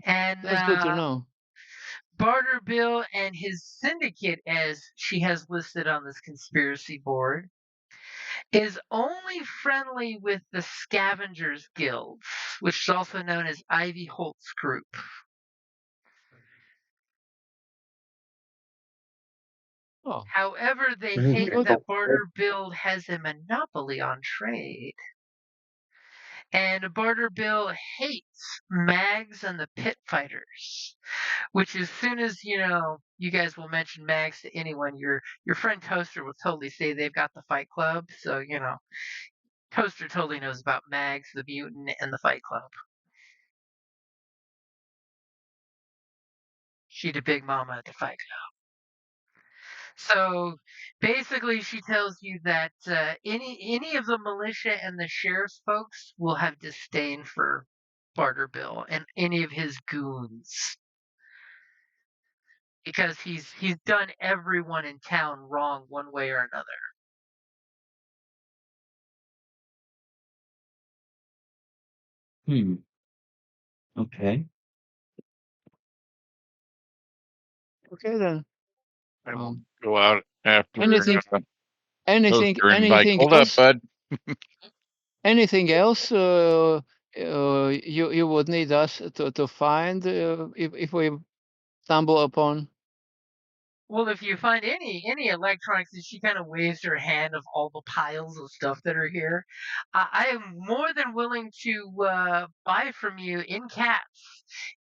And That's good to know. Barter Bill and his syndicate, as she has listed on this conspiracy board, is only friendly with the Scavengers Guild, which is also known as Ivy Holt's group. Oh. However, they hate that Barter Bill has a monopoly on trade. And Barter Bill hates Mags and the Pit Fighters. Which as soon as, you guys will mention Mags to anyone, your friend Toaster will totally say they've got the Fight Club. So, Toaster totally knows about Mags, the Mutant, and the Fight Club. She the big mama at the Fight Club. So basically, she tells you that any of the militia and the sheriff's folks will have disdain for Barter Bill and any of his goons because he's done everyone in town wrong one way or another. Okay. Okay then. I will go out after Anything Toaster and like, anything hold up, else? bud. Anything else you would need us to find if we stumble upon? Well, if you find any electronics, and she kind of waves her hand of all the piles of stuff that are here, I am more than willing to buy from you in cash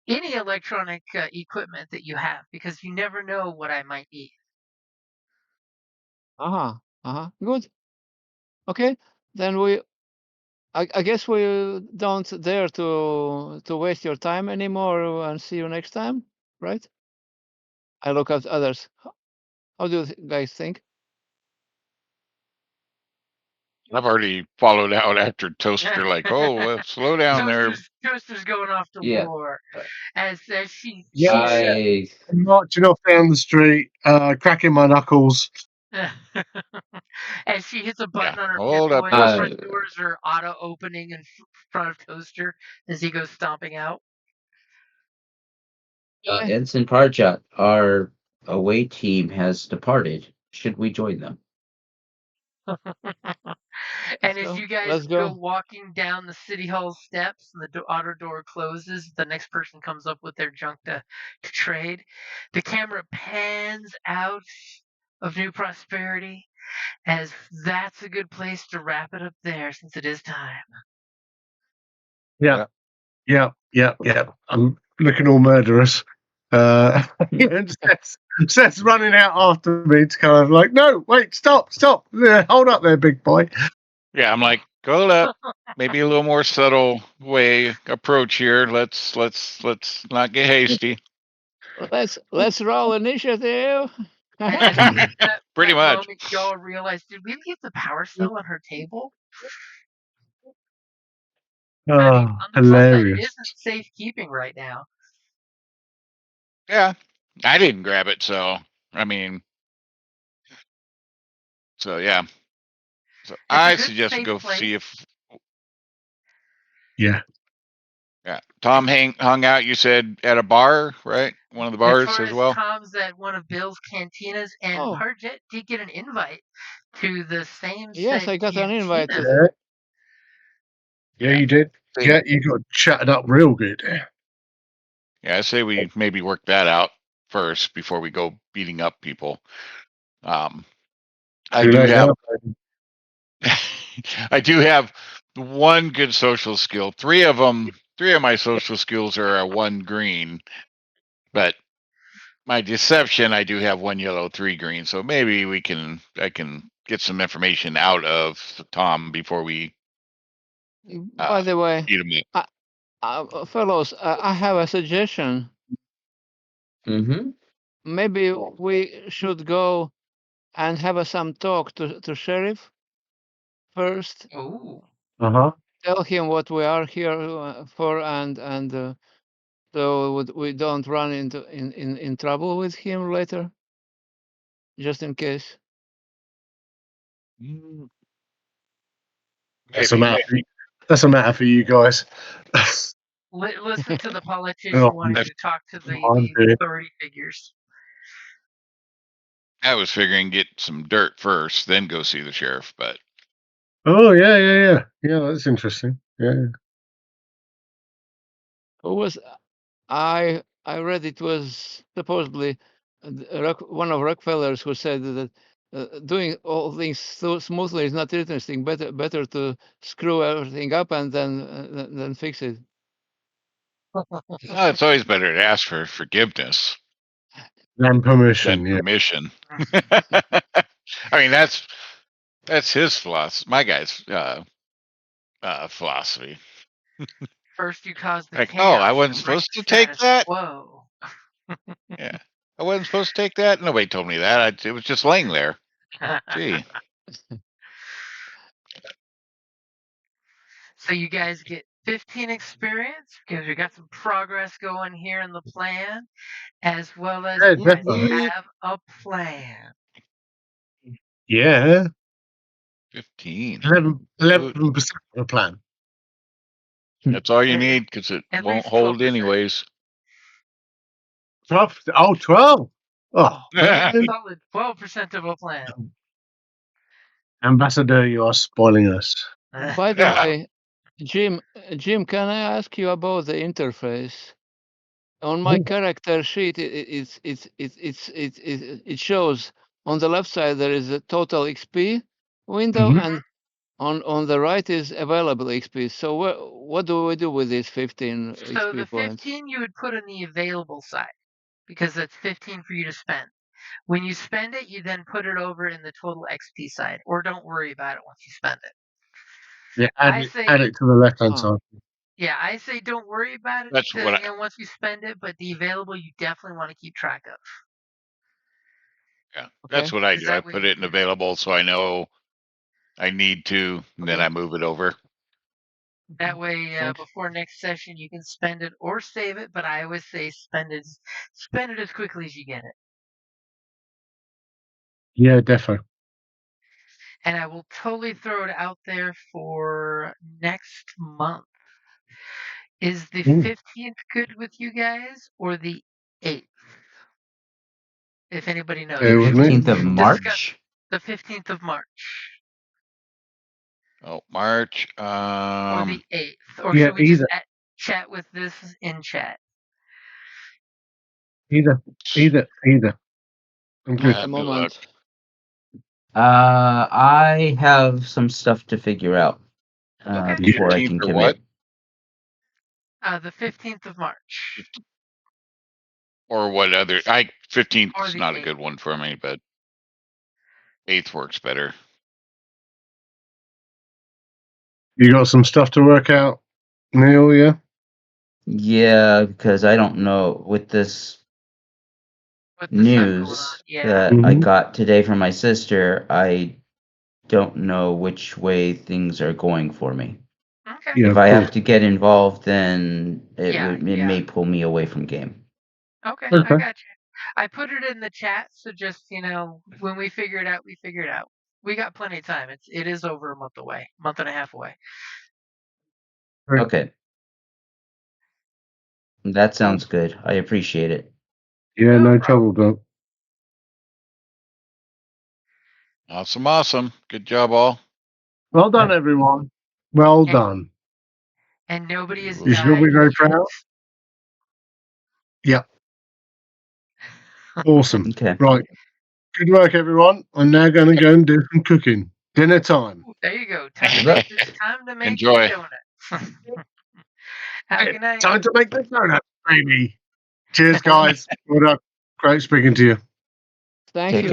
any electronic equipment that you have because you never know what I might need. Good. Okay, then I guess we don't dare to waste your time anymore and see you next time, right? I look at others. How do you guys think? I've already followed out after Toaster, like, oh, well, slow down there. Toaster's going off to war as she. I'm marching off down the street, cracking my knuckles. As she hits a button on her hold pit up, boy, the front doors are auto opening in front of Toaster as he goes stomping out. Ensign Parchat, our away team has departed. Should we join them? And as you guys go walking down the city hall steps and the outer door closes, the next person comes up with their junk to trade. The camera pans out of New Prosperity as that's a good place to wrap it up there since it is time. Yeah. I'm looking all murderous. And Seth's running out after me to kind of like, no, wait, stop. Yeah, hold up there, big boy. Yeah, I'm like, hold up. Maybe a little more subtle way approach here. Let's not get hasty. Let's roll initiative. Pretty much. Moment, y'all realize, did we leave the power cell on her table? Oh, I mean, on the hilarious. plus side, it isn't safekeeping right now. Yeah, I didn't grab it, so I mean, so yeah. So I suggest we go see if. Yeah. Tom hung out. You said at a bar, right? One of the bars as far as well. Tom's at one of Bill's cantinas, and Parjet did get an invite to the same. Yes, I got an invite. Yeah, you did. Yeah, you got chatted up real good. Yeah, I say we maybe work that out first before we go beating up people. I do have one good social skill. Three of my social skills are a 1 green, but my deception, I do have 1 yellow, 3 green. So maybe I can get some information out of Tom before we. By the way, fellows, I have a suggestion. Maybe we should go and have some talk to sheriff first. Oh. Tell him what we are here for, and so we don't run in trouble with him later. Just in case. That's a matter for you guys. Listen to the politician wanting to talk to the authority figures. I was figuring get some dirt first, then go see the sheriff, but. Oh yeah. That's interesting. Yeah. I read it was supposedly one of Rockefellers who said that doing all things so smoothly is not interesting. Better to screw everything up and then fix it. It's always better to ask for forgiveness than permission. than permission. I mean, that's his philosophy. My guy's philosophy. First, you cause the Like, chaos. I wasn't supposed to take that. Whoa. Yeah, I wasn't supposed to take that. Nobody told me that. It was just laying there. Gee. So you guys get 15 experience because we got some progress going here in the plan, as well as Yeah, you guys definitely. have a plan. Yeah. 15. 11% of the plan. That's all you need because it At won't least hold 12%. anyways. 12. Oh, 12. Oh, Yeah, solid 12% of a plan. Ambassador, you are spoiling us. By the way, Jim, can I ask you about the interface? On my character sheet, it shows on the left side there is a total XP window, and on the right is available XP. So what do we do with these 15 So XP the points? 15 you would put on the available side because that's 15 for you to spend. When you spend it, you then put it over in the total XP side, or don't worry about it once you spend it. Yeah, add it to the left-hand side. Yeah, I say don't worry about it That's what once you spend it, but the available you definitely want to keep track of. Yeah, that's what I do. I put it in available so I know I need to, and then I move it over. That way, before next session, you can spend it or save it. But I always say spend it as quickly as you get it. Yeah, defo. And I will totally throw it out there for next month. Is the 15th good with you guys, or the 8th? If anybody knows. 15th of March? The 15th of March. Oh, March. Or the 8th. Or yeah, should we just chat with this in chat? Either. I'm good. At the moment. I have some stuff to figure out before I can commit. The 15th of March. Or what other? 15th is not a good one for me, but 8th works better. You got some stuff to work out, Neil, yeah? Yeah, because I don't know with this news that I got today from my sister, I don't know which way things are going for me. Okay. If I have to get involved, then it may pull me away from game. Okay, I got you. I put it in the chat, so just when we figure it out, we figure it out. We got plenty of time. It is over a month away, month and a half away. Okay. That sounds good. I appreciate it. Yeah, no trouble, Doc. Awesome. Good job, all. Well done, everyone. Well done. And nobody is You should be very proud. Yep. Awesome. Okay. Right. Good work, everyone. I'm now going to go and do some cooking. Dinner time. There you go. Time to make Enjoy. the donuts. Have a good night. Time to make the donuts, baby. Cheers, guys. Well done. Great speaking to you. Thank you.